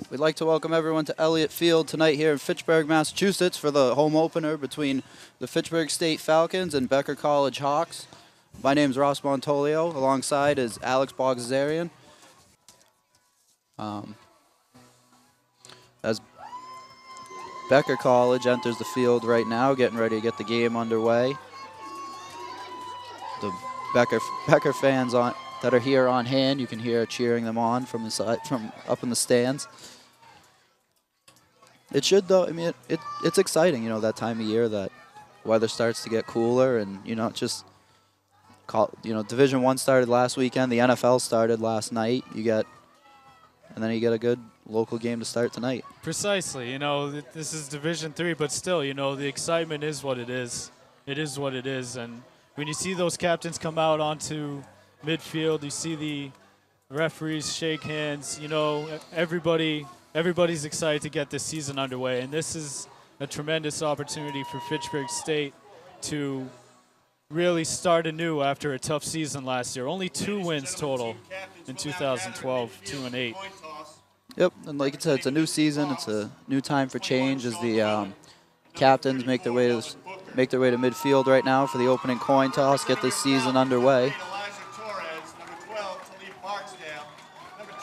We'd like to welcome everyone to Elliott Field tonight here in Fitchburg, Massachusetts for the home opener between the Fitchburg State Falcons and Becker College Hawks. My name is Ross Montolio. Alongside is Alex Bogzarian. As Becker College enters the field right now, getting ready to get the game underway. The Becker fans that are here on hand, you can hear cheering them on from the side, from up in the stands. It should, though. I mean, it's exciting, you know, that time of year that weather starts to get cooler, and Division I started last weekend. The NFL started last night. And then you get a good local game to start tonight. Precisely. You know, this is Division III, but still, you know, the excitement is what it is. It is what it is, and when you see those captains come out onto midfield, you see the referees shake hands. You know, everybody's excited to get this season underway, and this is a tremendous opportunity for Fitchburg State to really start anew after a tough season last year. Only 2 wins total in 2012, 2-8. Yep, and like I said, it's a new season. It's a new time for change as the captains make their way to midfield right now for the opening coin toss. Get this season underway.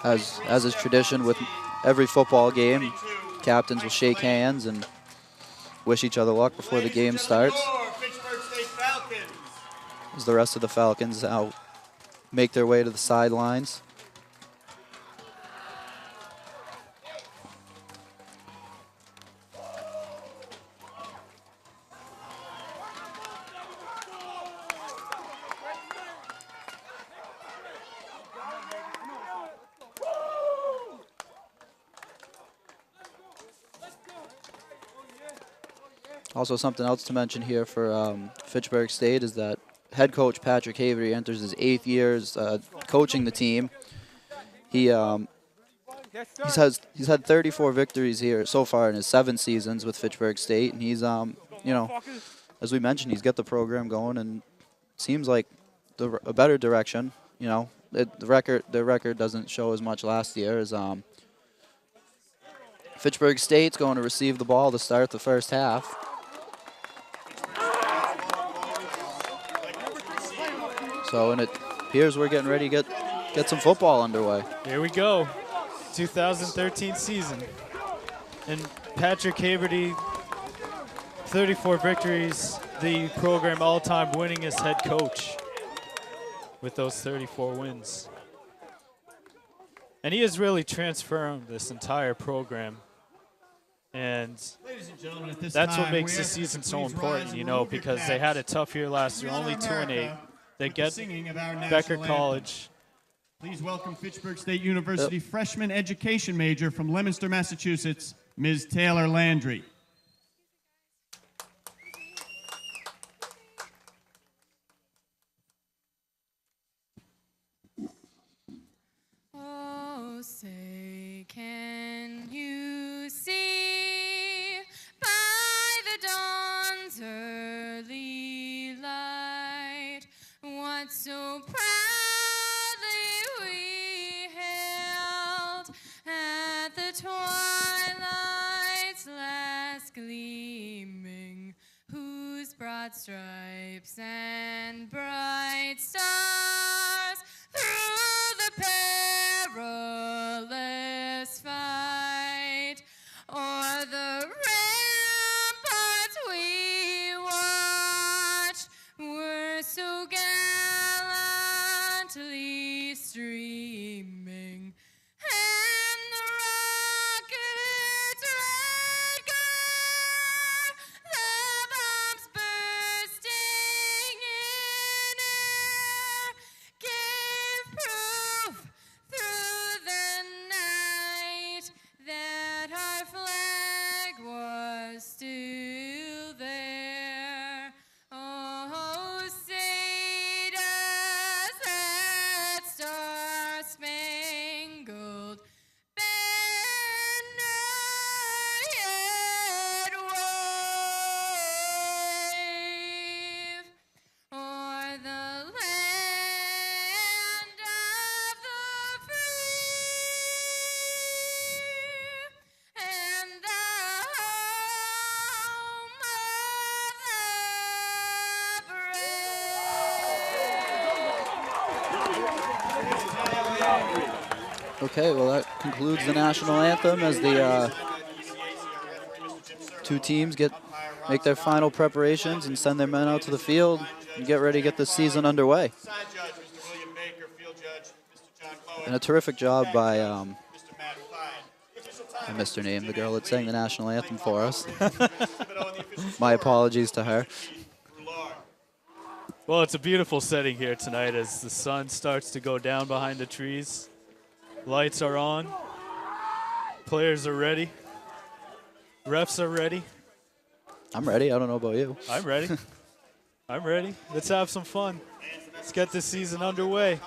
As is tradition with every football game, captains will shake hands and wish each other luck before the game starts. As the rest of the Falcons now make their way to the sidelines. Also, something else to mention here for Fitchburg State is that head coach Patrick Havery enters his 8th year coaching the team. He's had 34 victories here so far in his 7 seasons with Fitchburg State, and he's as we mentioned, he's got the program going, and it seems like a better direction. You know, the record doesn't show as much last year as Fitchburg State's going to receive the ball to start the first half. So, and it appears we're getting ready to get some football underway. Here we go, 2013 season. And Patrick Haverty, 34 victories, the program all-time winningest head coach with those 34 wins. And he has really transformed this entire program. And that's what makes this season so important, you know, because they had a tough year last year, only 2-8. They get Becker College. Please welcome Fitchburg State University freshman education major from Leominster, Massachusetts, Ms. Taylor Landry. Oh, say, can you see by the dawn's early light what so proudly we hailed at the twilight's last gleaming, whose broad stripes and bright stars through the perilous fight o'er the ramparts we watched were so gallantly streaming, and the rocket's red glare, the bombs bursting in air, Okay, well that concludes the national anthem as the two teams make their final preparations and send their men out to the field and get ready to get the season underway. And a terrific job by, I missed her name, the girl that sang the national anthem for us. My apologies to her. Well, it's a beautiful setting here tonight as the sun starts to go down behind the trees. Lights are on. Players are ready. Refs are ready. I'm ready. I don't know about you. I'm ready. I'm ready. Let's have some fun. Let's get this season underway.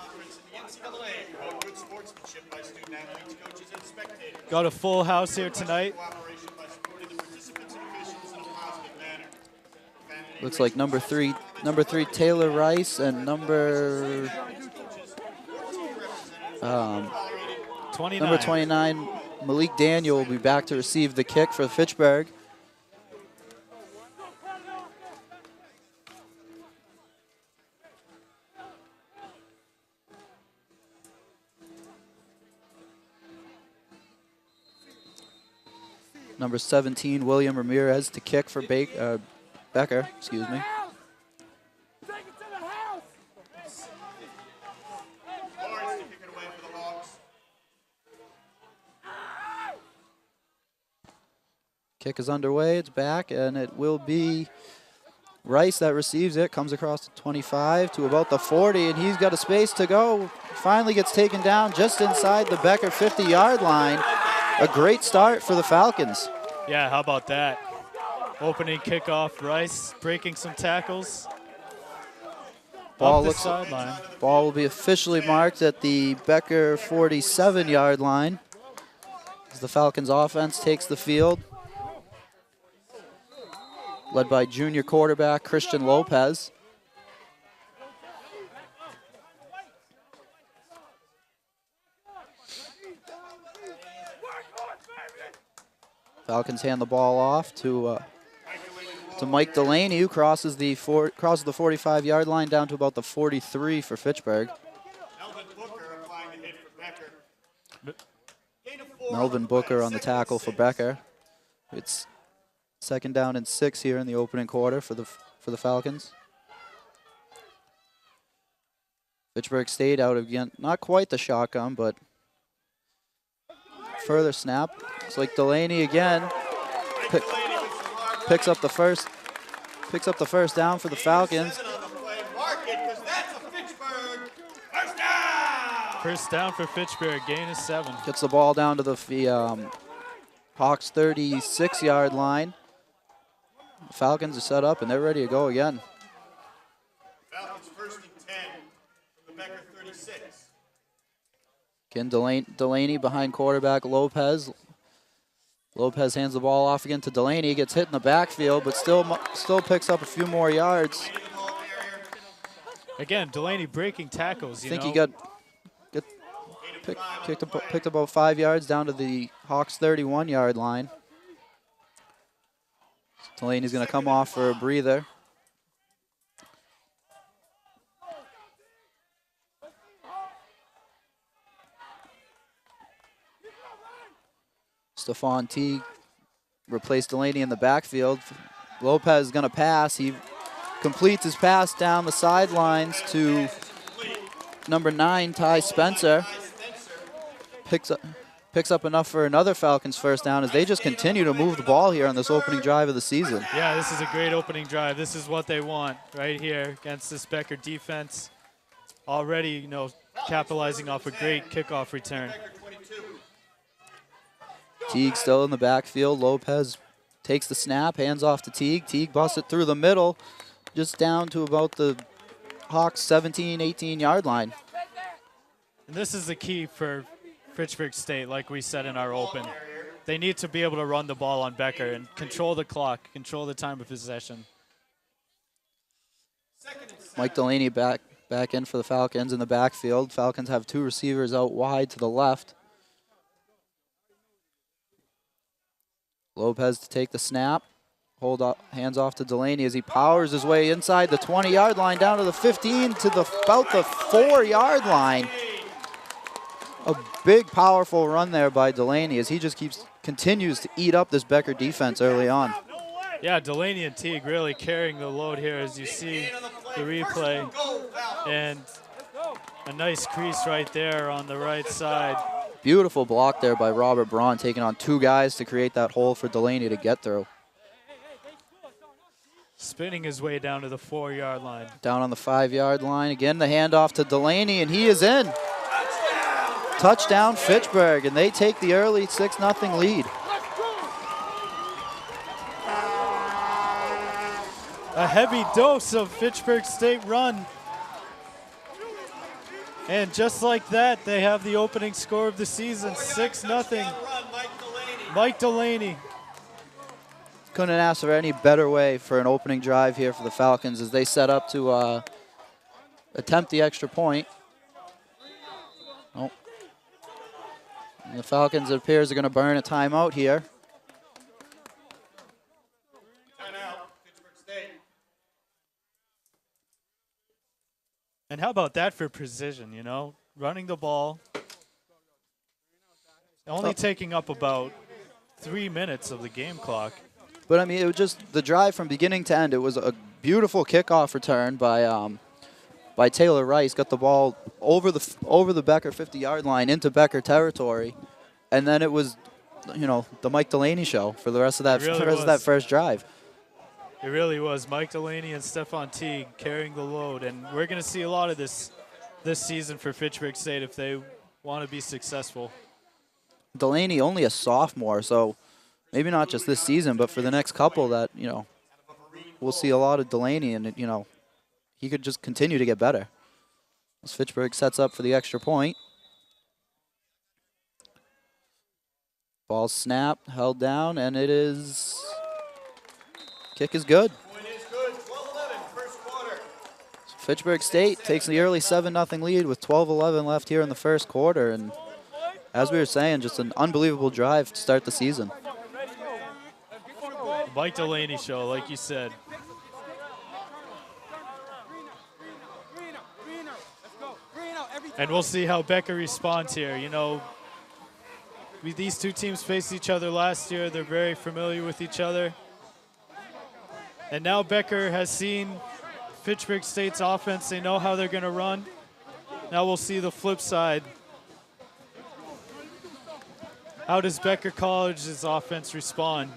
Got a full house here tonight. Looks like number three Taylor Rice and number 29 Malik Daniel will be back to receive the kick for Fitchburg. Number 17 William Ramirez to kick for Becker, excuse me. Kick is underway, it's back, and it will be Rice that receives it, comes across the 25 to about the 40, and he's got a space to go. Finally gets taken down just inside the Becker 50-yard line. A great start for the Falcons. Yeah, how about that? Opening kickoff, Rice breaking some tackles. Ball Up the looks sideline. Ball will be officially marked at the Becker 47-yard line as the Falcons offense takes the field, led by junior quarterback Christian Lopez. Falcons hand the ball off to Mike Delaney, who crosses the 45-yard line down to about the 43 for Fitchburg. Melvin Booker on the tackle for Becker. It's second down and 6 here in the opening quarter for the Falcons. Fitchburg State out again, not quite the shotgun, but further snap. It's like Delaney again picks up the first down for the Falcons. First down for Fitchburg, gain is 7. Gets the ball down to the Hawks 36-yard line. The Falcons are set up and they're ready to go again. Falcons first and 10 from the Becker 36. Again, Delaney behind quarterback Lopez. Lopez hands the ball off again to Delaney. Gets hit in the backfield, but still picks up a few more yards. Again, Delaney breaking tackles. I think he picked about 5 yards down to the Hawks 31-yard line. Delaney's going to come off for a breather. Stephon Teague replaced Delaney in the backfield. Lopez is going to pass. He completes his pass down the sidelines to number 9, Ty Spencer. Picks up enough for another Falcons first down as they just continue to move the ball here on this opening drive of the season. Yeah, this is a great opening drive. This is what they want right here against this Becker defense. Already, capitalizing off a great kickoff return. Teague still in the backfield. Lopez takes the snap, hands off to Teague. Teague busts it through the middle, just down to about the Hawks 17, 18-yard line. And this is the key for Fitchburg State, like we said in our open. They need to be able to run the ball on Becker and control the clock, control the time of possession. Mike Delaney back in for the Falcons in the backfield. Falcons have 2 receivers out wide to the left. Lopez to take the snap. Hold up, hands off to Delaney as he powers his way inside the 20-yard line down to the 15 to about the 4-yard line. A big, powerful run there by Delaney as he just continues to eat up this Becker defense early on. Yeah, Delaney and Teague really carrying the load here as you see the replay. And a nice crease right there on the right side. Beautiful block there by Robert Braun, taking on 2 guys to create that hole for Delaney to get through. Spinning his way down to the 4-yard line. Down on the 5-yard line. Again, the handoff to Delaney, and he is in. Touchdown, Fitchburg, and they take the early 6-0 lead. A heavy dose of Fitchburg State run. And just like that, they have the opening score of the season, 6-0. Mike Delaney. Couldn't ask for any better way for an opening drive here for the Falcons as they set up to attempt the extra point. Oh. And the Falcons, it appears, are going to burn a timeout here. And how about that for precision, you know? Running the ball, only taking up about 3 minutes of the game clock. But, I mean, it was just the drive from beginning to end. It was a beautiful kickoff return by Taylor Rice. Got the ball over the Becker 50-yard line into Becker territory. And then it was, you know, the Mike Delaney show for the rest of that, of that first drive. It really was. Mike Delaney and Stephon Teague carrying the load. And we're going to see a lot of this season for Fitchburg State if they want to be successful. Delaney only a sophomore, so maybe not just this season, but for the next couple that, you know, we'll see a lot of Delaney, and, you know, he could just continue to get better. As Fitchburg sets up for the extra point. Ball snapped, held down, and it is... Kick is good. So Fitchburg State takes the early 7-0 lead with 12-11 left here in the first quarter. And as we were saying, just an unbelievable drive to start the season. Mike Delaney show, like you said. And we'll see how Becker responds here. You know, these two teams faced each other last year. They're very familiar with each other. And now Becker has seen Fitchburg State's offense. They know how they're going to run. Now we'll see the flip side. How does Becker College's offense respond?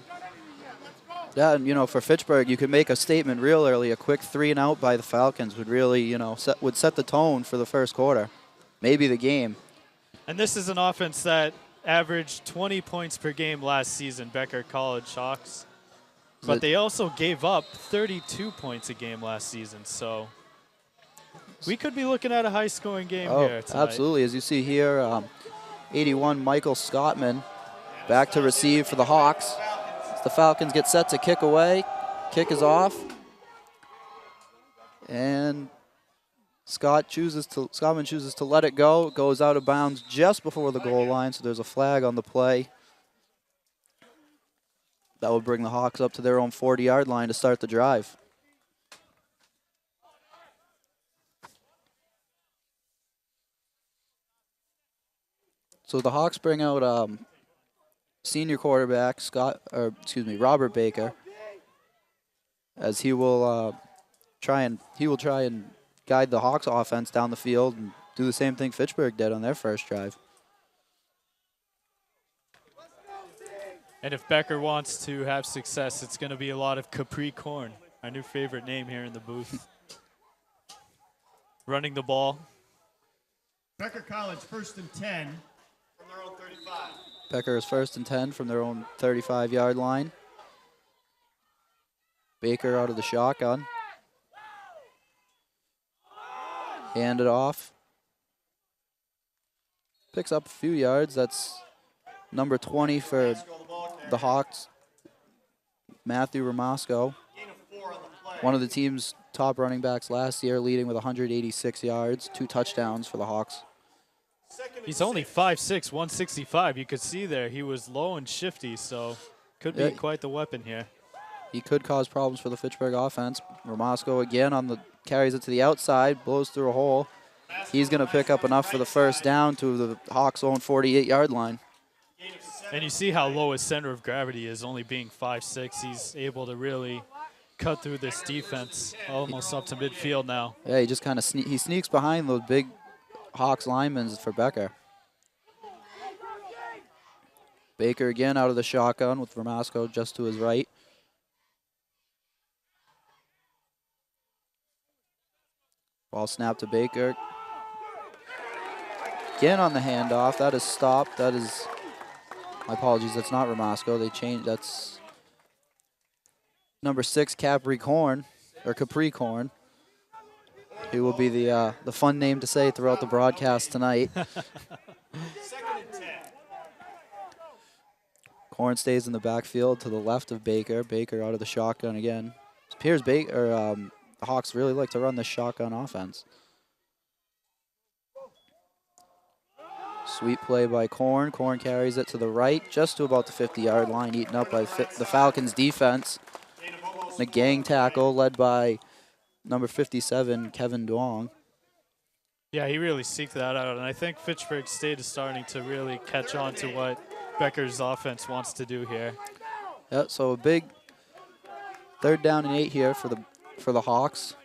Yeah, and, you know, for Fitchburg, you could make a statement real early. A quick 3-and-out by the Falcons would really, you know, set the tone for the first quarter, maybe the game. And this is an offense that averaged 20 points per game last season, Becker College Hawks. But they also gave up 32 points a game last season, so we could be looking at a high-scoring game here tonight. Absolutely. As you see here, 81 Michael Scottman back to receive for the Hawks. As the Falcons get set to kick away. Kick is off. And Scottman chooses to let it go. It goes out of bounds just before the goal line, so there's a flag on the play. That will bring the Hawks up to their own 40-yard line to start the drive. So the Hawks bring out senior quarterback Robert Becker, as he will try and guide the Hawks offense down the field and do the same thing Fitchburg did on their first drive. And if Becker wants to have success, it's going to be a lot of Capri Corn, our new favorite name here in the booth. Running the ball. Becker College 1st and 10 from their own 35. Becker is 1st and 10 from their own 35-yard line. Baker out of the shotgun. Hand it off. Picks up a few yards. That's number 20 for the Hawks, Matthew Ramasco, one of the team's top running backs last year, leading with 186 yards, 2 touchdowns for the Hawks. He's only 5'6", 165. You could see there he was low and shifty, so could be quite the weapon here. He could cause problems for the Fitchburg offense. Ramasco again carries it to the outside, blows through a hole, he's going to pick up enough for the first down to the Hawks' own 48-yard line. And you see how low his center of gravity is, only being 5'6". He's able to really cut through this defense almost up to midfield now. Yeah, he just kind of he sneaks behind those big Hawks linemen for Becker. Baker again out of the shotgun with Ramasco just to his right. Ball snap to Baker. Again on the handoff. That is stopped. That is, my apologies, that's not Ramasco. They changed, that's number 6, Capricorn, or Capricorn. He will be the fun name to say throughout the broadcast tonight. Corn stays in the backfield to the left of Baker. Baker out of the shotgun again. It appears the Hawks really like to run this shotgun offense. Sweet play by Corn. Corn carries it to the right, just to about the 50-yard line, eaten up by the Falcons' defense. And a gang tackle led by number 57, Kevin Duong. Yeah, he really seeked that out, and I think Fitchburg State is starting to really catch on to what Becker's offense wants to do here. Yeah, so a big 3rd down and 8 here for the Hawks.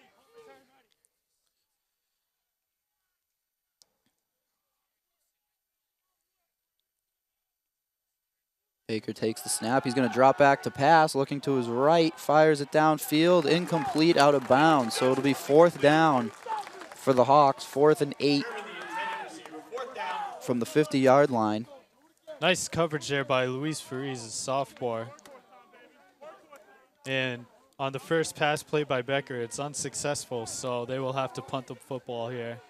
Baker takes the snap. He's going to drop back to pass, looking to his right, fires it downfield, incomplete, out of bounds. So it'll be 4th down for the Hawks, 4th and 8 from the 50-yard line. Nice coverage there by Luis Fariz, a sophomore. And on the first pass play by Becker, it's unsuccessful, so they will have to punt the football here.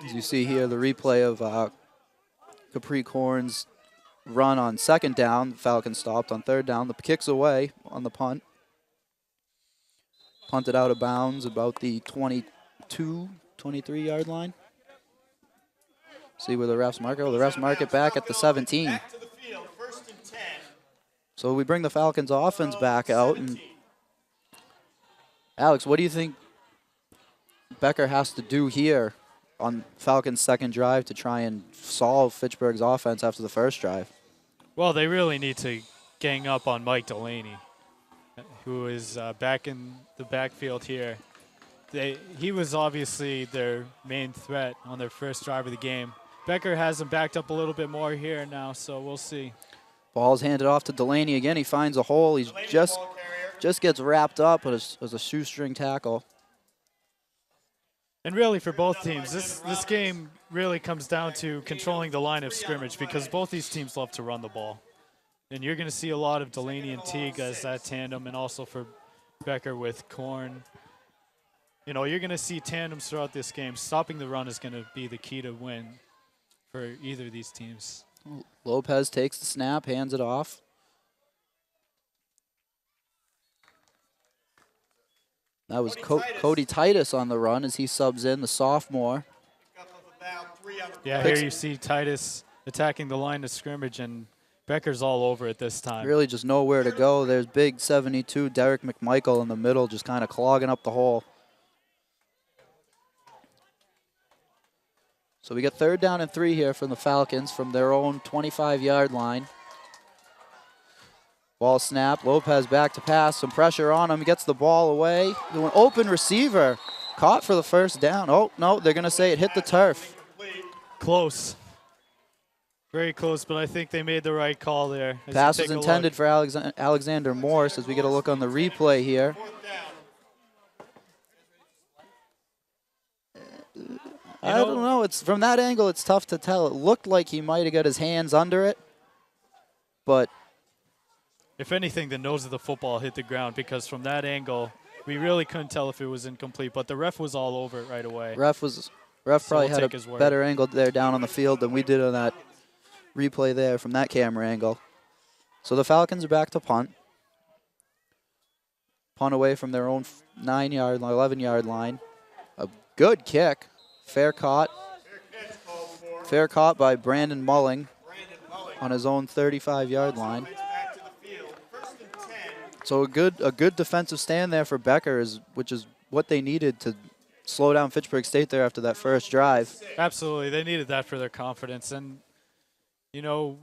As you see here, the replay of Capricorn's run on 2nd down. The Falcons stopped on 3rd down. The kick's away on the punt. Punted out of bounds about the 22, 23-yard line. See where the refs mark it. Oh, the refs mark it back at the 17. So we bring the Falcons offense back out. And Alex, what do you think Becker has to do here on Falcons' 2nd drive to try and solve Fitchburg's offense after the 1st drive? Well, they really need to gang up on Mike Delaney, who is back in the backfield here. He was obviously their main threat on their 1st drive of the game. Becker has him backed up a little bit more here now, so we'll see. Ball's handed off to Delaney again. He finds a hole. He's just gets wrapped up as a shoestring tackle. And really for both teams, this game really comes down to controlling the line of scrimmage, because both these teams love to run the ball. And you're going to see a lot of Delaney and Teague as that tandem, and also for Becker with Korn. You know, you're going to see tandems throughout this game. Stopping the run is going to be the key to win for either of these teams. Lopez takes the snap, hands it off. That was Cody Titus on the run as he subs in, the sophomore. Yeah, here you see Titus attacking the line of scrimmage, and Becker's all over it this time. Really just nowhere to go. There's big 72 Derek McMichael in the middle, just kind of clogging up the hole. So we get 3rd down and 3 here from the Falcons from their own 25-yard line. Ball snap, Lopez back to pass, some pressure on him, gets the ball away. An open receiver, caught for the 1st down. Oh, no, they're gonna say it hit the turf. Close. Very close, but I think they made the right call there. Pass was intended for Alexander Morse as we get a look on the replay here. I don't know. It's from that angle, it's tough to tell. It looked like he might have got his hands under it, but if anything, the nose of the football hit the ground, because from that angle, we really couldn't tell if it was incomplete, but the ref was all over it right away. Ref probably had a better angle there down on the field than we did on that replay there from that camera angle. So the Falcons are back to punt. Punt away from their own 9-yard, 11-yard line. A good kick. Fair caught by Brandon Mulling on his own 35-yard line. So a good defensive stand there for Becker, which is what they needed to slow down Fitchburg State there after that first drive. Absolutely. They needed that for their confidence. And, you know,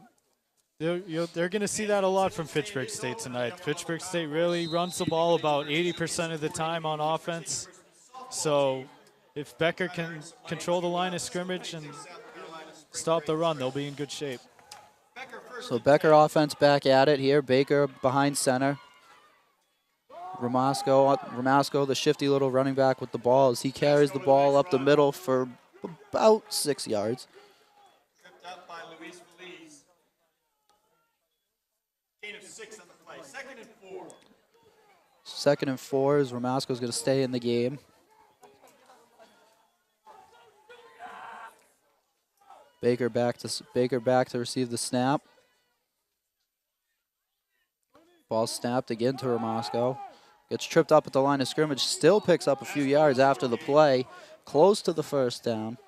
they're going to see that a lot from Fitchburg State tonight. Fitchburg State really runs the ball about 80% of the time on offense. So if Becker can control the line of scrimmage and stop the run, they'll be in good shape. So Becker offense back at it here. Baker behind center. Ramasco, the shifty little running back with the ball as he carries the ball up the middle for about 6 yards. Tripped up by Luis Feliz. Gain of 6 on the play. 2nd and 4. 2nd and 4 as Ramasco's going to stay in the game. Baker back to receive the snap. Ball snapped again to Ramasco. Gets tripped up at the line of scrimmage. Still picks up a few yards after the play. Close to the first down.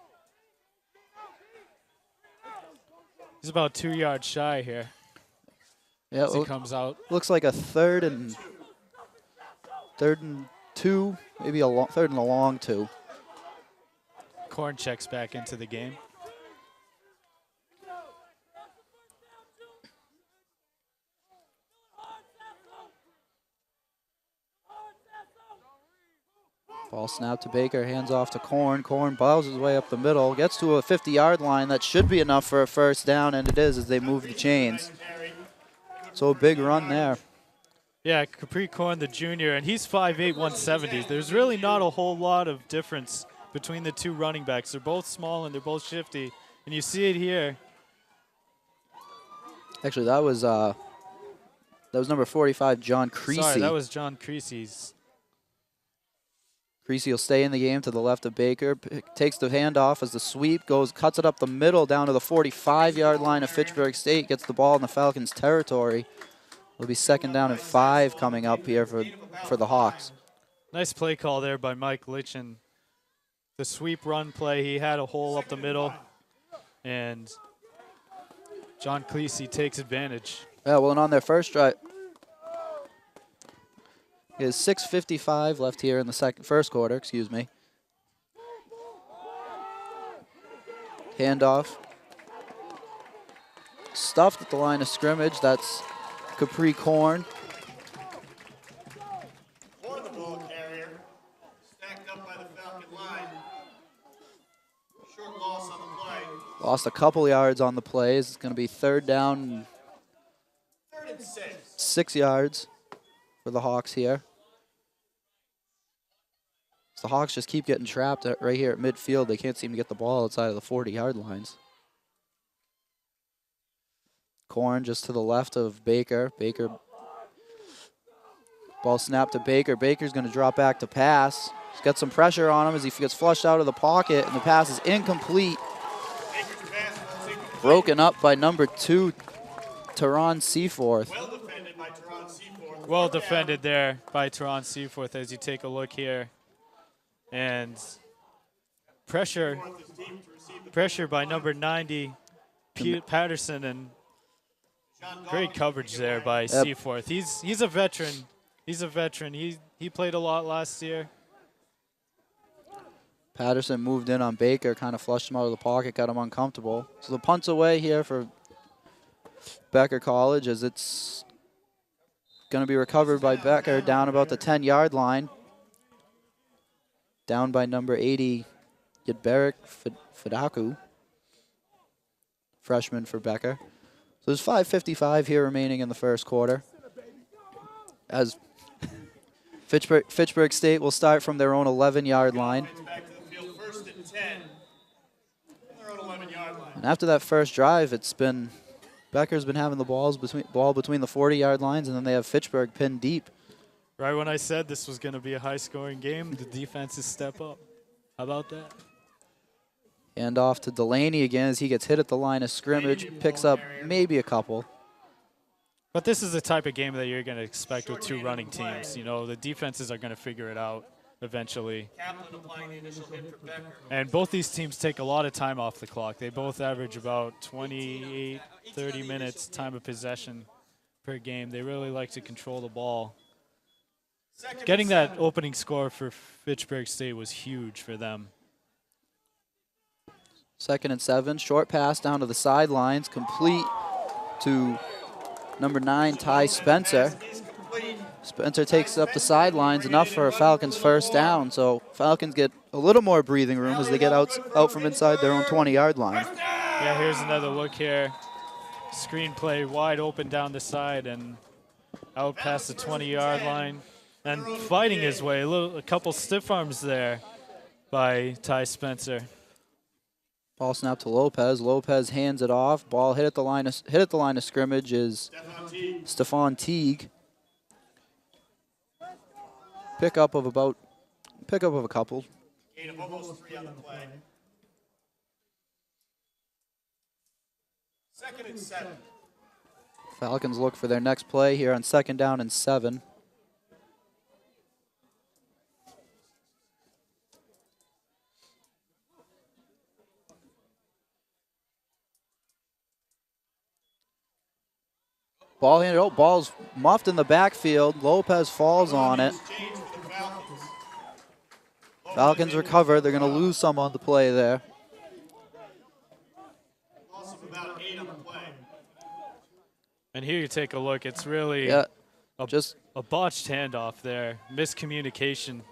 He's about 2 yards shy here Yeah, as he comes out. looks like a third and 2, maybe third and a long 2. Korn checks back into the game. Ball snap to Baker, hands off to Korn. Korn bows his way up the middle, gets to a 50-yard line. That should be enough for a first down, and it is as they move the chains. So a big run there. Yeah, Capri Korn, the junior, and he's 5'8", 170. There's really not a whole lot of difference between the two running backs. They're both small and they're both shifty, and you see it here. Actually, that was number 45, John Creasy. Sorry, that was John Creasy's. Creasy will stay in the game to the left of Baker. Takes the handoff as the sweep goes, cuts it up the middle down to the 45-yard line of Fitchburg State. Gets the ball in the Falcons' territory. It'll be 2nd down and 5 coming up here for the Hawks. Nice play call there by Mike Litchin. The sweep run play, he had a hole up the middle, and John Creasy takes advantage. Yeah, well, and on their first drive, is 6:55 left here in the first quarter, excuse me. Handoff. Stuffed at the line of scrimmage. That's Capri Korn. Korn, the ball carrier. Stacked up by the Falcon line. Short loss on the play. Lost a couple yards on the plays. It's going to be 3rd down, 3rd and 6. 6 yards for the Hawks here. So the Hawks just keep getting trapped right here at midfield. They can't seem to get the ball outside of the 40-yard lines. Korn just to the left of Baker. Baker, ball snapped to Baker. Baker's going to drop back to pass. He's got some pressure on him as he gets flushed out of the pocket, and the pass is incomplete. Broken up by number 2, Teron Seaforth. Well defended by Teron Seaforth. Well defended there by Teron Seaforth as you take a look here. And pressure by number 90, Patterson, and great coverage there by Seaforth. He's a veteran. He's a veteran. He played a lot last year. Patterson moved in on Baker, kind of flushed him out of the pocket, got him uncomfortable. So the punt's away here for Becker College as it's going to be recovered by Becker down about the 10-yard line. Down by number 80, Yadberik Fidaku, freshman for Becker. So there's 5:55 here remaining in the first quarter. As Fitchburg State will start from their own 11-yard line. Back to the field, 1st and 10. Their own 11-yard line. And after that first drive, Becker's been having the ball between the 40-yard lines, and then they have Fitchburg pinned deep. Right when I said this was going to be a high-scoring game, the defenses step up. How about that? And off to Delaney again as he gets hit at the line of scrimmage, picks up maybe a couple. But this is the type of game that you're going to expect with two running teams. You know, the defenses are going to figure it out eventually. Kaplan applying the initial hit for Becker. And both these teams take a lot of time off the clock. They both average about 28, 30 minutes time of possession per game. They really like to control the ball. getting that opening score for Fitchburg State was huge for them. 2nd and 7. Short pass down to the sidelines, complete to number 9, Ty Spencer. Spencer takes up the sidelines, enough for a Falcons first down. So Falcons get a little more breathing room as they get out from inside their own 20-yard line. Yeah, here's another look here. Screenplay wide open down the side and out past the 20-yard line. And fighting his way, a couple stiff arms there by Ty Spencer. Ball snap to Lopez. Lopez hands it off. Ball hit at the line of scrimmage is Stephon Teague. Pickup of a couple. Gain of almost 3 on the play. 2nd and 7. Falcons look for their next play here on 2nd down and 7. Ball handed out. Ball's muffed in the backfield. Lopez falls on it. Falcons recover. They're going to lose some on the play there. Loss of about 8 on the play. And here you take a look. It's really Yeah, a botched handoff there. Miscommunication.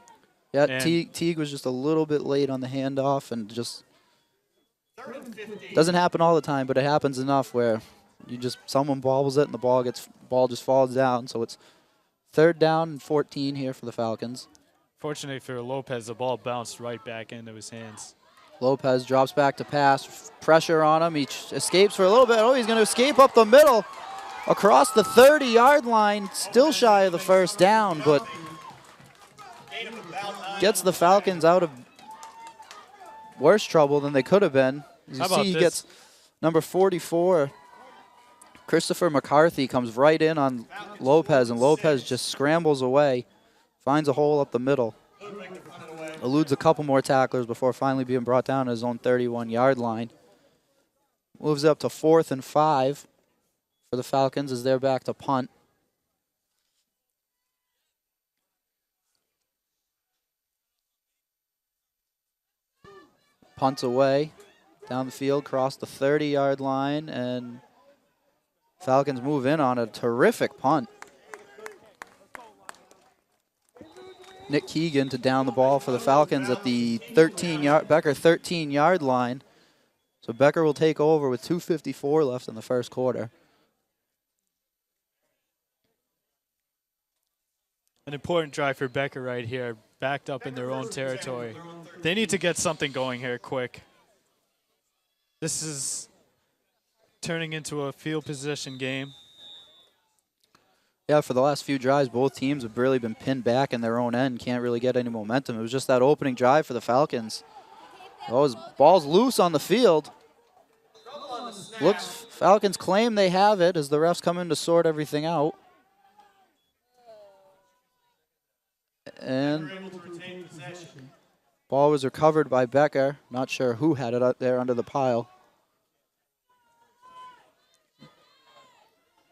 yeah. And Teague was just a little bit late on the handoff, and just 3rd and 15. doesn't happen all the time, but it happens enough where someone bobbles it and the ball just falls down. So it's 3rd down and 14 here for the Falcons. Fortunately for Lopez, the ball bounced right back into his hands. Lopez drops back to pass. Pressure on him. He escapes for a little bit. Oh, he's going to escape up the middle across the 30-yard line. Still shy of the first down, but gets the Falcons out of worse trouble than they could have been. As you see, he gets number 44. Christopher McCarthy comes right in on Lopez, and Lopez just scrambles away, finds a hole up the middle, eludes a couple more tacklers before finally being brought down at his own 31-yard line. Moves up to 4th and 5 for the Falcons as they're back to punt. Punts away down the field, cross the 30-yard line, and Falcons move in on a terrific punt. Nick Keegan to down the ball for the Falcons at the Becker 13-yard line. So Becker will take over with 2:54 left in the first quarter. An important drive for Becker right here, backed up in their own territory. They need to get something going here quick. This is turning into a field position game. Yeah, for the last few drives, both teams have really been pinned back in their own end. Can't really get any momentum. It was just that opening drive for the Falcons. Ball's loose on the field. Falcons claim they have it as the refs come in to sort everything out. And ball was recovered by Becker. Not sure who had it out there under the pile.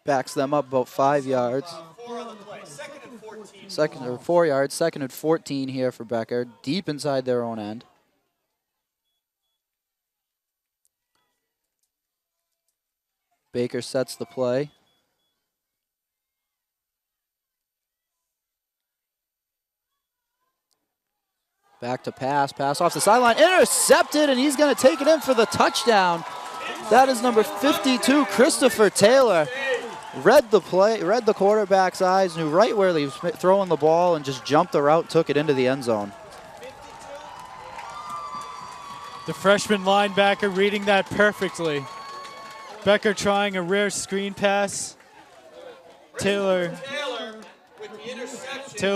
Backs them up about 5 yards. 4 yards. 2nd and 14 here for Becker, deep inside their own end. Baker sets the play. Back to pass off the sideline, intercepted, and he's going to take it in for the touchdown. That is number 52, Christopher Taylor. Read the play, read the quarterback's eyes, knew right where he was throwing the ball, and just jumped the route, took it into the end zone. The freshman linebacker reading that perfectly. Becker trying a rare screen pass. Taylor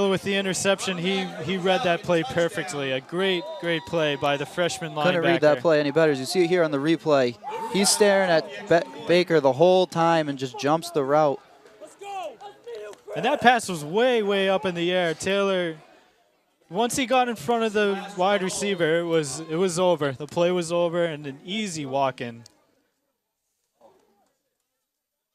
with the interception. He read that play perfectly. A great play by the freshman linebacker. Couldn't read that play any better. As you see it here on the replay, he's staring at Baker the whole time and just jumps the route. And that pass was way up in the air. Taylor, once he got in front of the wide receiver, it was over. The play was over, and an easy walk-in.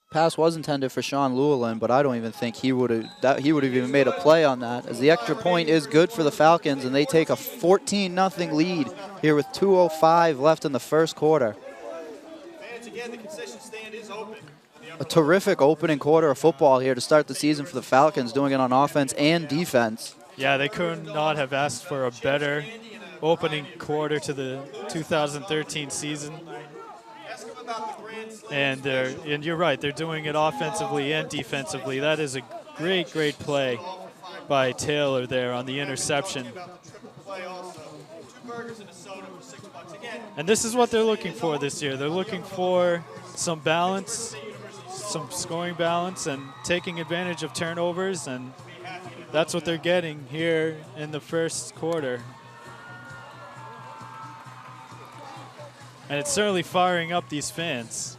pass was intended for Sean Llewellyn, but I don't even think he would have even made a play on that, as the extra point is good for the Falcons, and they take a 14-0 lead here with 2:05 left in the first quarter. Fans, again, the concession stand is open. A terrific opening quarter of football here to start the season for the Falcons, doing it on offense and defense. Yeah, they could not have asked for a better opening quarter to the 2013 season. And you're right, they're doing it offensively and defensively. That is a great, great play by Taylor there on the interception. And this is what they're looking for this year. They're looking for some balance, some scoring balance, and taking advantage of turnovers, and that's what they're getting here in the first quarter. And it's certainly firing up these fans.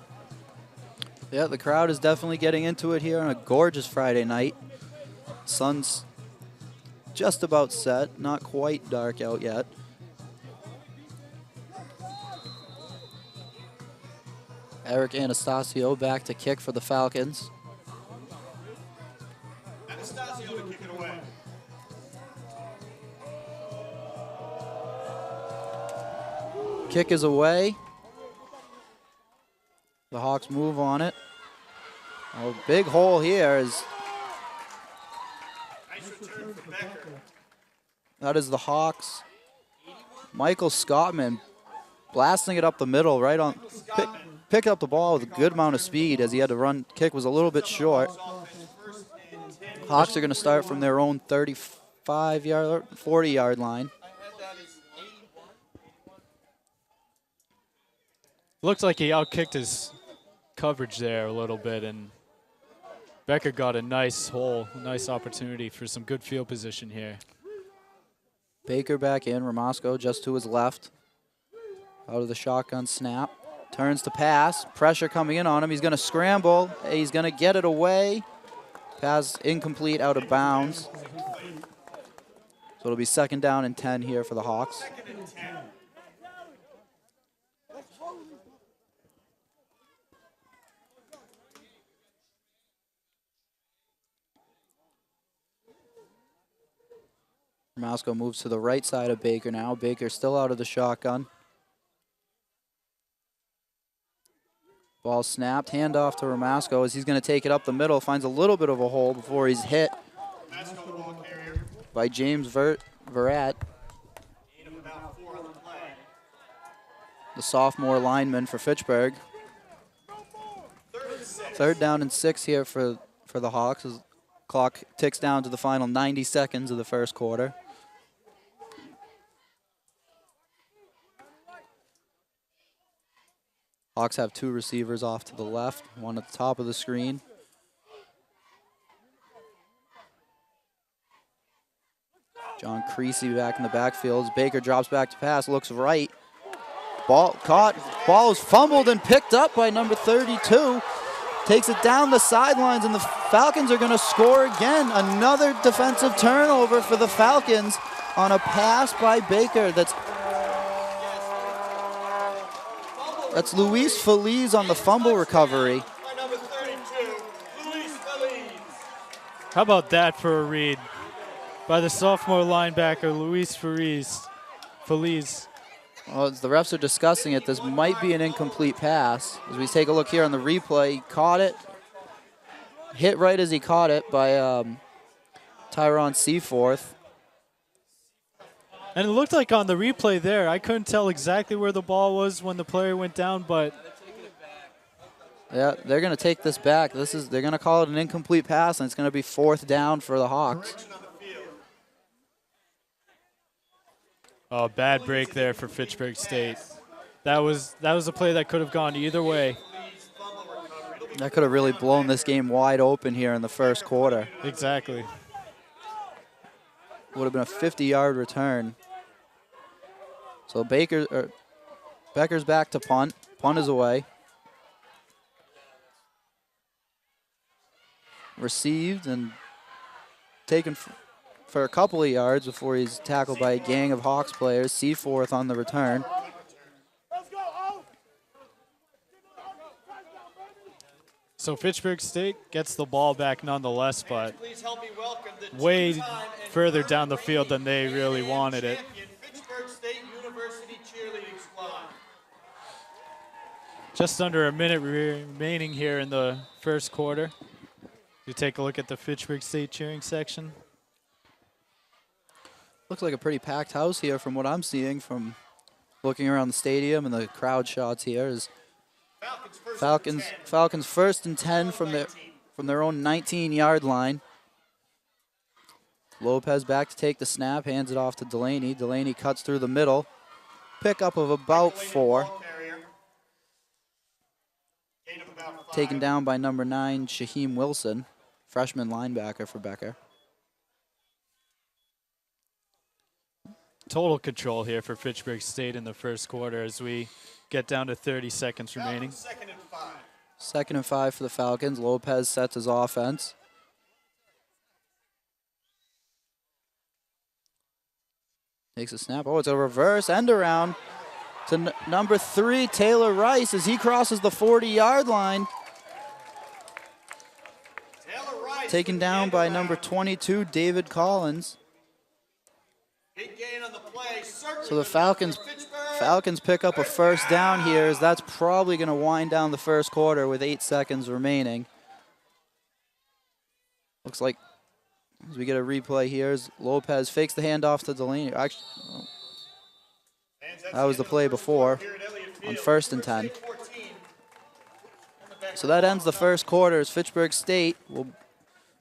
Yeah, the crowd is definitely getting into it here on a gorgeous Friday night. Sun's just about set, not quite dark out yet. Eric Anastasio back to kick for the Falcons. Anastasio to kick it away. Kick is away. The Hawks move on it. Oh, big hole here is. Nice return for Becker. That is the Hawks. Michael Scottman blasting it up the middle, right on. Picked up the ball with a good amount of speed as he had to run. Kick was a little bit short. Hawks are going to start from their own 35-yard, 40-yard line. Looks like he outkicked his coverage there a little bit, and Becker got a nice hole, a nice opportunity for some good field position here. Baker back in, Ramasco just to his left. Out of the shotgun snap. Turns to pass, pressure coming in on him. He's going to scramble. He's going to get it away. Pass incomplete, out of bounds. So it'll be 2nd down and 10 here for the Hawks. Ramasco moves to the right side of Baker now. Baker still out of the shotgun. Ball snapped, handoff to Ramasco as he's going to take it up the middle, finds a little bit of a hole before he's hit by James Verrat, the sophomore lineman for Fitchburg. 3rd down and 6 here for the Hawks as clock ticks down to the final 90 seconds of the first quarter. Hawks have 2 receivers off to the left, one at the top of the screen. John Creasy back in the backfield. Baker drops back to pass, looks right. Ball caught, ball is fumbled and picked up by number 32. Takes it down the sidelines, and the Falcons are going to score again. Another defensive turnover for the Falcons on a pass by Baker. That's Luis Feliz on the fumble recovery. How about that for a read by the sophomore linebacker, Luis Feliz. Well, as the refs are discussing it, this might be an incomplete pass. As we take a look here on the replay, he caught it, hit right as he caught it by Tyron Seaforth. And it looked like on the replay there, I couldn't tell exactly where the ball was when the player went down, but yeah, they're going to take this back. They're going to call it an incomplete pass, and it's going to be 4th down for the Hawks. oh, bad break there for Fitchburg State. That was a play that could have gone either way. That could have really blown this game wide open here in the first quarter. Exactly. Would have been a 50-yard return. So Becker's back to punt. Punt is away. Received and taken for a couple of yards before he's tackled by a gang of Hawks players. Seaforth on the return. So Fitchburg State gets the ball back nonetheless, but Please help me welcome the way two-time and further down the current field than they really reigning wanted it. champion Fitchburg State University cheerleading squad. Just under a minute remaining here in the first quarter. You take a look at the Fitchburg State cheering section. Looks like a pretty packed house here from what I'm seeing from looking around the stadium and the crowd shots here. Is Falcons first and 10 from their own 19-yard line. Lopez back to take the snap, hands it off to Delaney. Delaney cuts through the middle. Pickup of about 4. Taken down by number 9, Shaheem Wilson, freshman linebacker for Becker. Total control here for Fitchburg State in the first quarter as we get down to 30 seconds remaining. Second and 5 for the Falcons. Lopez sets his offense. Takes a snap. Oh, it's a reverse end around to number 3, Taylor Rice, as he crosses the 40-yard line. Taken down by number 22, David Collins. Big gain on the play. So the Falcons pick up a first down here, as that's probably going to wind down the first quarter with 8 seconds remaining. Looks like, as we get a replay here, as Lopez fakes the handoff to Delaney. Actually, that was the play before on first and 10. So that ends the first quarter as Fitchburg State will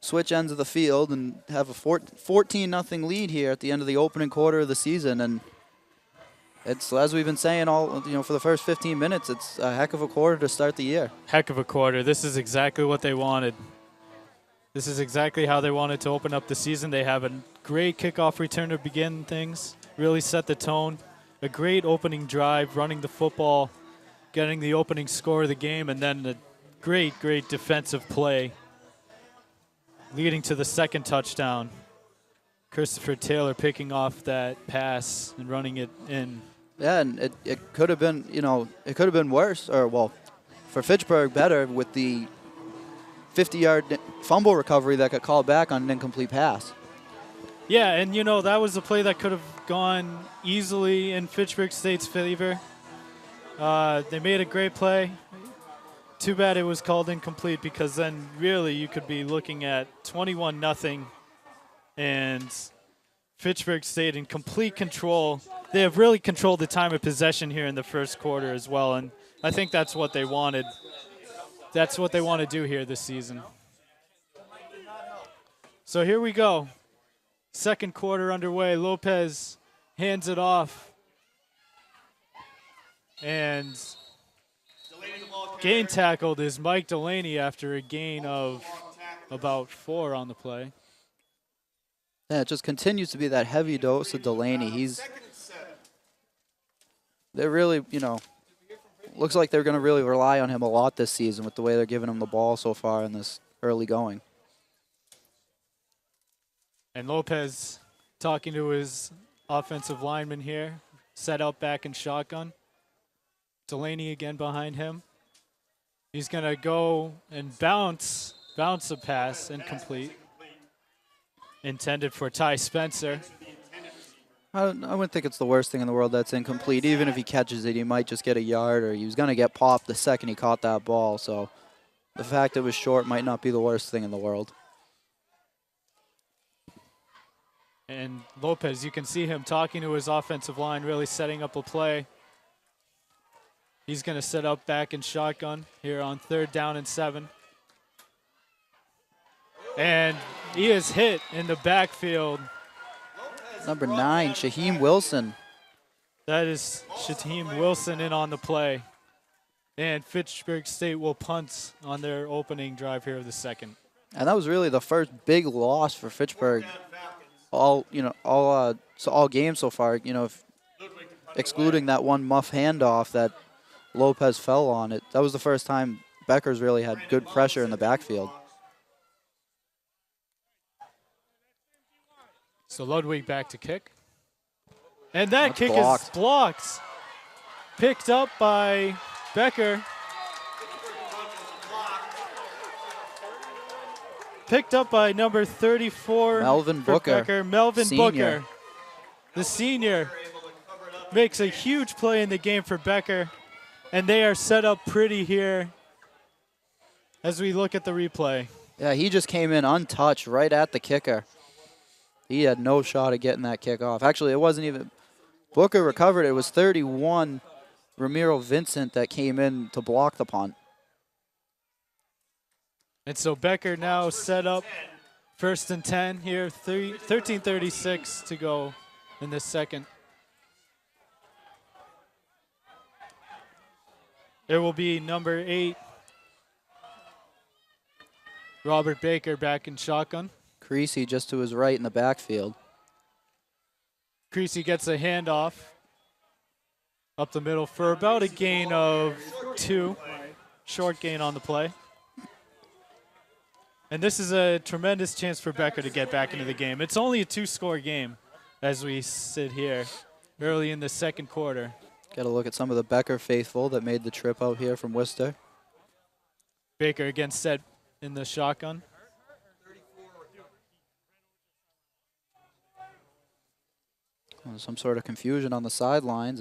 switch ends of the field and have a 14-0 lead here at the end of the opening quarter of the season. And it's, as we've been saying for the first 15 minutes, it's a heck of a quarter to start the year. Heck of a quarter. This is exactly what they wanted. This is exactly how they wanted to open up the season. They have a great kickoff return to begin things, really set the tone. A great opening drive, running the football, getting the opening score of the game, and then a great defensive play leading to the second touchdown. Christopher Taylor picking off that pass and running it in. Yeah, and it could have been, it could have been worse, or, well, for Fitchburg, better with the 50-yard fumble recovery that got called back on an incomplete pass. Yeah, and, that was a play that could have gone easily in Fitchburg State's favor. They made a great play. Too bad it was called incomplete, because then really you could be looking at 21-0 and Fitchburg State in complete control. They have really controlled the time of possession here in the first quarter as well, and I think that's what they wanted. That's what they want to do here this season. So here we go. Second quarter underway. Lopez hands it off. And gain tackled is Mike Delaney after a gain of about 4 on the play. Yeah, it just continues to be that heavy dose of Delaney. They're really, looks like they're going to really rely on him a lot this season with the way they're giving him the ball so far in this early going. And Lopez talking to his offensive lineman here, set up back in shotgun. Delaney again behind him. He's going to go and bounce a pass, incomplete. Intended for Ty Spencer. I wouldn't think it's the worst thing in the world that's incomplete. Even if he catches it, he might just get a yard, or he was going to get popped the second he caught that ball. So the fact it was short might not be the worst thing in the world. And Lopez, you can see him talking to his offensive line, really setting up a play. He's going to set up back in shotgun here on 3rd down and 7. And he is hit in the backfield. Number 9, Shaheem Wilson. That is Shaheem Wilson in on the play. And Fitchburg State will punt on their opening drive here of the second. And that was really the first big loss for Fitchburg all games so far, excluding that one muff handoff that Lopez fell on it. That was the first time Becker's really had good pressure in the backfield. So Ludwig back to kick. And that kick blocked. is blocked. Picked up by Becker. picked up by number 34 Melvin for Booker, Becker. Melvin senior. Booker, the senior, makes a huge play in the game for Becker, and they are set up pretty here as we look at the replay. Yeah, he just came in untouched right at the kicker. He had no shot at getting that kick off. Actually, it wasn't even Booker recovered. It was 31 Ramiro Vincent that came in to block the punt. And so Becker now set up 1st and 10 here, 13:36 to go in this second. It will be number 8, Robert Baker, back in shotgun. Creasy just to his right in the backfield. Creasy gets a handoff up the middle for about a gain of 2. Short gain on the play. And this is a tremendous chance for Becker to get back into the game. It's only a 2-score game as we sit here early in the second quarter. Got to look at some of the Becker faithful that made the trip out here from Worcester. Baker again set in the shotgun. Some sort of confusion on the sidelines.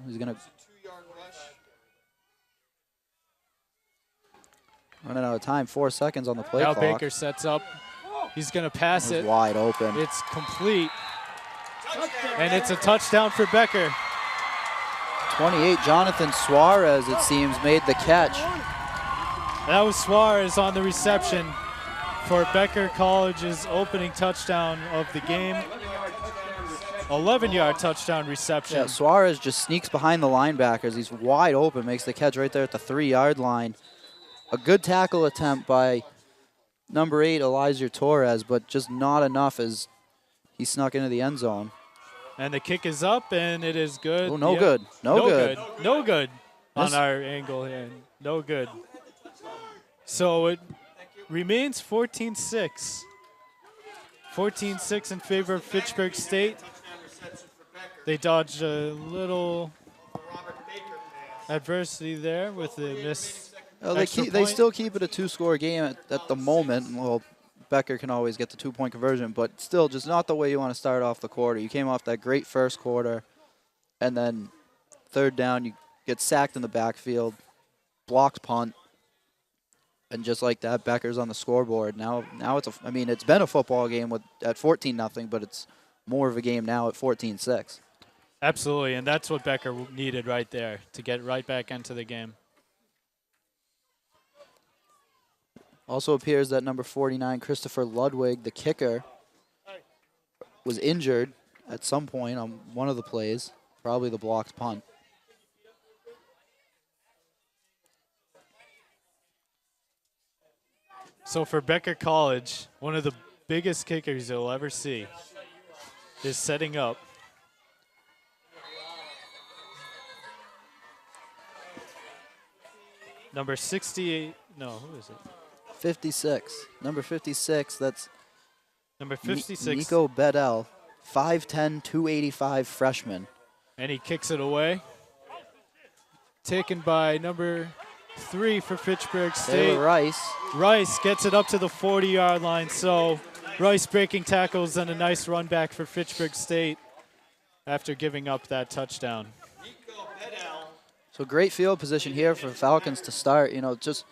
He's going to running out of time. 4 seconds on the play Now clock. Baker sets up. He's going to pass it. Wide open. It's complete. And it's a touchdown for Becker. 28, Jonathan Suarez, it seems, made the catch. That was Suarez on the reception for Becker College's opening touchdown of the game. 11-yard touchdown reception. Yeah, Suarez just sneaks behind the linebackers. He's wide open, makes the catch right there at the 3-yard line. A good tackle attempt by number 8, Elijah Torres, but just not enough as he snuck into the end zone. And the kick is up, and it is good. Oh, no Yep. good. No good. No good on This- our angle here. No good. So it remains 14-6. 14-6 in favor of Fitchburg State. They dodged a little adversity there with the missed extra They point. still keep it a 2-score game at the moment. Well, Becker can always get the 2-point conversion, but still just not the way you want to start off the quarter. You came off that great first quarter, and then 3rd down, you get sacked in the backfield, blocked punt, and just like that, Becker's on the scoreboard. Now it's been a football game at 14-0, but it's more of a game now at 14-6. Absolutely, and that's what Becker needed right there to get right back into the game. Also appears that number 49, Christopher Ludwig, the kicker, was injured at some point on one of the plays, probably the blocked punt. So for Becker College, one of the biggest kickers you'll ever see is setting up. Number 68, no, who is it? 56. Number 56, that's Number 56. Nico Bedell, 5'10", 285 freshman. And he kicks it away. Taken by number 3 for Fitchburg State. Taylor Rice. Rice gets it up to the 40-yard line. So Rice breaking tackles and a nice run back for Fitchburg State after giving up that touchdown. So great field position here for Falcons to start. You know, just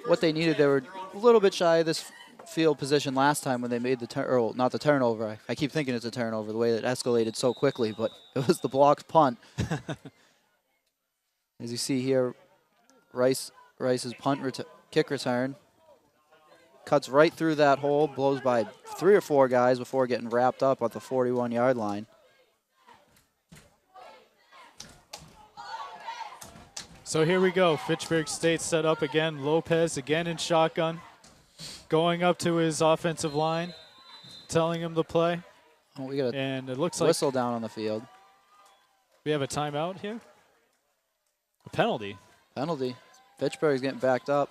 what they needed. They were a little bit shy of this field position last time when they made the not the turnover. I keep thinking it's a turnover the way that escalated so quickly, but it was the blocked punt. As you see here, Rice's kick return cuts right through that hole, blows by 3 or 4 guys before getting wrapped up at the 41-yard line. So here we go. Fitchburg State set up again. Lopez again in shotgun. Going up to his offensive line, telling him to play. Oh, we got a And it looks like whistle down on the field. we have a timeout here. A penalty. Penalty. Fitchburg's getting backed up.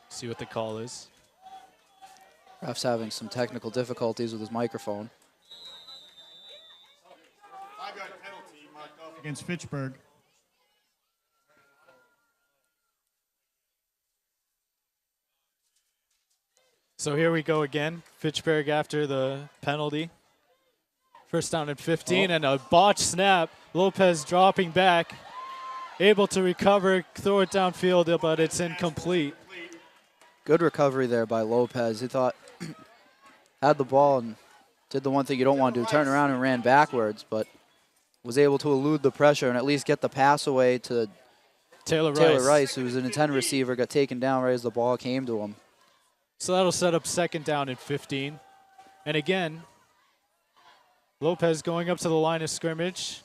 See what the call is. Ref's having some technical difficulties with his microphone. 5-yard penalty marked off against Fitchburg. So here we go again. Fitchburg after the penalty. First down and 15 and a botch snap. Lopez dropping back. Able to recover, throw it downfield, but it's incomplete. Good recovery there by Lopez. He thought, had the ball and did the one thing you don't want to do, turn around and ran backwards, but was able to elude the pressure and at least get the pass away to Taylor Rice, who was an intended receiver, got taken down right as the ball came to him. So that'll set up second down and 15. And again, Lopez going up to the line of scrimmage,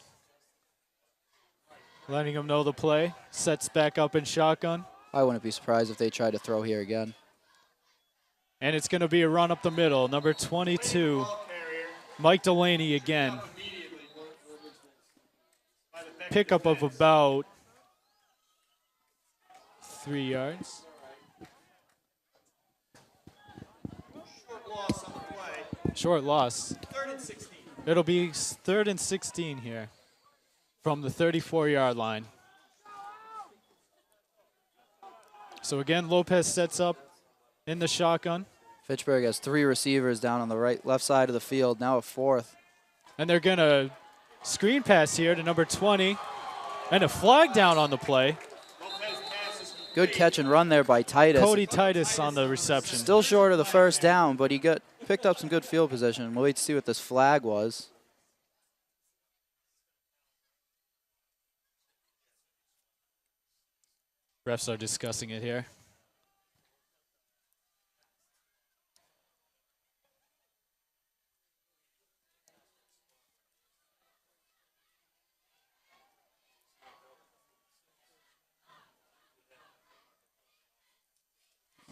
letting him know the play. Sets back up in shotgun. I wouldn't be surprised if they tried to throw here again. And it's going to be a run up the middle. Number 22, Mike Delaney again. Pickup of about 3 yards. Short loss. Third and 16. It'll be 3rd and 16 here from the 34-yard line. So again, Lopez sets up in the shotgun. Fitchburg has 3 receivers down on the left side of the field, now a 4th. And they're going to screen pass here to number 20. And a flag down on the play. Good catch and run there by Titus. Cody Titus on the reception. Still short of the first down, but he picked up some good field position. We'll wait to see what this flag was. Refs are discussing it here.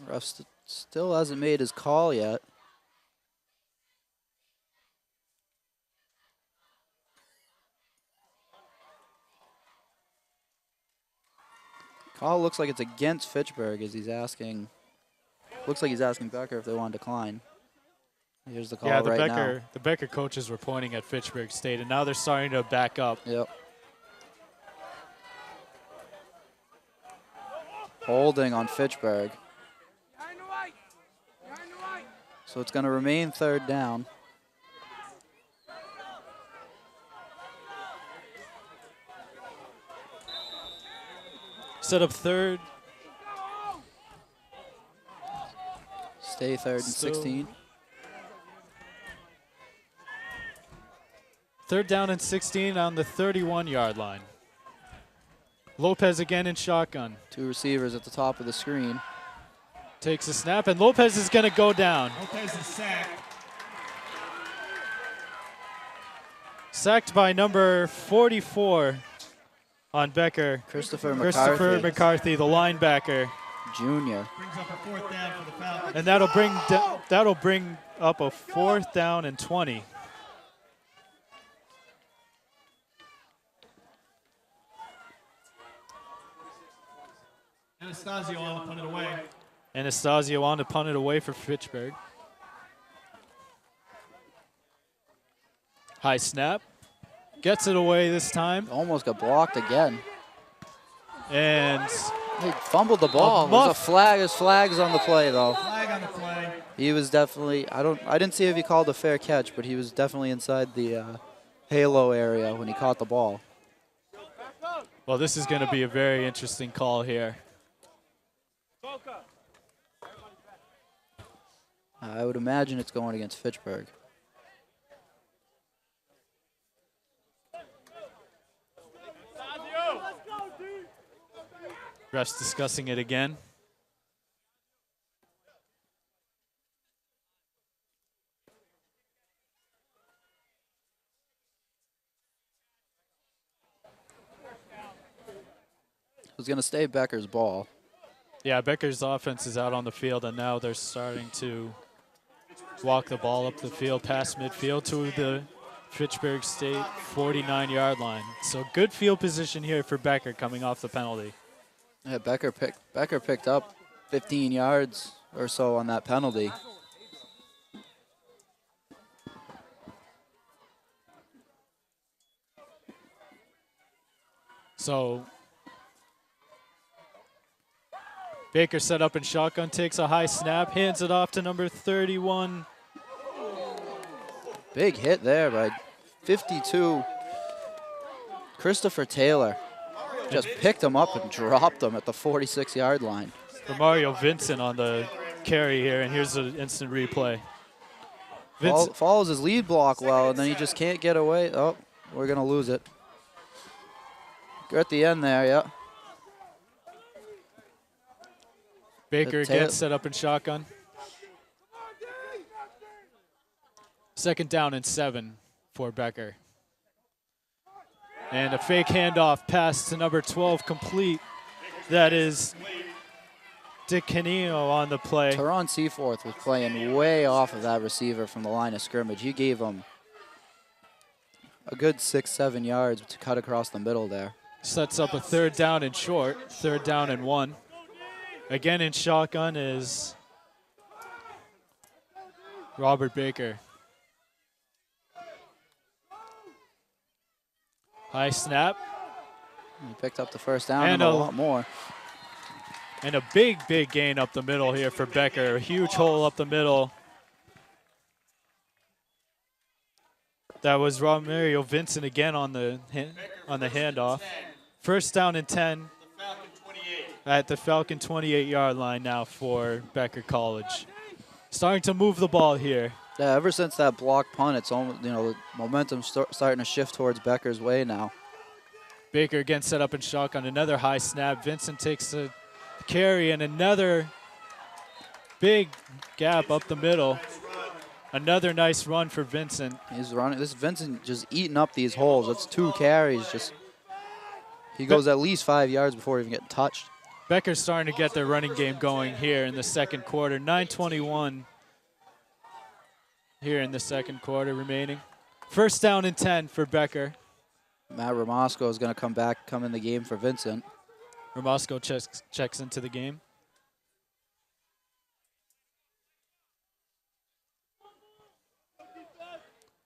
Ref still hasn't made his call yet. Call looks like it's against Fitchburg as he's asking. Looks like he's asking Becker if they want to decline. Here's the call right now. The Becker coaches were pointing at Fitchburg State, and now they're starting to back up. Yep. Holding on Fitchburg. So it's going to remain 3rd down. Set up 3rd. Stay 3rd and 16. 3rd down and 16 on the 31-yard line. Lopez again in shotgun. 2 receivers at the top of the screen. Takes a snap, and Lopez is going to go down. Lopez is sacked. Sacked by number 44 on Becker. Christopher McCarthy, the linebacker. Junior. Brings up a 4th down for the Falcons. And that'll bring up a 4th down and 20. Anastasio on to punt it away. Anastasio on to punt it away for Fitchburg. High snap. Gets it away this time. Almost got blocked again. And he fumbled the ball. There's a flag. There's flags on the play, though. Flag on the play. He was definitely, I didn't see if he called a fair catch, but he was definitely inside the halo area when he caught the ball. Well, this is going to be a very interesting call here. I would imagine it's going against Fitchburg. Refs discussing it again. It was going to stay Becker's ball. Yeah, Becker's offense is out on the field, and now they're starting to walk the ball up the field past midfield to the Fitchburg State 49-yard line. So good field position here for Becker coming off the penalty. Yeah, Becker picked up 15 yards or so on that penalty. So Baker set up in shotgun, takes a high snap, hands it off to number 31. Big hit there by 52. Christopher Taylor just picked him up and dropped him at the 46-yard line. For Mario Vincent on the carry here, and here's the instant replay. Follows his lead block well, and then he just can't get away. Oh, we're going to lose it. We're at the end there, yeah. Baker again set up in shotgun. 2nd down and 7 for Becker. And a fake handoff pass to number 12 complete. That is DeCanino on the play. Teron Seaforth was playing way off of that receiver from the line of scrimmage. He gave him a good 6-7 yards to cut across the middle there. Sets up a 3rd down and short, 3rd down and 1. Again in shotgun is Robert Baker. High snap. He picked up the 1st down and a lot more. And a big gain up the middle here for Becker. A huge hole up the middle. That was Mario Vincent again on the handoff. 1st down and 10 at the Falcon 28-yard line now for Becker College. Starting to move the ball here. Yeah, ever since that block punt, it's almost, the momentum's starting to shift towards Becker's way now. Baker again set up in shotgun. Another high snap. Vincent takes the carry and another big gap up the middle. Another nice run for Vincent. He's running. This Vincent just eating up these holes. That's 2 carries. He goes at least 5 yards before even getting touched. Becker's starting to get their running game going here in the 2nd quarter. 9:21 here in the 2nd quarter remaining. 1st down and 10 for Becker. Matt Ramasco is going to come in the game for Vincent. Ramasco checks into the game.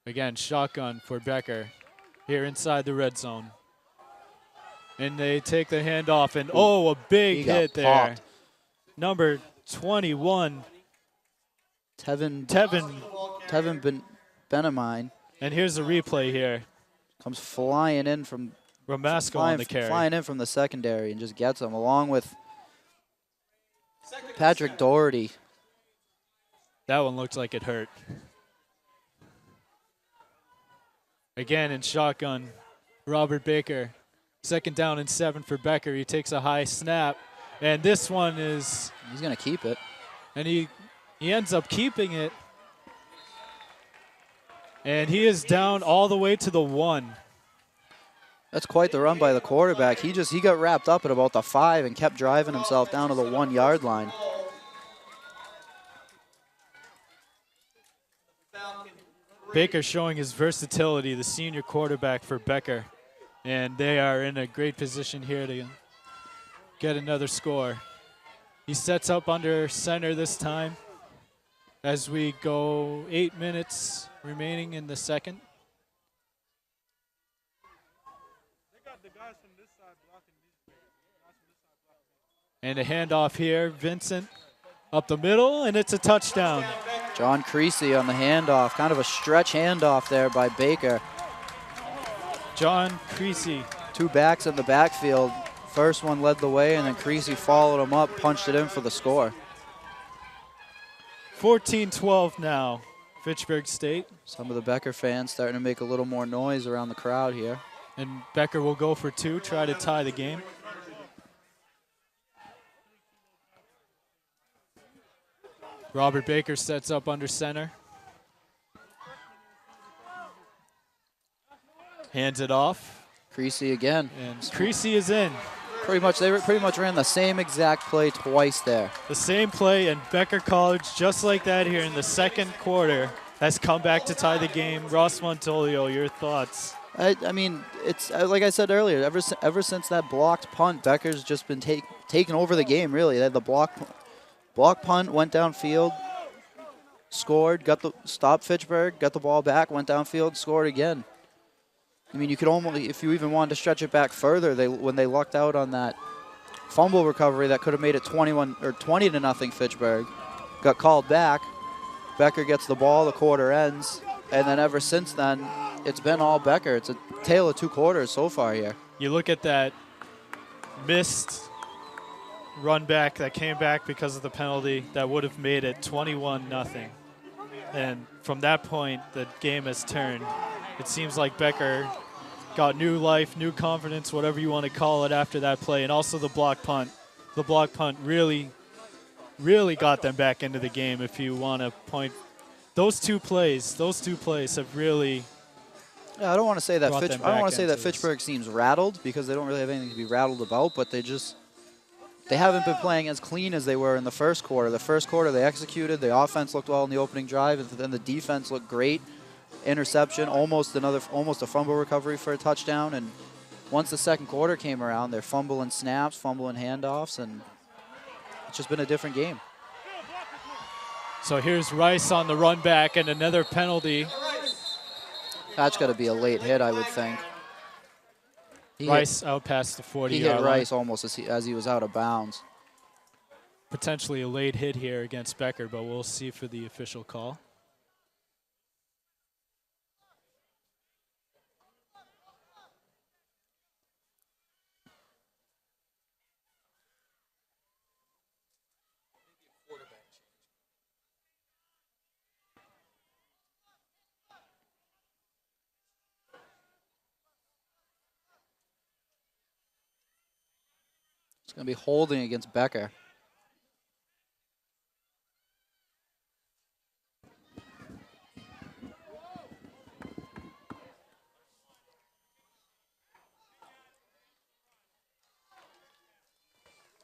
Again, shotgun for Becker here inside the red zone. And they take the handoff, and a big hit there. Popped. Number 21. Tevin Benamine. And here's the replay here. Comes flying in from Ramasco on the carry. Flying in from the secondary and just gets him, along with Patrick Doherty. That one looked like it hurt. Again in shotgun, Robert Baker. 2nd down and 7 for Becker. He takes a high snap, and this one is... He's going to keep it. And he ends up keeping it. And he is down all the way to the 1. That's quite the run by the quarterback. He got wrapped up at about the 5 and kept driving himself down to the 1-yard line. Baker showing his versatility, the senior quarterback for Becker. And they are in a great position here to get another score. He sets up under center this time as we go 8 minutes remaining in the 2nd. And a handoff here, Vincent up the middle, and it's a touchdown. John Creasy on the handoff, kind of a stretch handoff there by Baker. John Creasy. 2 backs in the backfield. First one led the way, and then Creasy followed him up, punched it in for the score. 14-12 now, Fitchburg State. Some of the Becker fans starting to make a little more noise around the crowd here. And Becker will go for 2, try to tie the game. Robert Baker sets up under center. Hands it off. Creasy again. And Creasy is in. They pretty much ran the same exact play twice there. The same play, and Becker College, just like that here in the 2nd quarter, has come back to tie the game. Ross Montolio, your thoughts? I mean, it's like I said earlier, ever since that blocked punt, Becker's just been taking over the game, really. They had the block punt, went downfield, scored, stopped Fitchburg, got the ball back, went downfield, scored again. I mean, you could almost, if you even wanted to stretch it back further, when they lucked out on that fumble recovery that could have made it 20 to nothing Fitchburg. Got called back. Becker gets the ball, the quarter ends, and then ever since then, it's been all Becker. It's a tale of two quarters so far here. You look at that missed run back that came back because of the penalty that would have made it 21-0. And from that point, the game has turned. It seems like Becker got new life, new confidence, whatever you want to call it after that play. And also the block punt. The block punt really got them back into the game, if you want to point. Those two plays have really. Yeah, I don't want to say that brought Fitchburg seems rattled, because they don't really have anything to be rattled about, but they haven't been playing as clean as they were in the first quarter. The first quarter they executed, the offense looked well in the opening drive, and then the defense looked great. Interception, almost a fumble recovery for a touchdown, and once the second quarter came around, they're fumbling snaps, fumbling handoffs, and it's just been a different game. So here's Rice on the run back, and another penalty. That's got to be a late hit, I would think. Rice out past the 40-yard line. He hit Rice almost as he was out of bounds. Potentially a late hit here against Becker, but we'll see for the official call. It's going to be holding against Becker.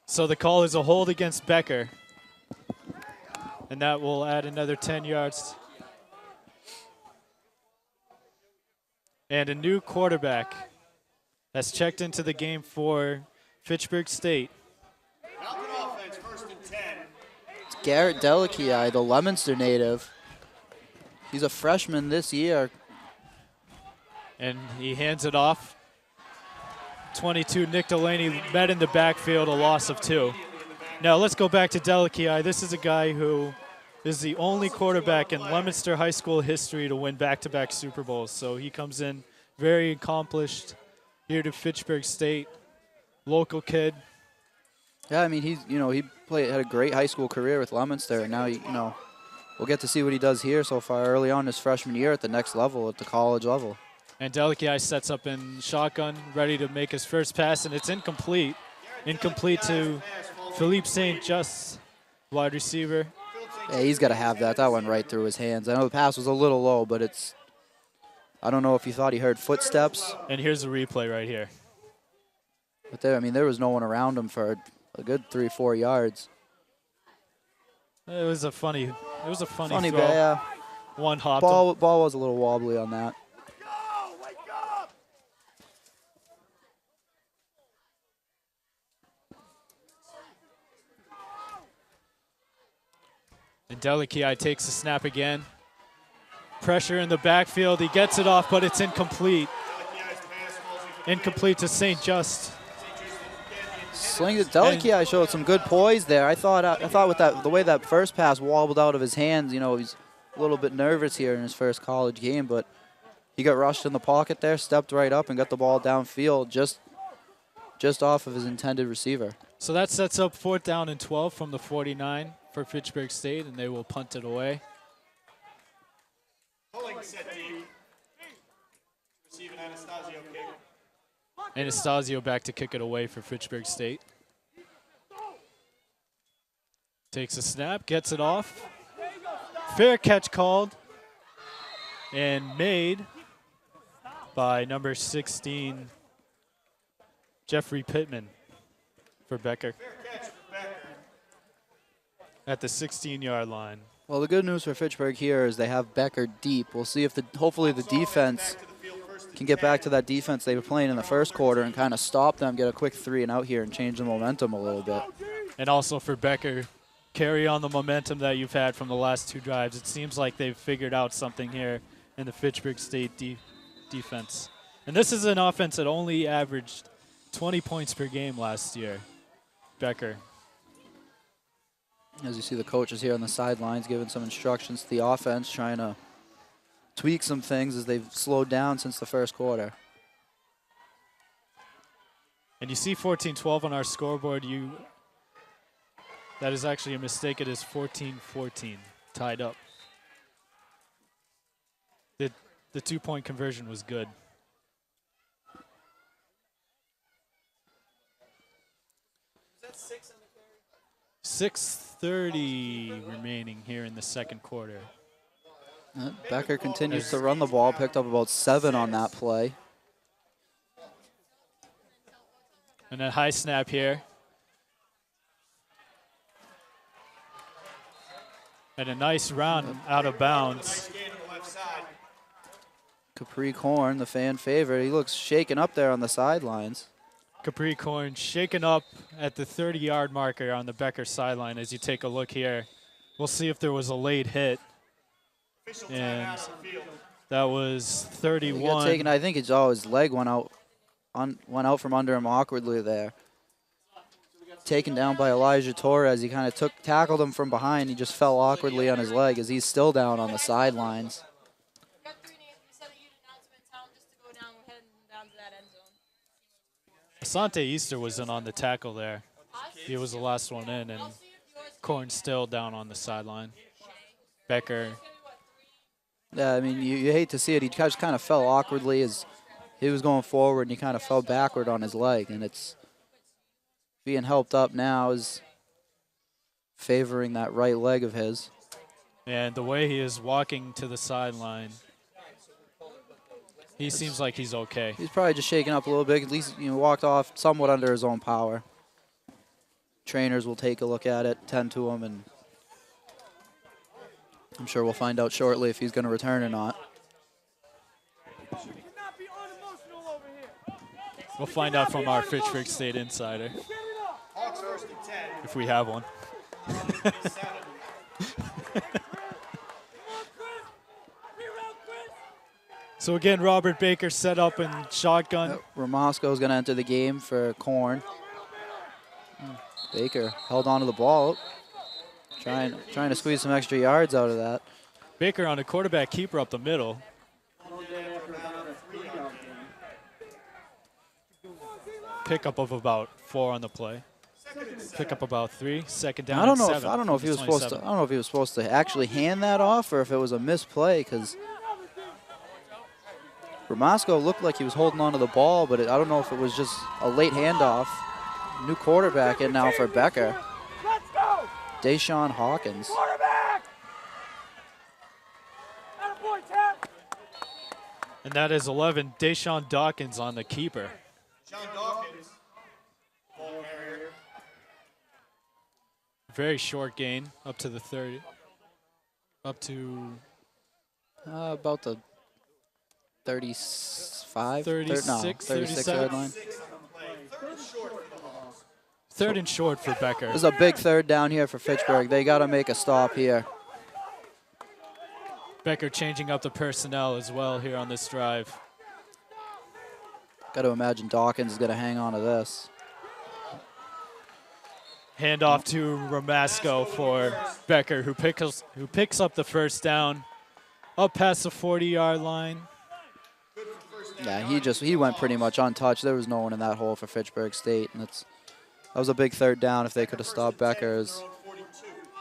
So the call is a hold against Becker. And that will add another 10 yards. And a new quarterback has checked into the game for Fitchburg State. Offense, 1st and 10. It's Garrett Delakiai, the Leominster native. He's a freshman this year. And he hands it off. 22, Nick Delaney met in the backfield, a loss of 2. Now let's go back to Delakiai. This is a guy who is the only quarterback in Leominster High School history to win back-to-back Super Bowls. So he comes in very accomplished here to Fitchburg State. Local kid. Yeah, I mean, he had a great high school career with Leominster, and now we'll get to see what he does here so far early on his freshman year at the next level, at the college level. And Delakiai sets up in shotgun, ready to make his first pass, and it's incomplete. Incomplete to Philippe St. Just, wide receiver. Yeah, he's got to have that. That went right through his hands. I know the pass was a little low, but I don't know if he thought he heard footsteps. And here's the replay right here. But there was no one around him for a good 3-4 yards. It was a funny throw. Yeah. One hopped. Ball was a little wobbly on that. And Delakiai takes the snap again. Pressure in the backfield. He gets it off, but it's incomplete. Incomplete to St. Just. Delakiai showed some good poise there. I thought with the way that first pass wobbled out of his hands, he's a little bit nervous here in his first college game, but he got rushed in the pocket there, stepped right up, and got the ball downfield just off of his intended receiver. So that sets up 4th down and 12 from the 49 for Fitchburg State, and they will punt it away. Pulling set deep. Receiving Anastasio kick. Anastasio back to kick it away for Fitchburg State. Takes a snap, gets it off. Fair catch called and made by number 16, Jeffrey Pittman for Becker. At the 16-yard line. Well, the good news for Fitchburg here is they have Becker deep. We'll see if hopefully the defense can get back to that defense they were playing in the first quarter and kind of stop them, get a quick 3 and out here and change the momentum a little bit. And also for Becker, carry on the momentum that you've had from the last 2 drives. It seems like they've figured out something here in the Fitchburg State defense. And this is an offense that only averaged 20 points per game last year. Becker. As you see the coaches here on the sidelines giving some instructions to the offense, trying to tweak some things as they've slowed down since the first quarter. And you see 14-12 on our scoreboard. That is actually a mistake. It is 14-14, tied up. The two-point conversion was good. 6:30 remaining here in the second quarter. Becker continues to run the ball, picked up about 7 on that play. And a high snap here. And a nice run out of bounds. Capri Corn, the fan favorite, he looks shaken up there on the sidelines. Capri Corn shaken up at the 30-yard marker on the Becker sideline as you take a look here. We'll see if there was a late hit. And that was 31. He got taken, I think his leg went out from under him awkwardly there. Taken down by Elijah Torres. He kind of tackled him from behind. He just fell awkwardly on his leg as he's still down on the sidelines. Asante Easter was in on the tackle there. He was the last one in, and Corn still down on the sideline. Becker. Yeah, I mean, you hate to see it. He just kind of fell awkwardly as he was going forward, and he kind of fell backward on his leg, and it's being helped up now is favoring that right leg of his. And the way he is walking to the sideline, he seems like he's okay. He's probably just shaken up a little bit. At least walked off somewhat under his own power. Trainers will take a look at it, tend to him, and I'm sure we'll find out shortly if he's going to return or not. We'll find out from our Fitchburg State insider, if we have one. So again, Robert Baker set up in shotgun. Ramasco is going to enter the game for Corn. Baker held on to the ball, trying to squeeze some extra yards out of that. Baker on a quarterback keeper up the middle. Pickup of about 4 on the play. Pickup about 3. Second down. I don't know if he was supposed to actually hand that off or if it was a misplay, because Ramasco looked like he was holding on to the ball, but I don't know if it was just a late handoff. New quarterback in now for Becker. Deshaun Hawkins. And that is 11, Deshaun Dawkins on the keeper. Very short gain, up to the 30. Up to about the 35? 36, 36 yard line. Third and short for Becker. This is a big third down here for Fitchburg. They got to make a stop here. Becker changing up the personnel as well here on this drive. Got to imagine Dawkins is going to hang on to this. Handoff to Ramasco for Becker, who picks up the first down, up past the 40-yard line. Yeah, he went pretty much untouched. There was no one in that hole for Fitchburg State, and that was a big third down if they could have stopped Becker. As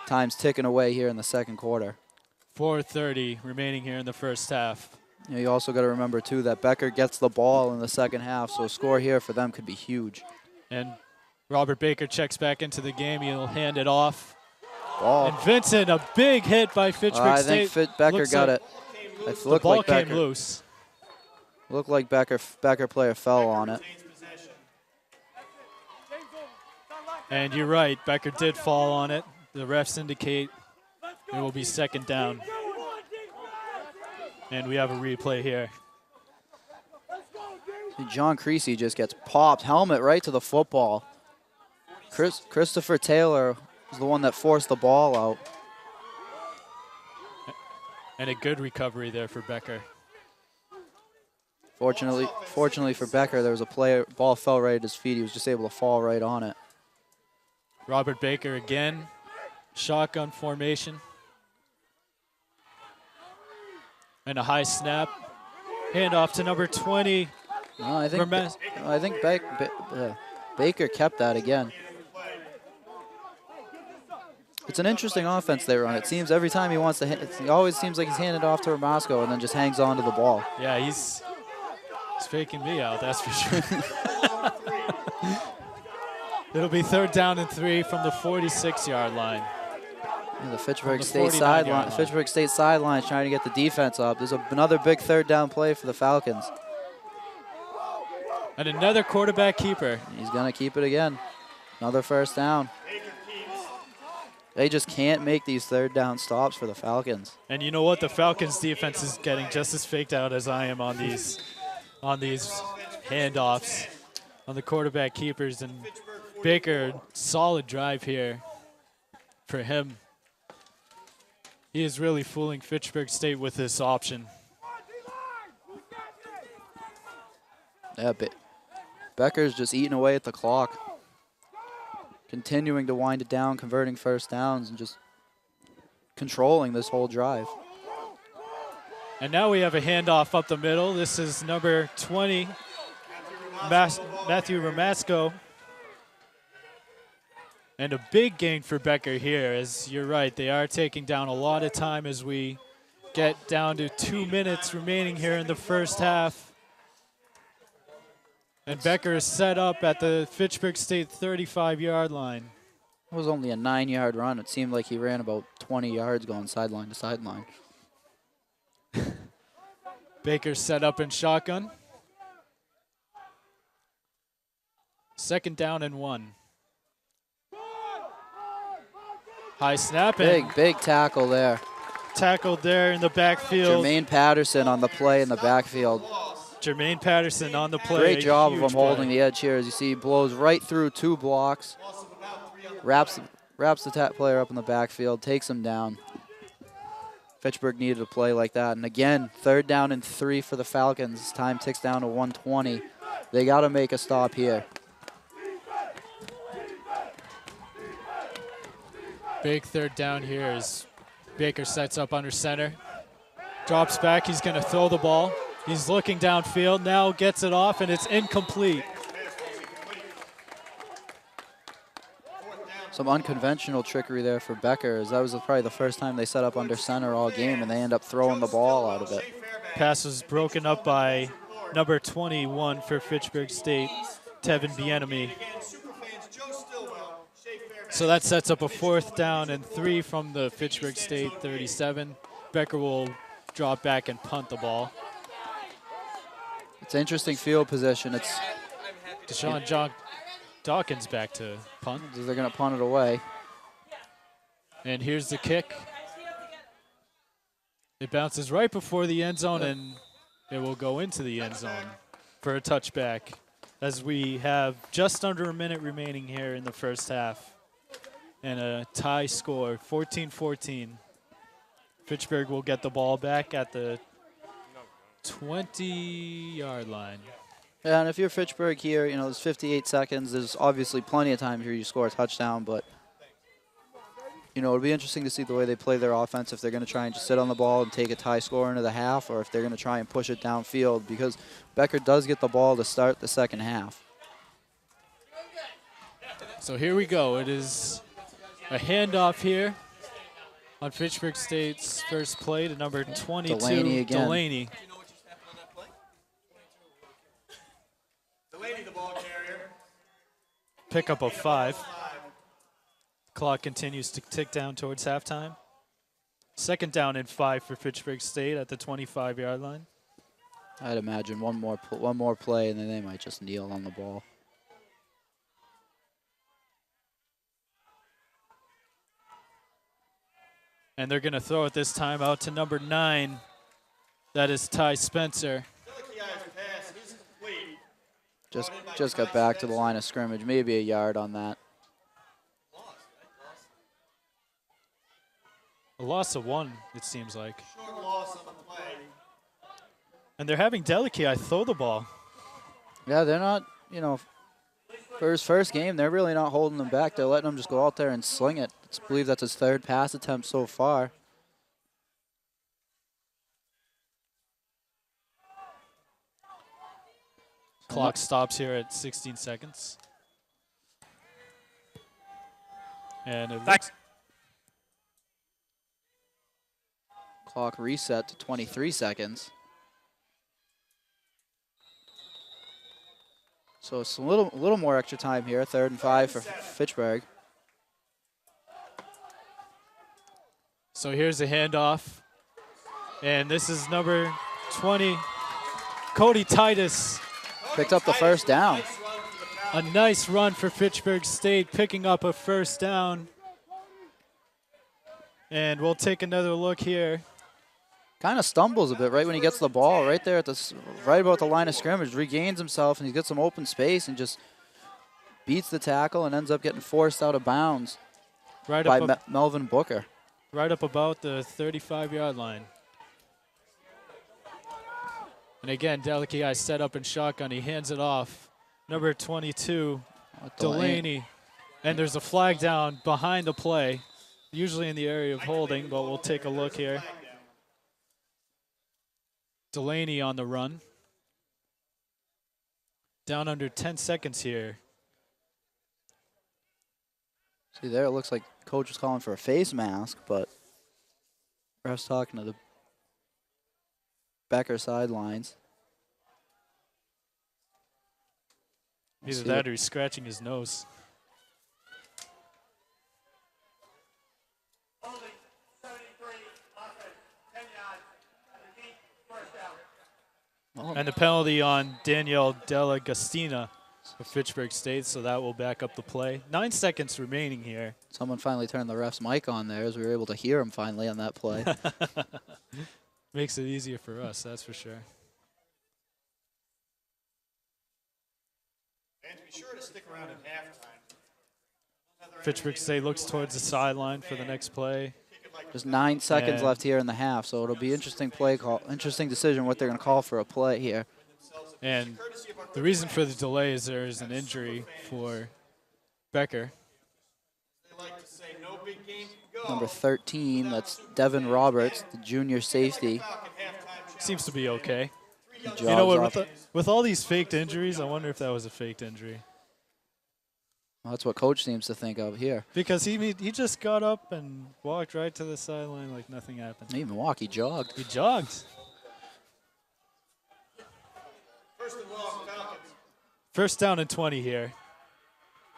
time's ticking away here in the second quarter. 4:30 remaining here in the first half. You also got to remember too that Becker gets the ball in the second half, so a score here for them could be huge. And Robert Baker checks back into the game. He'll hand it off. Ball. And Vincent, a big hit by Fitchburg State. I think Becker got it. The ball came loose. Looked like Becker player fell on it. And you're right, Becker did fall on it. The refs indicate it will be second down. And we have a replay here. John Creasy just gets popped. Helmet right to the football. Christopher Taylor was the one that forced the ball out. And a good recovery there for Becker. Fortunately for Becker, there was a player, ball fell right at his feet. He was just able to fall right on it. Robert Baker again. Shotgun formation. And a high snap. Handoff to number 20. No, I think Vermes- Baker kept that again. It's an interesting offense they run. It seems every time he wants to hit, it always seems like he's handed off to Ramasco and then just hangs on to the ball. Yeah, he's faking me out, that's for sure. It'll be 3rd down and 3 from the 46-yard line. The Fitchburg the State 49-yard sideline. line. Fitchburg State sideline trying to get the defense up. There's another big 3rd down play for the Falcons. And another quarterback keeper. He's going to keep it again. Another 1st down. They just can't make these 3rd down stops for the Falcons. And you know what? The Falcons defense is getting just as faked out as I am on these handoffs, on the quarterback keepers. And Baker, solid drive here for him. He is really fooling Fitchburg State with this option. Yeah, Becker's just eating away at the clock. Continuing to wind it down, converting 1st downs, and just controlling this whole drive. And now we have a handoff up the middle. This is number 20, Matthew Ramasco. And a big gain for Becker here, as you're right, they are taking down a lot of time as we get down to 2 minutes remaining here in the 1st half. And Becker is set up at the Fitchburg State 35-yard line. It was only a 9-yard run. It seemed like he ran about 20 yards going sideline to sideline. Baker set up in shotgun. 2nd down and 1. High snap. Big tackle there. Tackled there in the backfield. Jermaine Patterson on the play in the backfield. Jermaine Patterson on the play. Great job of him Huge holding play. the edge here. As you see, he blows right through 2 blocks. Wraps the player up in the backfield, takes him down. Fitchburg needed a play like that. And again, 3rd down and 3 for the Falcons. Time ticks down to 1:20. They got to make a stop here. Big 3rd down here as Baker sets up under center. Drops back, he's going to throw the ball. He's looking downfield, now gets it off, and it's incomplete. Some unconventional trickery there for Becker, as that was probably the first time they set up under center all game, and they end up throwing the ball out of it. Pass was broken up by number 21 for Fitchburg State, Tevin Bienemy. So that sets up a 4th down and 3 from the Fitchburg State 37. Becker will drop back and punt the ball. It's interesting field position. It's Deshaun Dawkins back to punt. they're going to punt it away. And here's the kick. It bounces right before the end zone, and it will go into the end zone for a touchback, as we have just under a minute remaining here in the 1st half. And a tie score, 14-14. Fitchburg will get the ball back at the 20-yard line. Yeah, and if you're Fitchburg here, you know, there's 58 seconds. There's obviously plenty of time here you score a touchdown, but, you know, it'll be interesting to see the way they play their offense, if they're going to try and just sit on the ball and take a tie score into the half, or if they're going to try and push it downfield, because Becker does get the ball to start the 2nd half. So here we go. It is a handoff here on Fitchburg State's first play to number 22, Delaney again. Delaney. Delaney, the ball carrier. Pickup of 5. Clock continues to tick down towards halftime. 2nd down and 5 for Fitchburg State at the 25-yard line. I'd imagine one more play, and then they might just kneel on the ball. And they're going to throw it this time out to number 9. That is Ty Spencer. Just got back to the line of scrimmage, maybe a yard on that. A loss of 1, it seems like. Short loss on the play. And they're having Delicia throw the ball. Yeah, they're not, you know, For his first game, they're really not holding him back. They're letting him just go out there and sling it. I believe that's his 3rd pass attempt so far. Clock stops here at 16 seconds. And it looks Clock reset to 23 seconds. So it's a little more extra time here, 3rd and 5 for Fitchburg. so here's a handoff. And this is number 20, Cody Titus. Picked up the first down. A nice run for Fitchburg State, picking up a first down. And we'll take another look here. Kind of stumbles a bit right when he gets the ball, right there at the right about the line of scrimmage, regains himself, and he gets some open space and just beats the tackle and ends up getting forced out of bounds by Melvin Booker. Right up about the 35-yard line. And again, Delicky set up in shotgun. He hands it off. Number 22, Delaney. And there's a flag down behind the play, usually in the area of holding, but we'll take a look here. Delaney on the run. Down under 10 seconds here. See there, it looks like coach was calling for a face mask, but ref's talking to the Becker sidelines. Either that or he's scratching his nose. And the penalty on Danielle Della Gastina of Fitchburg State, so that will back up the play. 9 seconds remaining here. Someone finally turned the ref's mic on there as we were able to hear him finally on that play. Makes it easier for us, that's for sure. And be sure to stick around at halftime. Fitchburg State looks towards the sideline for the next play. There's 9 seconds left here in the half, so it'll be interesting play call, interesting decision what they're going to call for a play here. And the reason for the delay is there is an injury for Becker. Number 13, that's Devin Roberts, the junior safety. Seems to be okay. You know what, with all these faked injuries, I wonder if that was a faked injury. Well, that's what coach seems to think of here. Because he just got up and walked right to the sideline like nothing happened. He didn't even walk, he jogged. He jogged. First down and 20 here.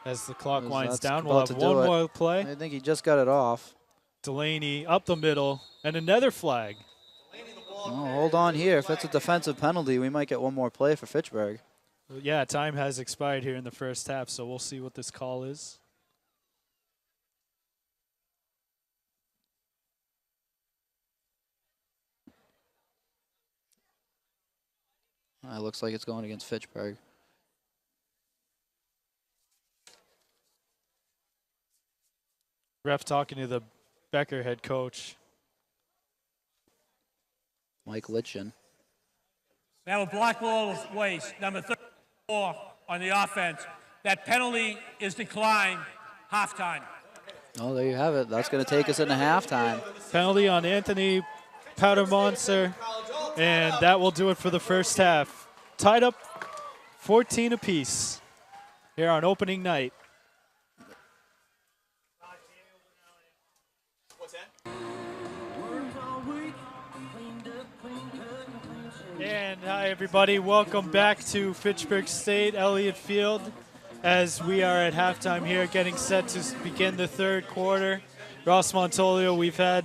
As the clock winds down, we'll have one more play. I think he just got it off. Delaney up the middle, and another flag. Oh, hold on here. If it's a defensive penalty, we might get one more play for Fitchburg. Yeah, time has expired here in the first half, so we'll see what this call is. It looks like it's going against Fitchburg. Ref talking to the Becker head coach. Mike Litchin. Now a block ball waste, number 34 on the offense. That penalty is declined, halftime. Oh, there you have it. That's going to take us into halftime. Penalty on Anthony Powdermonster, and that will do it for the first half. Tied up 14 apiece here on opening night. And hi, everybody. Welcome back to Fitchburg State, Elliott Field, as we are at halftime here, getting set to begin the third quarter. Ross Montolio, we've had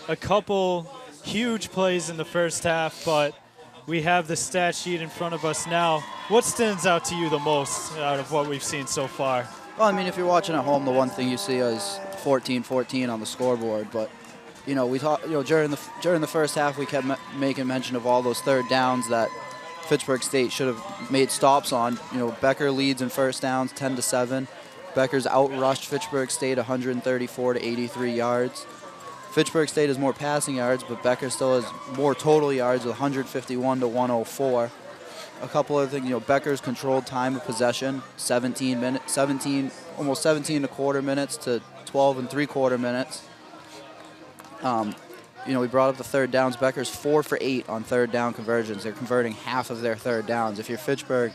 a couple huge plays in the first half, but we have the stat sheet in front of us now. What stands out to you the most out of what we've seen so far? Well, I mean, if you're watching at home, the one thing you see is 14-14 on the scoreboard, but you know, we talk. You know, during the first half, we kept making mention of all those third downs that Fitchburg State should have made stops on. You know, Becker leads in first downs, 10-7. Becker's outrushed Fitchburg State 134 to 83 yards. Fitchburg State has more passing yards, but Becker still has more total yards with 151 to 104. a couple other things. You know, Becker's controlled time of possession, 17 minutes, almost 17 and a quarter minutes to 12 and 3/4 minutes. You know, we brought up the third downs. Becker's 4 for 8 on third down conversions. They're converting half of their third downs. If you're Fitchburg,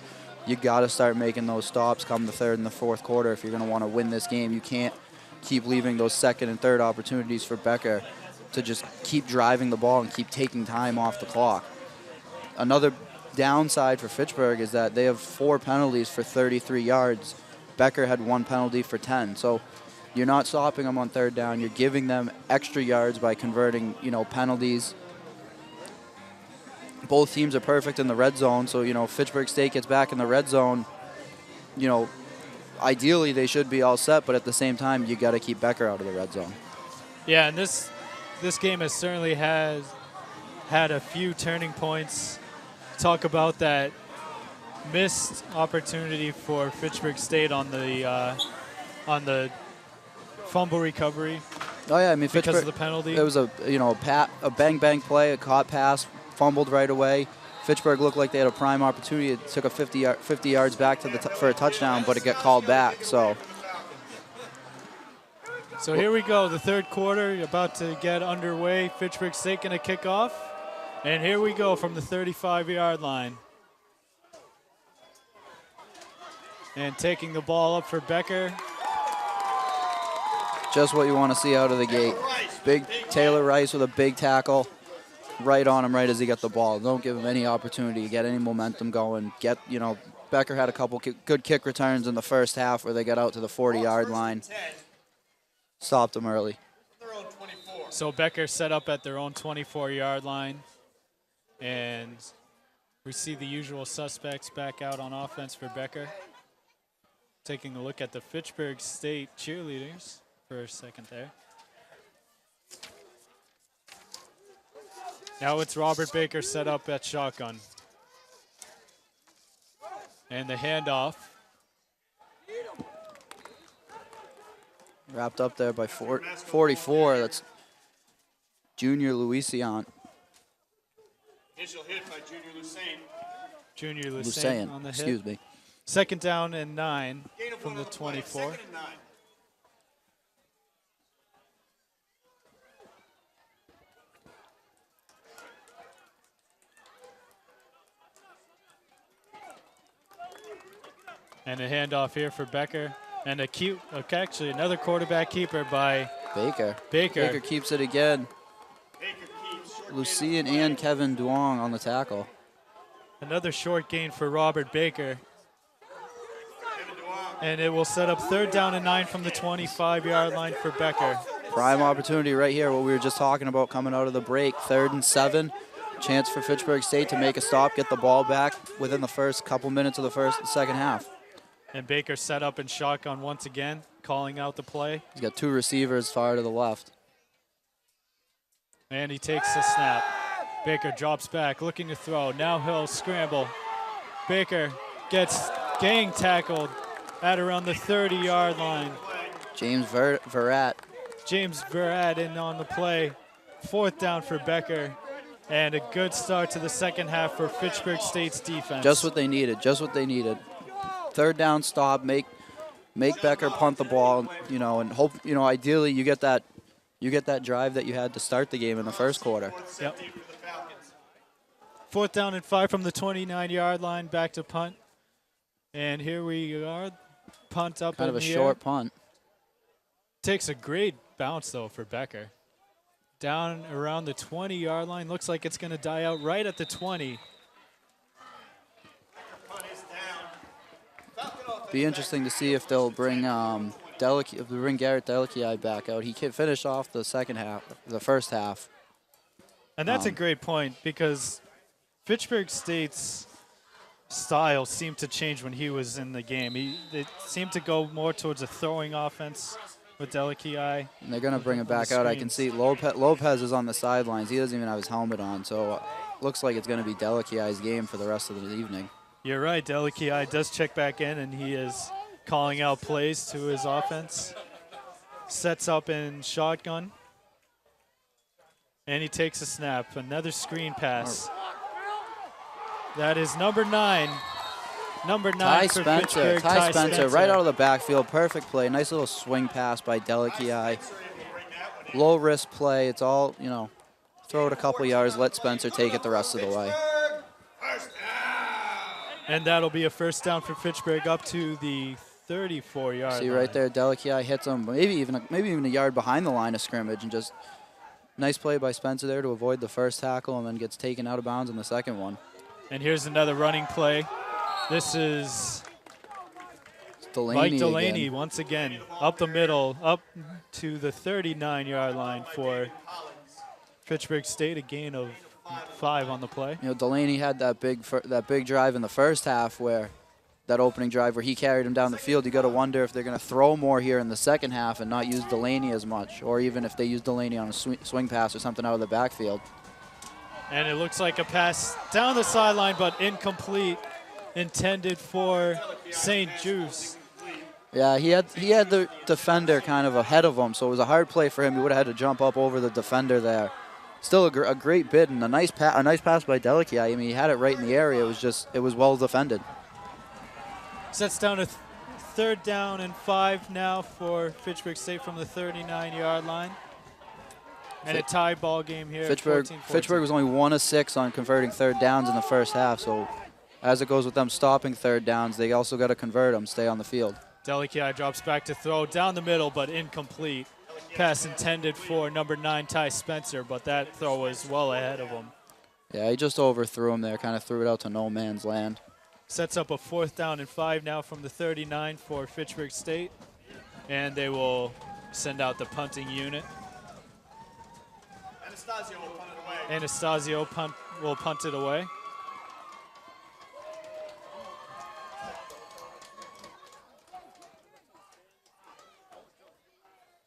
you got to start making those stops come the third and the fourth quarter if you're going to want to win this game. You can't keep leaving those second and third opportunities for Becker to just keep driving the ball and keep taking time off the clock. Another downside for Fitchburg is that they have 4 penalties for 33 yards. Becker had 1 penalty for 10. So you're not stopping them on third down. You're giving them extra yards by converting, you know, penalties. Both teams are perfect in the red zone. So, you know, Fitchburg State gets back in the red zone. You know, ideally they should be all set, but at the same time, you got to keep Becker out of the red zone. Yeah, and this game has certainly had a few turning points. Talk about that missed opportunity for Fitchburg State on the fumble recovery. Oh yeah, I mean because Fitchburg, of the penalty. It was a bang play, a caught pass, fumbled right away. Fitchburg looked like they had a prime opportunity. It took a 50 yards back for a touchdown, but it got called back. So here we go, the third quarter about to get underway. Fitchburg State going to kick off. And here we go from the 35-yard line. And taking the ball up for Becker. just what you want to see out of the gate. Big Taylor Rice with a big tackle right on him right as he got the ball. Don't give him any opportunity to get any momentum going. Becker had a couple good kick returns in the first half where they got out to the 40-yard line. Stopped them early. So Becker set up at their own 24-yard line. And we see the usual suspects back out on offense for Becker. Taking a look at the Fitchburg State cheerleaders for a second there. Now it's Robert Baker set up at shotgun. And the handoff. Wrapped up there by 44. That's Junior Louisian. Initial hit by Junior Lusain. Junior Lusain on the hit. Excuse me. Second down and 9 from the 24. Second and 9. And a handoff here for Becker. And actually another quarterback keeper by Baker. Baker. Baker keeps it again. Baker keeps short Lucian and Kevin Duong on the tackle. Another short gain for Robert Baker. Kevin Duong. And it will set up third down and 9 from the 25-yard line for Becker. Prime opportunity right here, what we were just talking about coming out of the break. 3rd and 7. Chance for Fitchburg State to make a stop, get the ball back within the first couple minutes of the second half. And Baker set up in shotgun once again, calling out the play. He's got 2 receivers far to the left. And he takes the snap. Baker drops back, looking to throw. Now he'll scramble. Baker gets gang tackled at around the 30-yard line. James Verrat. James Verrat in on the play. 4th down for Becker. And a good start to the second half for Fitchburg State's defense. Just what they needed, 3rd down stop, make Becker punt the ball, and hope, ideally you get that drive that you had to start the game in the first quarter. Yep. 4th down and 5 from the 29-yard line, back to punt. And here we are, punt up Kind in of a the short air. punt. Takes a great bounce, though, for Becker. Down around the 20-yard line. Looks like it's going to die out right at the 20. Be interesting to see if they'll bring Garrett Delici back out. He can finish off the first half. And that's a great point because Fitchburg State's style seemed to change when he was in the game. It seemed to go more towards a throwing offense with Delici. And they're going to bring him back out. I can see Lopez is on the sidelines. He doesn't even have his helmet on, so looks like it's going to be Delici's game for the rest of the evening. You're right. Delici does check back in, and he is calling out plays to his offense. Sets up in shotgun. And he takes a snap. Another screen pass. That is number 9. Number 9 Ty for Spencer. Fitchburg. Ty Spencer, right out of the backfield. Perfect play. Nice little swing pass by Delici. Low risk play. It's all, you know, throw it a couple yards, let Spencer take it the rest of the way. And that'll be a first down for Fitchburg up to the 34-yard line. See right there, Delici hits him, maybe even a yard behind the line of scrimmage, and just nice play by Spencer there to avoid the first tackle, and then gets taken out of bounds in the second one. And here's another running play. This is Mike Delaney again. once again up the middle, up to the 39-yard line for Fitchburg State, a gain of 5 on the play. You know, Delaney had that big drive in the first half, where that opening drive where he carried him down the field. You got to wonder if they're going to throw more here in the second half and not use Delaney as much, or even if they use Delaney on a swing pass or something out of the backfield. And it looks like a pass down the sideline, but incomplete, intended for St. Juice. Yeah, he had the defender kind of ahead of him, so it was a hard play for him. He would have had to jump up over the defender there. Still a great bid and a nice pass by Delici. I mean, he had it right in the area. It was well defended. Sets down a third down and 5 now for Fitchburg State from the 39-yard line. And a tie ball game here. Fitchburg was only 1 of 6 on converting third downs in the first half, so as it goes with them stopping third downs, they also got to convert them, stay on the field. Delici drops back to throw down the middle, but incomplete. Pass intended for number 9, Ty Spencer, but that throw was well ahead of him. Yeah, he just overthrew him there, kind of threw it out to no man's land. Sets up a 4th down and 5 now from the 39 for Fitchburg State, and they will send out the punting unit. Anastasio will punt it away.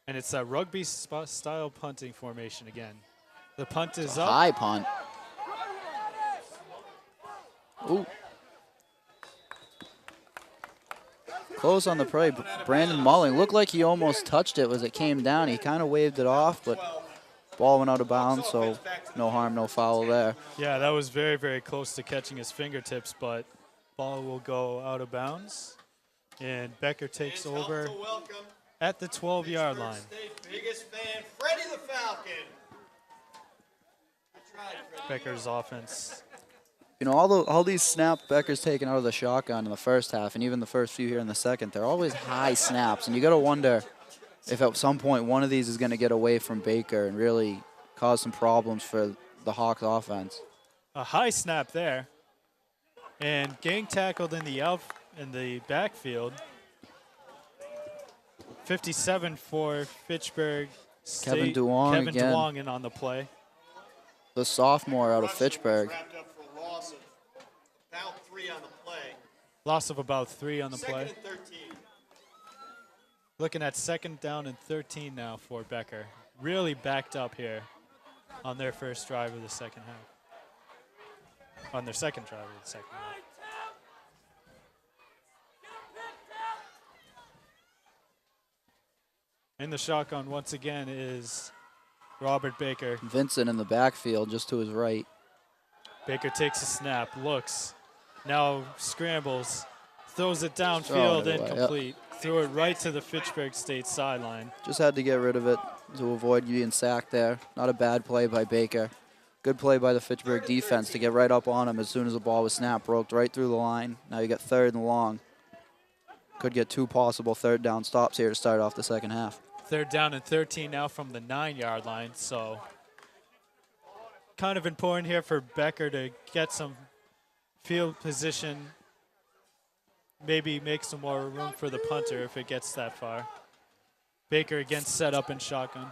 And it's a rugby-style punting formation again. The punt is up. High punt. Ooh. Close on the play. Brandon Mulling looked like he almost touched it as it came down. He kind of waved it off, but ball went out of bounds, so no harm, no foul there. Yeah, that was very, very close to catching his fingertips, but ball will go out of bounds. And Becker takes over at the 12-yard line. Biggest fan, Freddie the Falcon. Becker's offense. You know, all these snaps Becker's taken out of the shotgun in the first half, and even the first few here in the second, they're always high snaps, and you got to wonder if at some point one of these is going to get away from Baker and really cause some problems for the Hawks offense. A high snap there, and gang tackled in the backfield. 57 for Fitchburg State. Kevin Duong in on the play. The sophomore out of Fitchburg. Loss of about 3 on the play. Looking at 2nd down and 13 now for Becker. Really backed up here on their first drive of the second half. On their second drive of the second half. In the shotgun once again is Robert Baker. Vincent in the backfield just to his right. Baker takes a snap, looks, now scrambles, throws it downfield, incomplete. Yep. Threw it right to the Fitchburg State sideline. Just had to get rid of it to avoid being sacked there. Not a bad play by Baker. Good play by the Fitchburg defense to get right up on him as soon as the ball was snapped. Broke right through the line. Now you got 3rd and long. Could get 2 possible third down stops here to start off the second half. 3rd down and 13 now from the 9-yard line. So kind of important here for Becker to get some field position, maybe make some more room for the punter if it gets that far. Baker again set up in shotgun.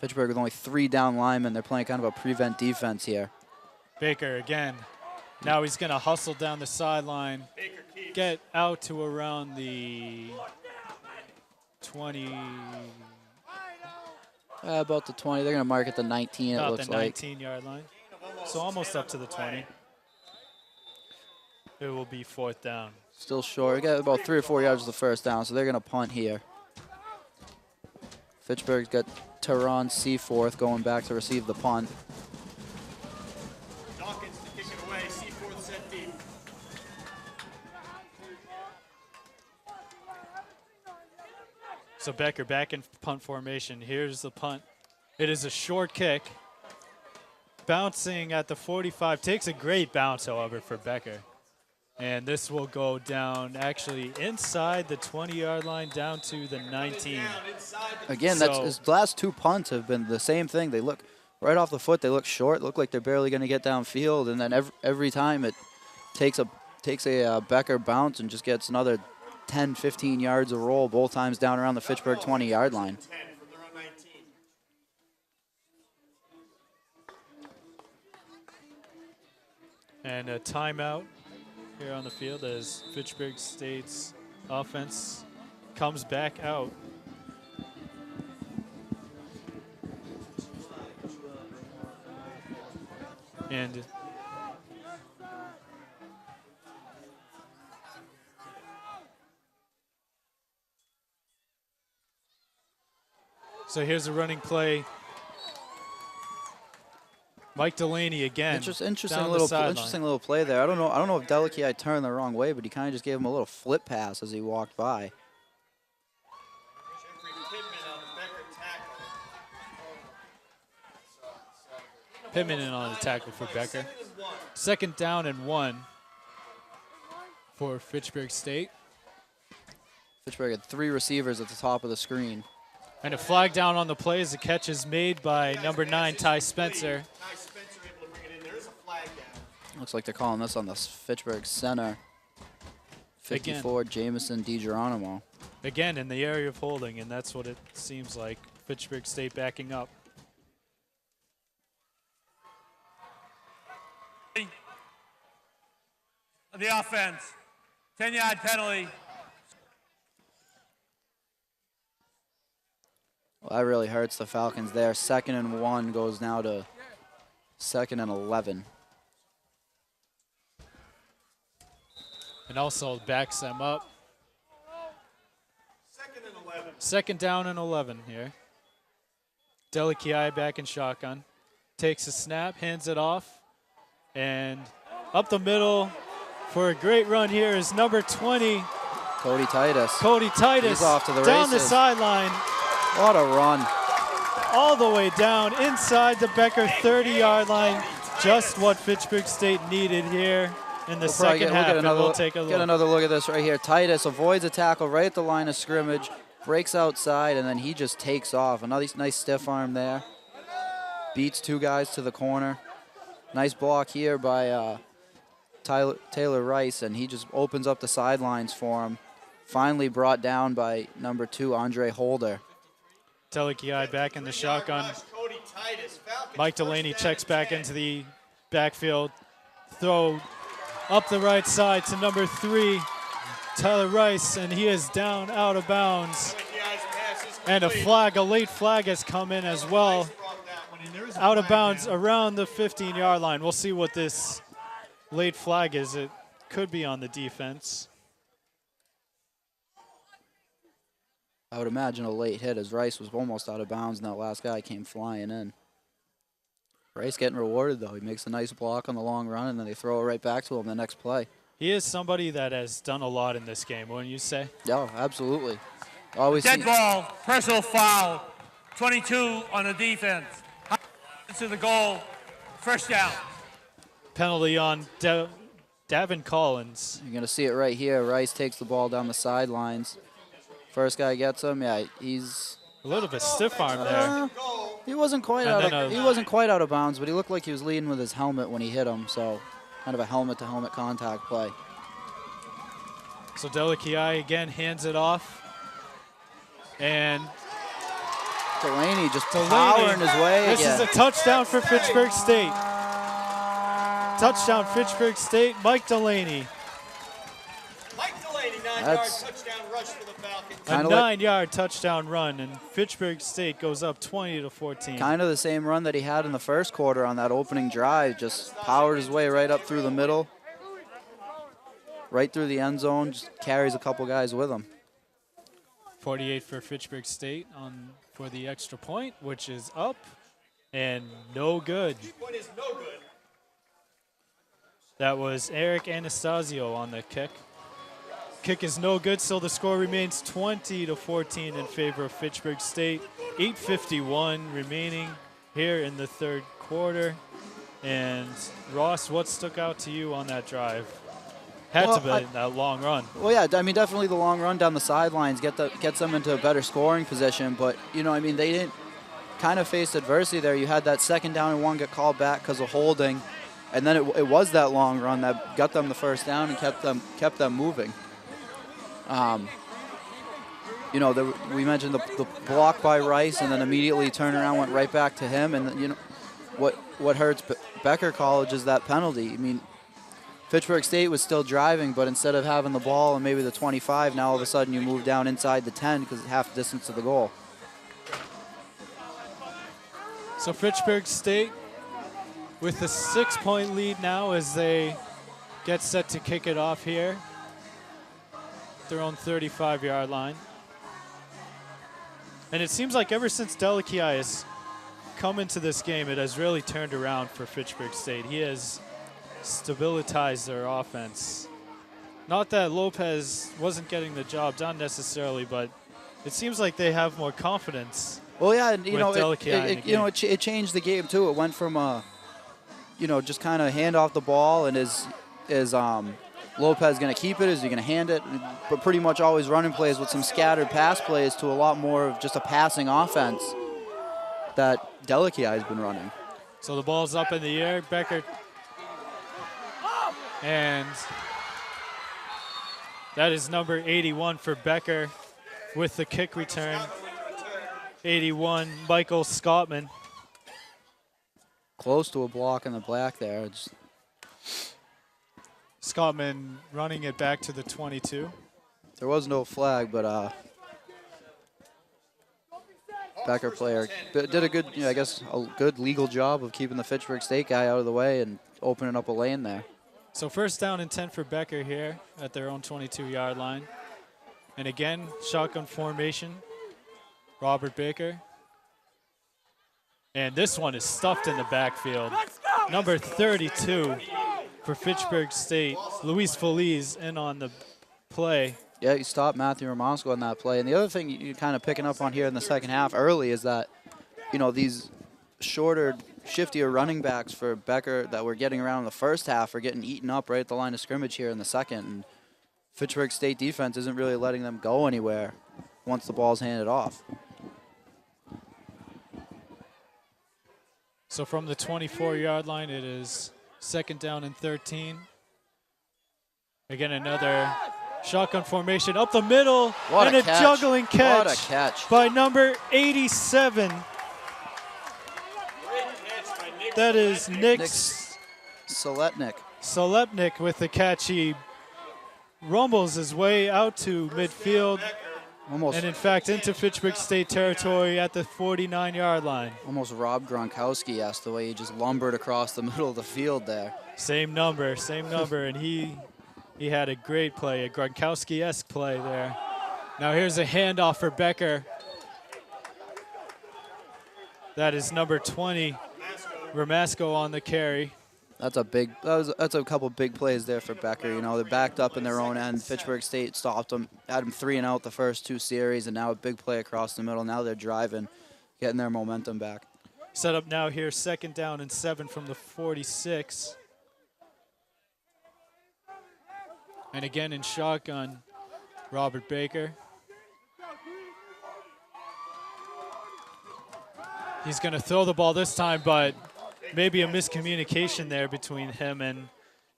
Fitchburg with only 3 down linemen. They're playing kind of a prevent defense here. Baker again. Now he's going to hustle down the sideline, get out to around the 20. About the 20. They're going to mark at the 19, it looks like. About the 19-yard line. So almost up to the 20. It will be 4th down. Still short. We got about 3 or 4 yards of the first down, so they're going to punt here. Fitchburg's got Teron Seaforth going back to receive the punt. So Becker back in punt formation. Here's the punt. It is a short kick. Bouncing at the 45. Takes a great bounce, however, for Becker. And this will go down actually inside the 20-yard line down to the 19. Again, that's his last 2 punts have been the same thing. They look right off the foot. They look short. Look like they're barely going to get downfield. And then every time it takes a Becker bounce and just gets another 10, 15 yards of roll, both times down around the Fitchburg 20-yard line. And a timeout here on the field as Fitchburg State's offense comes back out. And so here's a running play. Mike Delaney again. Interesting little play there. I don't know if Delicia turned the wrong way, but he kind of just gave him a little flip pass as he walked by. Pittman in on the tackle for Becker. 2nd down and 1 for Fitchburg State. Fitchburg had 3 receivers at the top of the screen. And a flag down on the play as the catch is made by number 9, Ty Spencer. Looks like they're calling this on the Fitchburg center. 54, Jamison DiGeronimo. Again, in the area of holding, and that's what it seems like. Fitchburg State backing up. The offense, 10-yard penalty. Well, that really hurts the Falcons there. 2nd and 1 goes now to 2nd and 11. And also backs them up. 2nd down and 11 here. Delicia back in shotgun. Takes a snap, hands it off. And up the middle for a great run here is number 20. Cody Titus. He's off to the down races. the sideline. What a run. All the way down inside the Becker 30-yard line. Just what Fitchburg State needed here in the second half. We'll take a look. Get another look at this right here. Titus avoids a tackle right at the line of scrimmage, breaks outside, and then he just takes off. Another nice stiff arm there. Beats 2 guys to the corner. Nice block here by Taylor Rice, and he just opens up the sidelines for him. Finally brought down by number 2, Andre Holder. Delicia back in the shotgun. Mike Delaney checks back into the backfield. Throw up the right side to number 3, Tyler Rice, and he is down out of bounds. And a late flag has come in as well. Out of bounds around the 15-yard line. We'll see what this late flag is. It could be on the defense. I would imagine a late hit as Rice was almost out of bounds and that last guy came flying in. Rice getting rewarded, though. He makes a nice block on the long run, and then they throw it right back to him the next play. He is somebody that has done a lot in this game, wouldn't you say? Yeah, absolutely. Always Dead ball, personal foul, 22 on the defense. To the goal, 1st down. Penalty on Davin Collins. You're going to see it right here. Rice takes the ball down the sidelines. First guy gets him. Yeah, he's a little bit stiff arm there. He wasn't quite out of bounds, but he looked like he was leading with his helmet when he hit him. So, kind of a helmet-to-helmet contact play. So Delicia again hands it off, and Delaney just powering his way. This is a touchdown for Fitchburg State. Touchdown Fitchburg State. Mike Delaney. 9-yard touchdown rush for the Falcons. A 9-yard touchdown run, and Fitchburg State goes up 20-14. Kind of the same run that he had in the first quarter on that opening drive. Just powered his way right up through the middle, right through the end zone. Just carries a couple guys with him. 48 for Fitchburg State for the extra point, which is up and no good. Point is no good. That was Eric Anastasio on the kick. kick is no good, so the score remains 20-14 in favor of Fitchburg State. 8:51 remaining here in the third quarter. And Ross, what stuck out to you on that drive? Had to be that long run. Well, yeah, I mean, definitely the long run down the sidelines gets them into a better scoring position. But, you know, I mean, they didn't kind of face adversity there. You had that 2nd down and 1 get called back because of holding. And then it was that long run that got them the first down and kept them moving. You know, we mentioned the block by Rice, and then immediately turned around, went right back to him. And, you know, what hurts Becker College is that penalty. I mean, Fitchburg State was still driving, but instead of having the ball and maybe the 25, now all of a sudden you move down inside the 10 because it's half the distance to the goal. So Fitchburg State with a 6-point lead now as they get set to kick it off here. Their own 35-yard line. And it seems like ever since Delakia has come into this game, it has really turned around for Fitchburg State. He has stabilized their offense. Not that Lopez wasn't getting the job done necessarily, but it seems like they have more confidence. Well, yeah, and, you know, it changed the game too. It went from you know, just kind of hand off the ball, and is Lopez going to keep it? Is he going to hand it? But pretty much always running plays with some scattered pass plays to a lot more of just a passing offense that Delakia has been running. So the ball's up in the air. Becker. And that is number 81 for Becker with the kick return. 81, Michael Scottman. Close to a block in the black there. Scottman running it back to the 22. There was no flag, but Becker player did a good, you know, I guess, a good legal job of keeping the Fitchburg State guy out of the way and opening up a lane there. So 1st down and 10 for Becker here at their own 22-yard line. And again, shotgun formation, Robert Baker. And this one is stuffed in the backfield. Number 32 for Fitchburg State, Luis Feliz in on the play. Yeah, you stopped Matthew Ramonsko on that play. And the other thing you're kind of picking up on here in the second half early is that, you know, these shorter, shiftier running backs for Becker that were getting around in the first half are getting eaten up right at the line of scrimmage here in the second. And Fitchburg State defense isn't really letting them go anywhere once the ball's handed off. So from the 24-yard line, it is 2nd down and 13. Again, another shotgun formation up the middle. What and a a catch. juggling catch, What a catch by number 87. That is Nick Soletnik with the catch. He rumbles his way out to midfield. Almost, and in fact into Fitchburg State territory at the 49-yard line. Almost Rob Gronkowski-esque the way he just lumbered across the middle of the field there. Same number, and he had a great play, a Gronkowski-esque play there. Now here's a handoff for Becker. That is number 20, Ramasco on the carry. That's a couple big plays there for Becker. You know, they're backed up in their own end. Fitchburg State stopped them, had them 3 and out the first 2 series, and now a big play across the middle. Now they're driving, getting their momentum back. Set up now here, 2nd down and 7 from the 46. And again in shotgun, Robert Baker. He's going to throw the ball this time, but maybe a miscommunication there between him and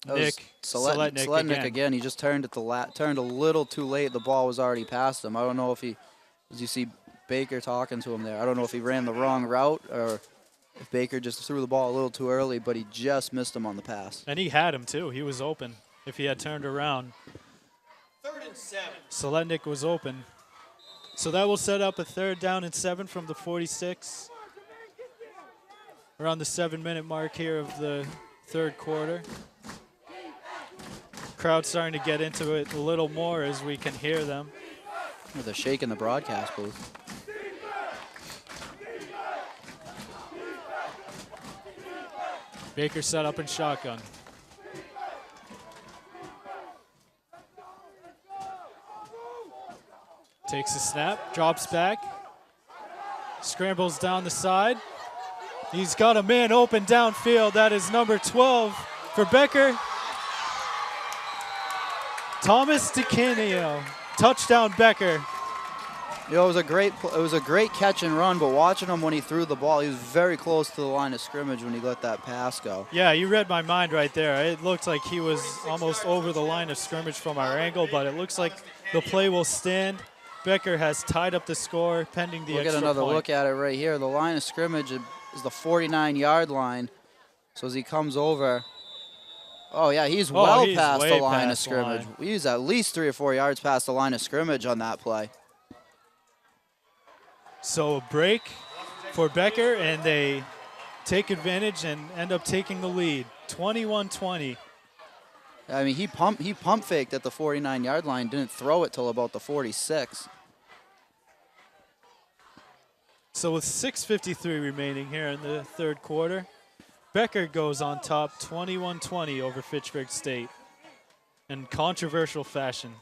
Nick Soletnik again. He just turned turned a little too late. The ball was already past him. I don't know if as you see Baker talking to him there, I don't know if he ran the wrong route or if Baker just threw the ball a little too early, but he just missed him on the pass. And he had him too. He was open if he had turned around. 3rd and 7. Soletnik was open. So that will set up a 3rd down and 7 from the 46. Around the 7-minute mark here of the 3rd quarter. Crowd starting to get into it a little more as we can hear them. With a shake in the broadcast booth. Baker set up in shotgun. Takes a snap, drops back, scrambles down the side. He's got a man open downfield. That is number 12 for Becker. Thomas DeCanio, touchdown Becker. You know, it was a great catch and run, but watching him when he threw the ball, he was very close to the line of scrimmage when he let that pass go. Yeah, you read my mind right there. It looked like he was almost over the line of scrimmage from our angle, but it looks like the play will stand. Becker has tied up the score pending the We'll extra get another point. look at it right here. The line of scrimmage is the 49-yard line. So as he comes over, oh yeah, he's well he's past way the line of past the scrimmage. line. He's at least 3 or 4 yards past the line of scrimmage on that play. So a break for Becker, and they take advantage and end up taking the lead, 21-20. I mean, he pump faked at the 49-yard line, didn't throw it till about the 46. So with 6:53 remaining here in the third quarter, Becker goes on top 21-20 over Fitchburg State in controversial fashion.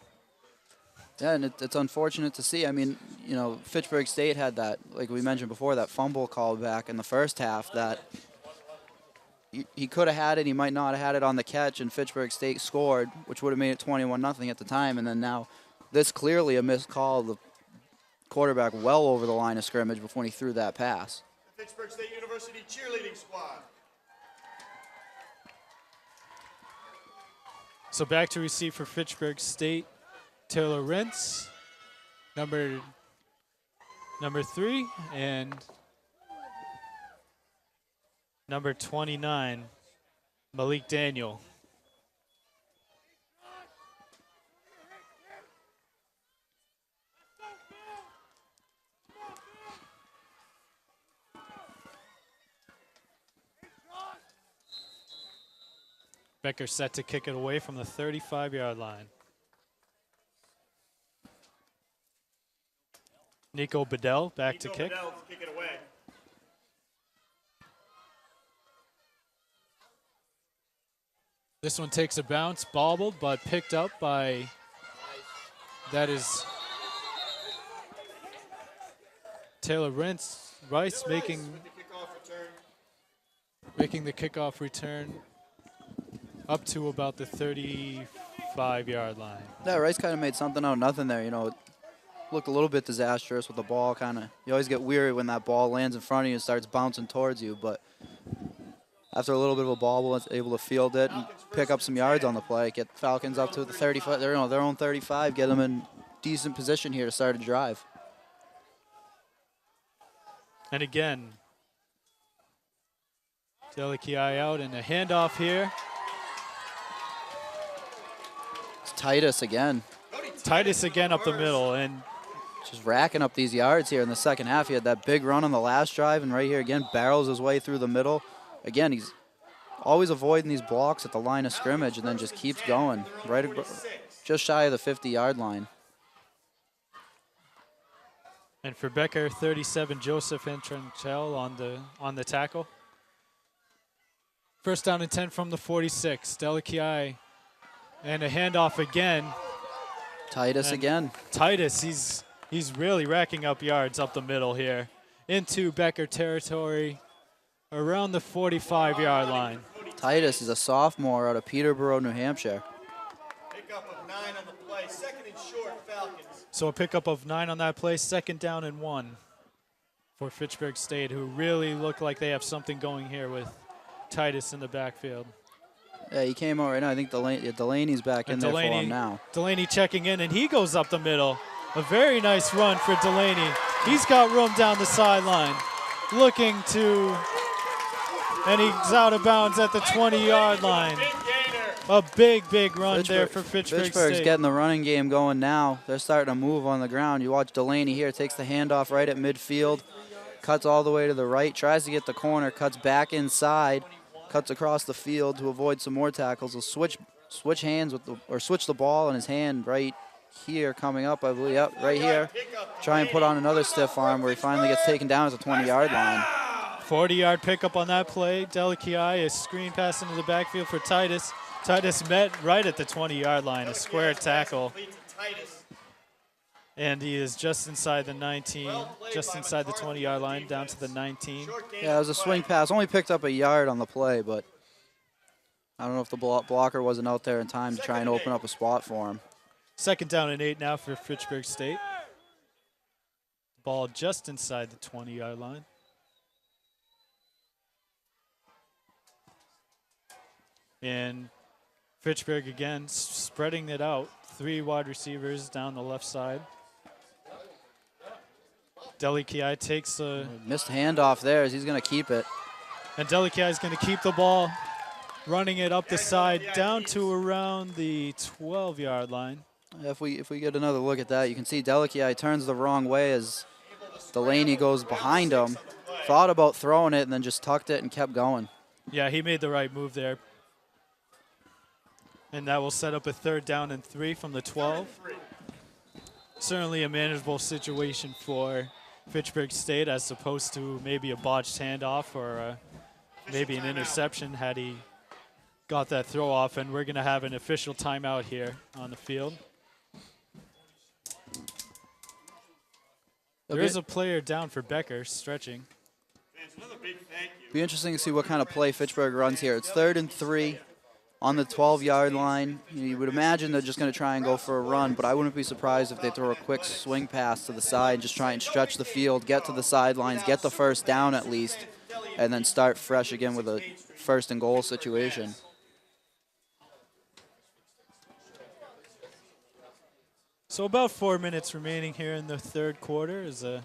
Yeah, and it's unfortunate to see. I mean, you know, Fitchburg State had that, like we mentioned before, that fumble call back in the first half that he could have had it, he might not have had it on the catch, and Fitchburg State scored, which would have made it 21-0 at the time. And then now this clearly a missed call. The quarterback well over the line of scrimmage before he threw that pass. The Fitchburg State University cheerleading squad. So back to receive for Fitchburg State, Taylor Rentz, number 3, and number 29, Malik Daniel. Becker set to kick it away from the 35-yard line. Nico Bedell back to kick. Bedell to kick it away. This one takes a bounce, bobbled, but picked up by, that is Taylor Rice making the kickoff return up to about the 35-yard line. Yeah, Rice kind of made something out of nothing there. You know, it looked a little bit disastrous with the ball. Kind of, you always get weary when that ball lands in front of you and starts bouncing towards you. But after a little bit of a bobble, it's able to field it and pick up some yards on the play. Get Falcons up to the 35, their own 35. Get them in decent position here to start a drive. And again, Delikiai out and a handoff here. It's Titus again. Titus again up the middle, and just racking up these yards here in the second half. He had that big run on the last drive, and right here again barrels his way through the middle. Again, he's always avoiding these blocks at the line of scrimmage and then just keeps going right just shy of the 50-yard line. And for Becker, 37, Joseph Entranchel on the tackle. First down and 10 from the 46. Delikiai and a handoff again. Titus And again. Titus, he's really racking up yards up the middle here into Becker territory around the 45-yard line. Titus is a sophomore out of Peterborough, New Hampshire. Pickup of 9 on the play. Second and short, Falcons. So a pickup of 9 on that play, second down and 1 for Fitchburg State, who really look like they have something going here with Titus in the backfield. Yeah, he came over right now. I think Delaney's back in there for him now. Delaney checking in, and he goes up the middle. A very nice run for Delaney. He's got room down the sideline. Looking to, and he's out of bounds at the 20-yard line. A big run there for Fitchburg Fitchburg's State. getting the running game going now. They're starting to move on the ground. You watch Delaney here, takes the handoff right at midfield, cuts all the way to the right, tries to get the corner, cuts back inside, cuts across the field to avoid some more tackles. He'll switch hands with switch the ball in his hand right here coming up, I believe. Yep, right here. Try and put on another stiff arm where he finally gets taken down at the 20-yard line. 40-yard pickup on that play. Delikiai is screen pass into the backfield for Titus. Titus met right at the 20-yard line, a square tackle. And he is just inside the 19, just inside the 20-yard line, down to the 19. Yeah, it was a swing pass. Only picked up a yard on the play, but I don't know if the blocker wasn't out there in time to try and open up a spot for him. 2nd down and 8 now for Fitchburg State. Ball just inside the 20-yard line. And Fitchburg again spreading it out. 3 wide receivers down the left side. Delikiai takes a... Missed handoff there as he's going to keep it. And Delikiai is going to keep the ball, running it up the side down to around the 12-yard line. If we get another look at that, you can see Delikiai turns the wrong way as Delaney goes behind him. Thought about throwing it and then just tucked it and kept going. Yeah, he made the right move there. And that will set up a 3rd down and 3 from the 12. Certainly a manageable situation for Fitchburg State as opposed to maybe a botched handoff or maybe an interception had he got that throw off. And we're going to have an official timeout here on the field. There is a player down for Becker stretching. Be interesting to see what kind of play Fitchburg runs here. It's 3rd and 3 on the 12-yard line. You would imagine they're just going to try and go for a run, but I wouldn't be surprised if they throw a quick swing pass to the side, just try and stretch the field, get to the sidelines, get the 1st down at least, and then start fresh again with a 1st and goal situation. So about 4 minutes remaining here in the 3rd quarter as the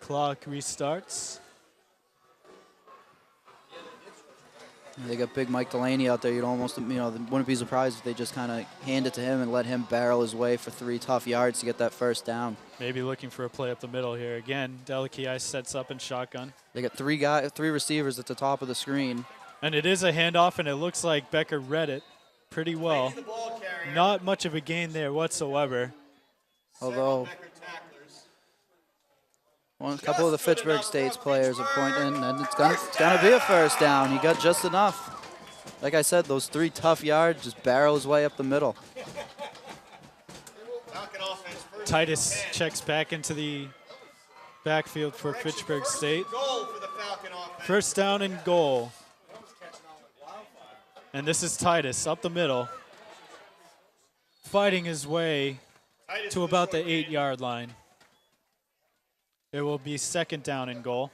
clock restarts. They got big Mike Delaney out there. You'd almost, wouldn't be surprised if they just kind of hand it to him and let him barrel his way for 3 tough yards to get that 1st down. Maybe looking for a play up the middle here. Again, Delikiai sets up in shotgun. They got 3 receivers at the top of the screen. And it is a handoff, and it looks like Becker read it pretty well. Not much of a gain there whatsoever. Although a couple of the Fitchburg State's players are pointing, and it's gonna be a 1st down. He got just enough. Like I said, those 3 tough yards just barrel his way up the middle. Titus checks back into the backfield for Fitchburg State. 1st down and goal. And this is Titus up the middle, fighting his way to about the 8-yard line. It will be 2nd down and goal.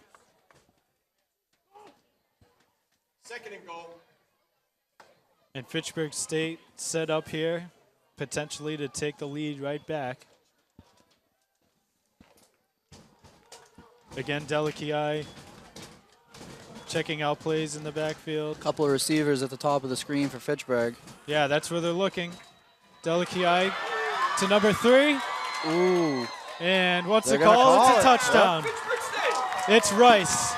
2nd and goal. And Fitchburg State set up here, potentially to take the lead right back. Again, Delikiai checking out plays in the backfield. Couple of receivers at the top of the screen for Fitchburg. Yeah, that's where they're looking. Delikiai to number 3. Ooh. And what's They're it gonna called? call It's a it. touchdown. It's Rice.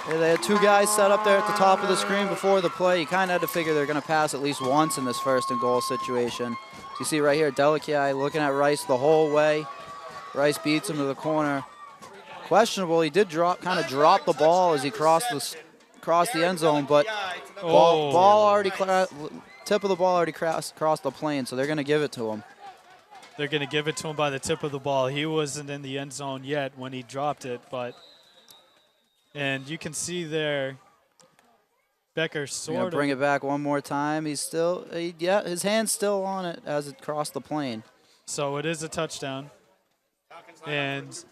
Yeah, they had 2 guys set up there at the top of the screen before the play. You kind of had to figure they're going to pass at least once in this 1st and goal situation. So you see right here, Delikiai looking at Rice the whole way. Rice beats him to the corner. Questionable. He did drop the ball as he crossed the end zone, but ball already tip of the ball already crossed the plane, so they're going to give it to him. They're going to give it to him by the tip of the ball. He wasn't in the end zone yet when he dropped it, and you can see there Becker sort of bring it back one more time. He's still, his hand's still on it as it crossed the plane. So it is a touchdown. And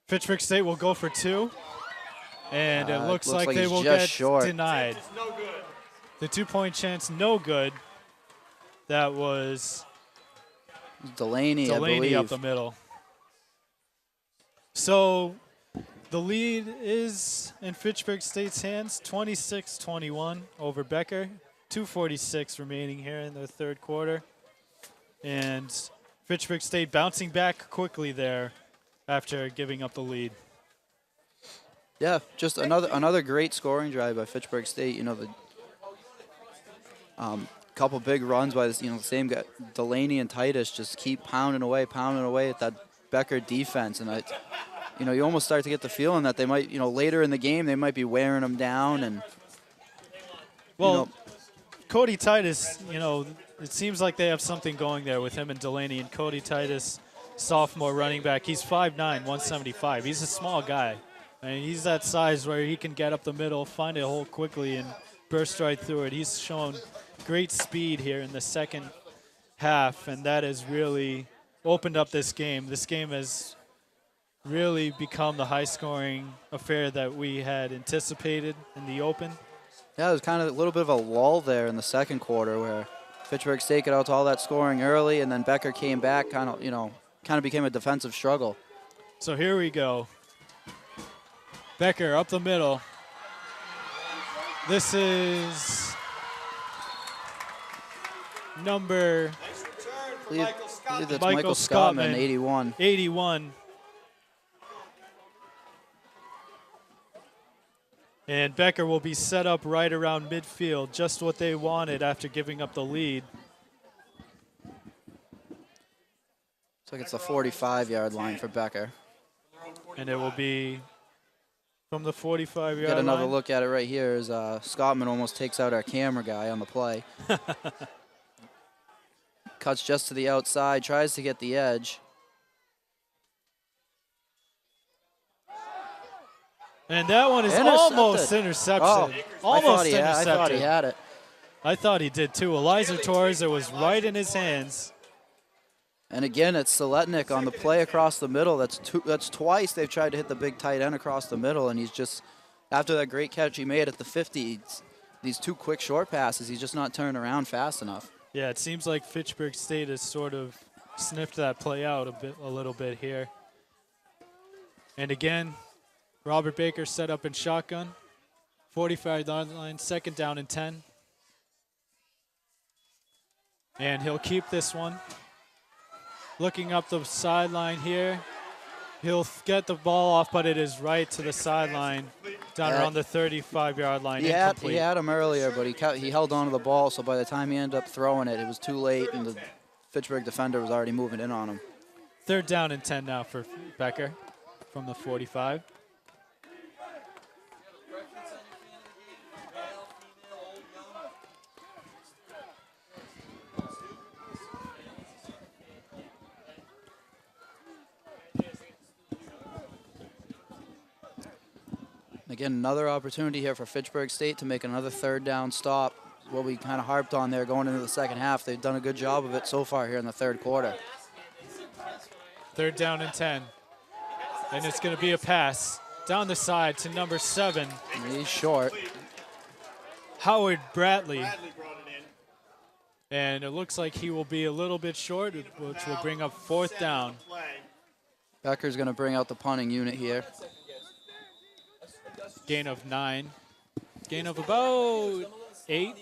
Fitchburg State will go for 2. And it looks like they will get denied. The 2-point chance, no good. That was Delaney, I believe. up the middle. So the lead is in Fitchburg State's hands, 26-21 over Becker. 2:46 remaining here in the 3rd quarter. And Fitchburg State bouncing back quickly there after giving up the lead. Yeah, just another great scoring drive by Fitchburg State. The couple big runs by the same guy, Delaney and Titus, just keep pounding away at that Becker defense, and you almost start to get the feeling that they might, later in the game they might be wearing them down, and Cody Titus, you know, it seems like they have something going there with him and Delaney. And Cody Titus, sophomore running back, he's 5'9", 175. He's a small guy. And he's that size where he can get up the middle, find a hole quickly, and burst right through it. He's shown great speed here in the second half, and that has really opened up this game. This game has really become the high-scoring affair that we had anticipated in the open. Yeah, there's kind of a little bit of a lull there in the second quarter where Fitchburg State got out to all that scoring early, and then Becker came back, kind of became a defensive struggle. So here we go. Becker up the middle. This is number I believe that's Michael Scottman, Scottman, 81. 81. And Becker will be set up right around midfield, just what they wanted after giving up the lead. Looks like it's the 45-yard line for Becker. And it will be from the 45-yard line. Get another look at it right here as Scottman almost takes out our camera guy on the play. Cuts just to the outside, tries to get the edge. And that one is Intercepted. almost interception. Oh, Almost I intercepted. thought he had it. I thought he did too. Eliza Torres, it was right in his hands. And again, it's Seletnik on the play across the middle. That's twice they've tried to hit the big tight end across the middle, and he's just, after that great catch he made at the 50, these two quick short passes, he's just not turning around fast enough. Yeah, it seems like Fitchburg State has sort of sniffed that play out a little bit here. And again, Robert Baker set up in shotgun. 45-yard line, second down and 10. And he'll keep this one. Looking up the sideline here. He'll get the ball off, but it is right to the sideline, down around the 35-yard line. He had him earlier, but he held on to the ball, so by the time he ended up throwing it, it was too late, and the Fitchburg defender was already moving in on him. Third down and 10 now for Becker from the 45. Again, another opportunity here for Fitchburg State to make another third down stop. What we kind of harped on there going into the second half. They've done a good job of it so far here in the third quarter. Third down and 10. And it's going to be a pass down the side to number 7. He's short. Howard Bradley. And it looks like he will be a little bit short, which will bring up fourth down. Becker's going to bring out the punting unit here. Gain of 9. Gain of about 8.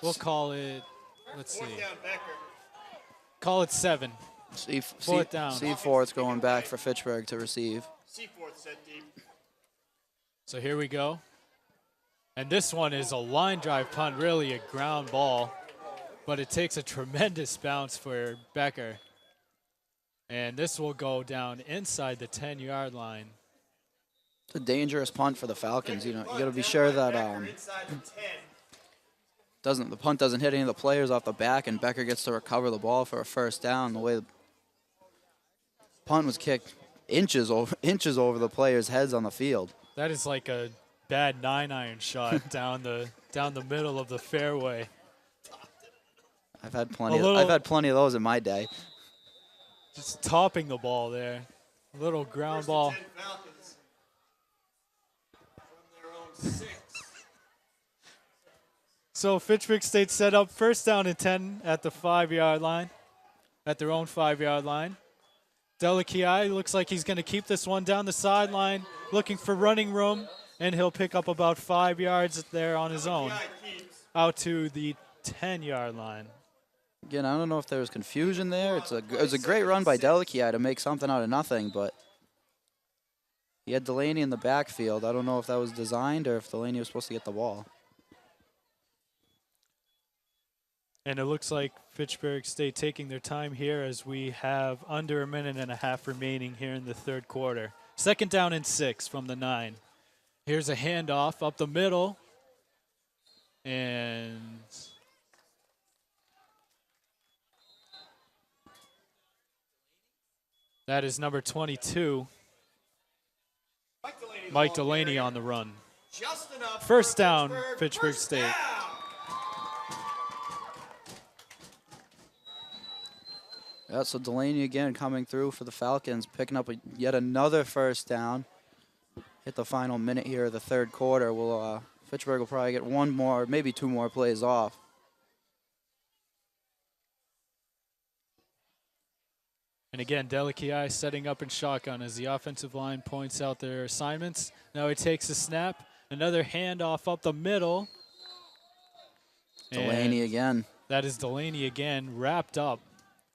We'll call it, let's see. Call it 7. Fourth down. Seaforth's going back for Fitchburg to receive. So here we go. And this one is a line drive punt, really a ground ball. But it takes a tremendous bounce for Becker. And this will go down inside the 10-yard line. It's a dangerous punt for the Falcons. You got to be sure that the punt doesn't hit any of the players off the back, and Becker gets to recover the ball for a first down. The way the punt was kicked inches over the players' heads on the field. That is like a bad 9-iron shot down the middle of the fairway. I've had plenty of those in my day. Just topping the ball there. A little ground ball. So Fitchburg State set up first down and 10 at the 5-yard line, at their own 5-yard line. Delakiai looks like he's going to keep this one down the sideline, looking for running room, and he'll pick up about 5 yards there on his own, out to the 10-yard line. Again, I don't know if there was confusion there. It was a great run by Delakiai to make something out of nothing, but he had Delaney in the backfield. I don't know if that was designed or if Delaney was supposed to get the ball. And it looks like Fitchburg State taking their time here as we have under a minute and a half remaining here in the third quarter. Second down and 6 from the 9. Here's a handoff up the middle. And that is number 22, Mike Delaney on the run. First down, Fitchburg State. Yeah, so Delaney again coming through for the Falcons, picking up yet another first down. Hit the final minute here of the third quarter. Fitchburg will probably get one more, maybe two more plays off. And again, Delici setting up in shotgun as the offensive line points out their assignments. Now he takes a snap, another handoff up the middle. Delaney And again. that is Delaney again, wrapped up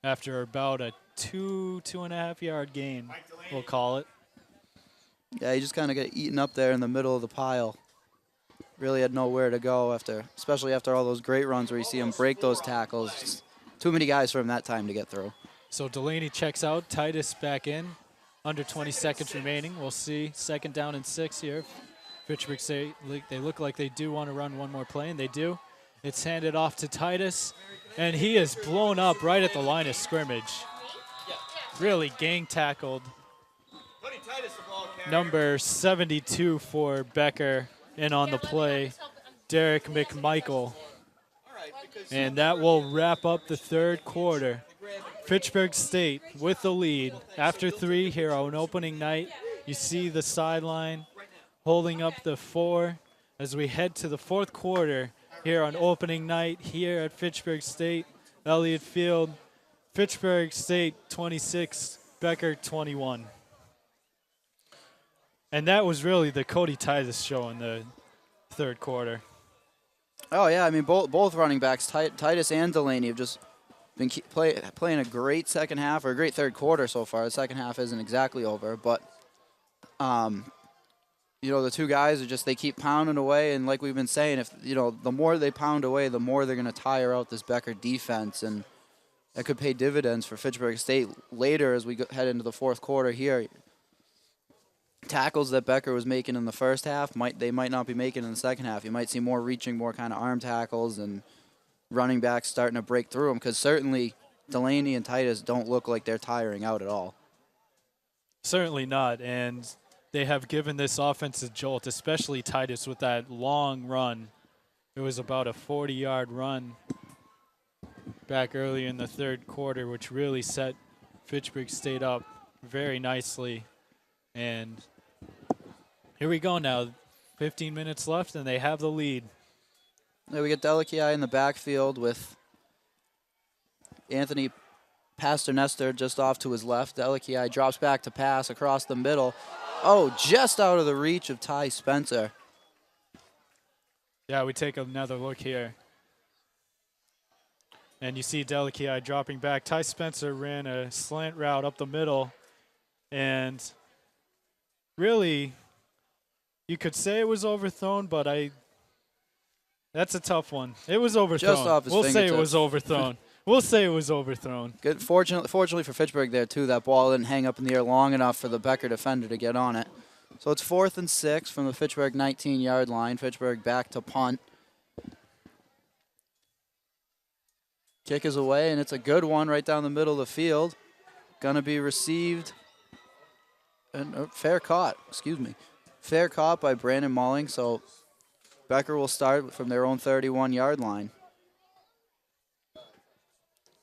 after about a 2.5 yard gain, we'll call it. Yeah, he just kind of got eaten up there in the middle of the pile. Really had nowhere to go especially after all those great runs where you see him break those tackles. Just too many guys for him that time to get through. So Delaney checks out, Titus back in, under 20 seconds remaining. We'll see, 2nd down and 6 here. Fitchburg State, they look like they do want to run one more play, and they do. It's handed off to Titus, and he is blown up right at the line of scrimmage. Really gang tackled. Number 72 for Becker in on the play, Derek McMichael. And that will wrap up the third quarter. Fitchburg State with the lead. After 3 here on opening night, you see the sideline holding up the 4 as we head to the fourth quarter here on opening night here at Fitchburg State, Elliott Field. Fitchburg State 26, Becker 21. And that was really the Cody Titus show in the third quarter. Oh, yeah, I mean, both running backs, Titus and Delaney, have just been playing a great second half, or a great third quarter so far. The second half isn't exactly over, but, the two guys they keep pounding away, and like we've been saying, the more they pound away, the more they're going to tire out this Becker defense, and that could pay dividends for Fitchburg State later as we head into the fourth quarter here. Tackles that Becker was making in the first half, they might not be making in the second half. You might see more reaching, more kind of arm tackles, and running backs starting to break through them, because certainly Delaney and Titus don't look like they're tiring out at all. Certainly not, and they have given this offense a jolt, especially Titus with that long run. It was about a 40-yard run back early in the third quarter, which really set Fitchburg State up very nicely. And here we go now. 15 minutes left, and they have the lead. There we get Delici in the backfield with Anthony Pasternestor just off to his left. Delici drops back to pass across the middle. Oh, just out of the reach of Ty Spencer. Yeah, we take another look here. And you see Delici dropping back. Ty Spencer ran a slant route up the middle. And really, you could say it was overthrown, but that's a tough one. It was overthrown. Just off his We'll say it fingertips. was overthrown. We'll say it was overthrown. Good. Fortunately for Fitchburg there, too, that ball didn't hang up in the air long enough for the Becker defender to get on it. So it's 4th and 6 from the Fitchburg 19-yard line. Fitchburg back to punt. Kick is away, and it's a good one right down the middle of the field. Gonna be received. And fair caught by Brandon Mulling. So Becker will start from their own 31-yard line.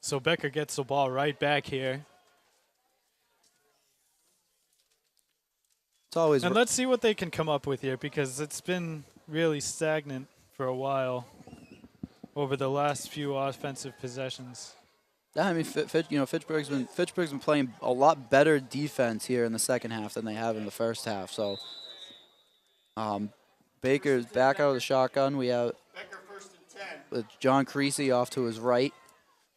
So Becker gets the ball right back here. It's always. And let's see what they can come up with here, because it's been really stagnant for a while over the last few offensive possessions. I mean, Fitchburg's been playing a lot better defense here in the second half than they have in the first half. So Baker's back out of the shotgun. We have Becker 1st and 10. with John Creasy off to his right.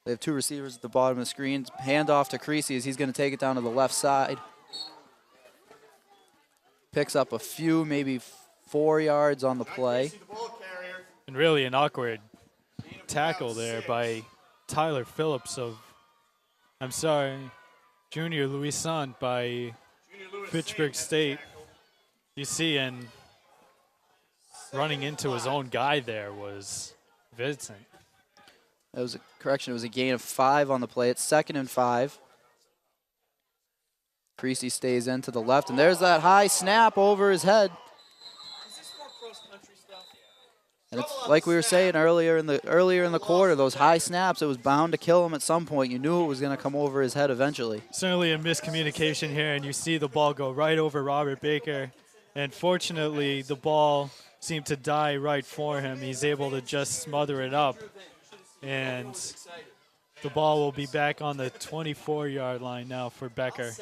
They have two receivers at the bottom of the screen. Hand off to Creasy as he's going to take it down to the left side. Picks up a few, maybe 4 yards on the play. And really an awkward tackle there by Tyler Phillips Junior Louison by Fitchburg State. You see, and running into his own guy there was Vincent. That was a correction. It was a gain of 5 on the play. It's 2nd and 5. Creasy stays in to the left, and there's that high snap over his head. And it's like we were saying earlier in the quarter, those high snaps, it was bound to kill him at some point. You knew it was going to come over his head eventually. Certainly a miscommunication here, and you see the ball go right over Robert Baker. And fortunately, the ball seemed to die right for him. He's able to just smother it up. And the ball will be back on the 24-yard line now for Becker.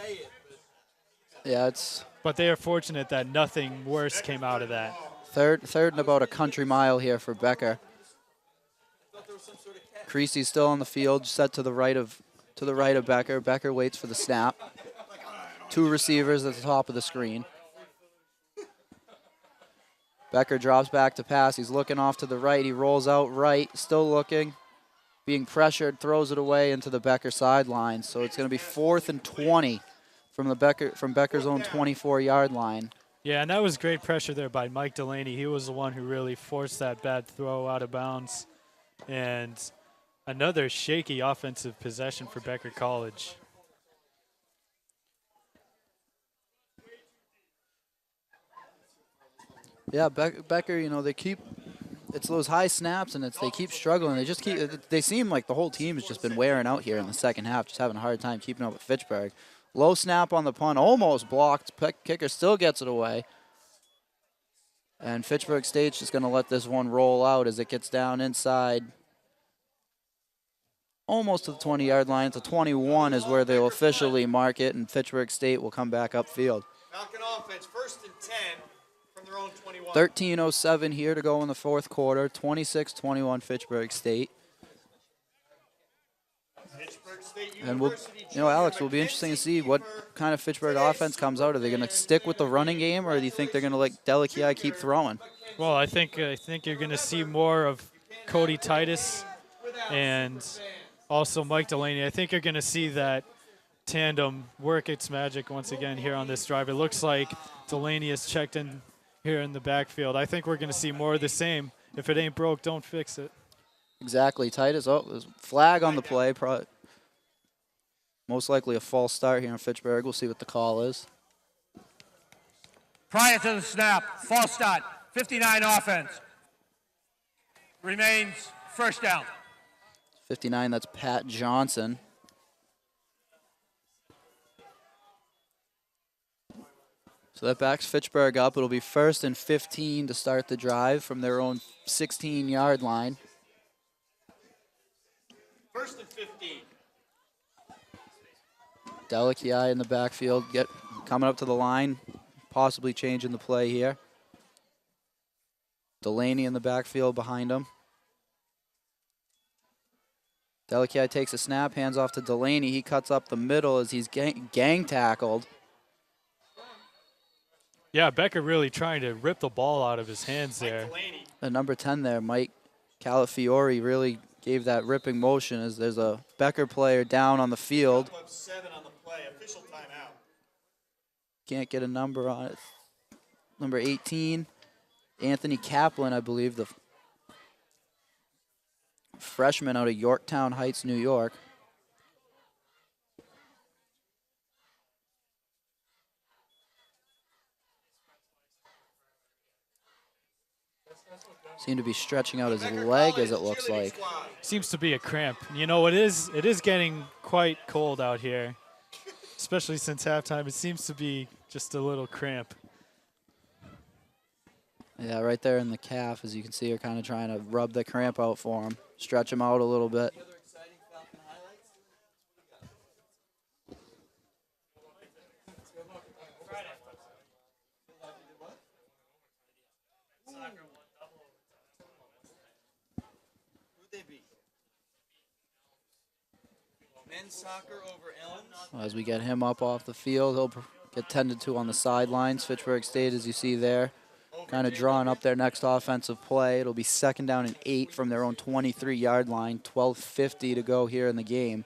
Yeah, but they are fortunate that nothing worse came out of that. Third and about a country mile here for Becker. Creasy's still on the field, set to the right of Becker. Becker waits for the snap. 2 receivers at the top of the screen. Becker drops back to pass. He's looking off to the right. He rolls out right, still looking, being pressured, throws it away into the Becker sideline. So it's going to be 4th and 20 from Becker's own 24-yard line. Yeah, and that was great pressure there by Mike Delaney. He was the one who really forced that bad throw out of bounds. And another shaky offensive possession for Becker College. Yeah, Becker, you know, it's those high snaps and they keep struggling. They seem like the whole team has just been wearing out here in the second half, just having a hard time keeping up with Fitchburg. Low snap on the punt, almost blocked. Kicker still gets it away. And Fitchburg State's just going to let this one roll out as it gets down inside. Almost to the 20-yard line. To 21 is where they'll officially mark it, and Fitchburg State will come back upfield. Falcon offense, 1st and 10 from their own 21. 13:07 here to go in the 4th quarter. 26-21 Fitchburg State. And Alex, will be interesting to see what kind of Fitchburg offense comes out. Are they going to stick with the running game, or do you think they're going to let Delakiai keep throwing? Well, I think you're going to see more of Cody Titus and also Mike Delaney. I think you're going to see that tandem work its magic once again here on this drive. It looks like Delaney is checked in here in the backfield. I think we're going to see more of the same. If it ain't broke, don't fix it. Exactly. Titus, there's a flag on the play. Most likely a false start here in Fitchburg. We'll see what the call is. Prior to the snap, false start, 59 offense. Remains first down. 59, that's Pat Johnson. So that backs Fitchburg up. It'll be 1st and 15 to start the drive from their own 16-yard line. 1st and 15. Delakiai in the backfield, coming up to the line, possibly changing the play here. Delaney in the backfield behind him. Delakiai takes a snap, hands off to Delaney. He cuts up the middle as he's gang tackled. Yeah, Becker really trying to rip the ball out of his hands there. The number 10 there, Mike Calafiore, really gave that ripping motion as there's a Becker player down on the field. 7 on the play, official timeout. Can't get a number on it. Number 18, Anthony Kaplan, I believe, the freshman out of Yorktown Heights, New York. Seemed to be stretching out his leg, as it looks like. Seems to be a cramp. You know, it is getting quite cold out here, especially since halftime. It seems to be just a little cramp. Yeah, right there in the calf, as you can see, are kind of trying to rub the cramp out for him, stretch him out a little bit. Men's soccer over Elms. As we get him up off the field, he'll get tended to on the sidelines. Fitchburg State, as you see there, kind of drawing up their next offensive play. It'll be 2nd down and 8 from their own 23-yard line. 12:50 to go here in the game.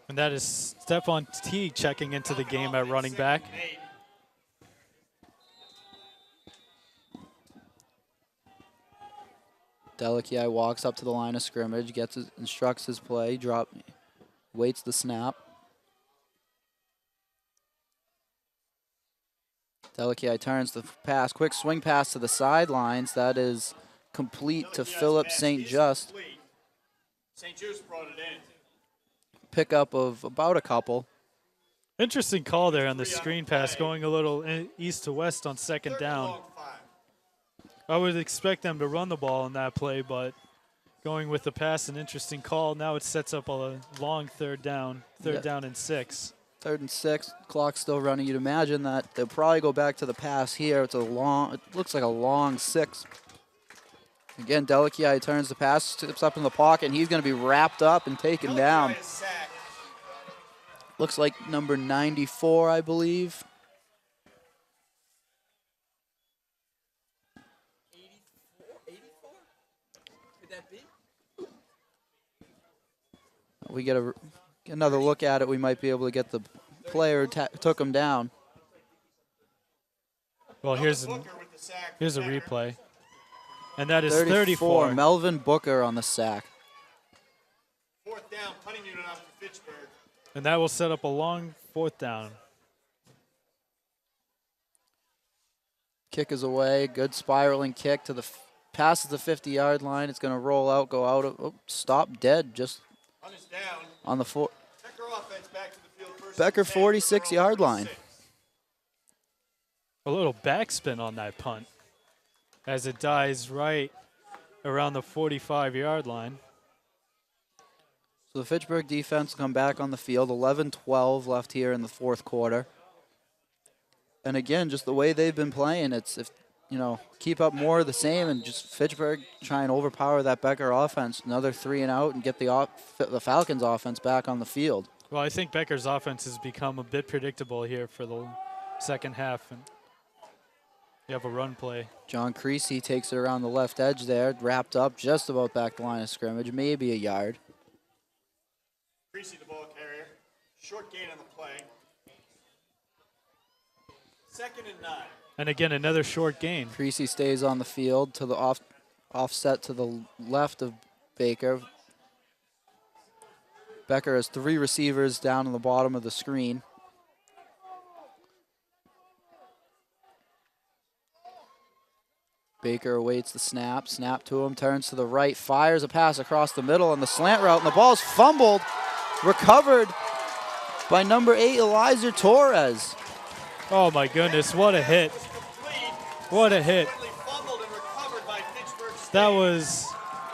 And that is Stephon Teague checking into the game at running back. Delakiai walks up to the line of scrimmage, instructs his play, waits the snap. Delakiai turns the pass, quick swing pass to the sidelines. That is complete to Philip St. Just. St. Just brought it in. Pickup of about a couple. Interesting call there on the screen pass, going a little east to west on second down. I would expect them to run the ball in that play, but going with the pass, an interesting call. Now it sets up a long third down and 6. 3rd and 6, clock's still running. You'd imagine that they'll probably go back to the pass here. It looks like a long 6. Again, Delakiai turns the pass, steps up in the pocket, and he's going to be wrapped up and taken down. Looks like number 94, I believe. We get another look at it. We might be able to get the player took him down. Well, here's a replay. And that is 34. Melvin Booker on the sack. 4th down, punting unit off to Fitchburg. And that will set up a long 4th down. Kick is away. Good spiraling kick to the passes the 50-yard line. It's going to roll out, go out. Stop dead just on the foot. Becker offense back to the field first. Becker 46-yard line. A little backspin on that punt as it dies right around the 45-yard line. So the Fitchburg defense come back on the field. 11-12 left here in the 4th quarter. And again, just the way they've been playing, keep up more of the same and just Fitchburg try and overpower that Becker offense. Another 3 and out and get the Falcons offense back on the field. Well, I think Becker's offense has become a bit predictable here for the second half. And you have a run play. John Creasy takes it around the left edge there, wrapped up just about back the line of scrimmage, maybe a yard. Creasy the ball carrier. Short gain on the play. 2nd and 9. And again, another short gain. Creasy stays on the field to the offset to the left of Baker. Becker has 3 receivers down on the bottom of the screen. Baker awaits the snap. Snap to him, turns to the right, fires a pass across the middle on the slant route, and the ball's fumbled. Recovered by number 8, Eliza Torres. Oh my goodness, what a hit. What a hit. That was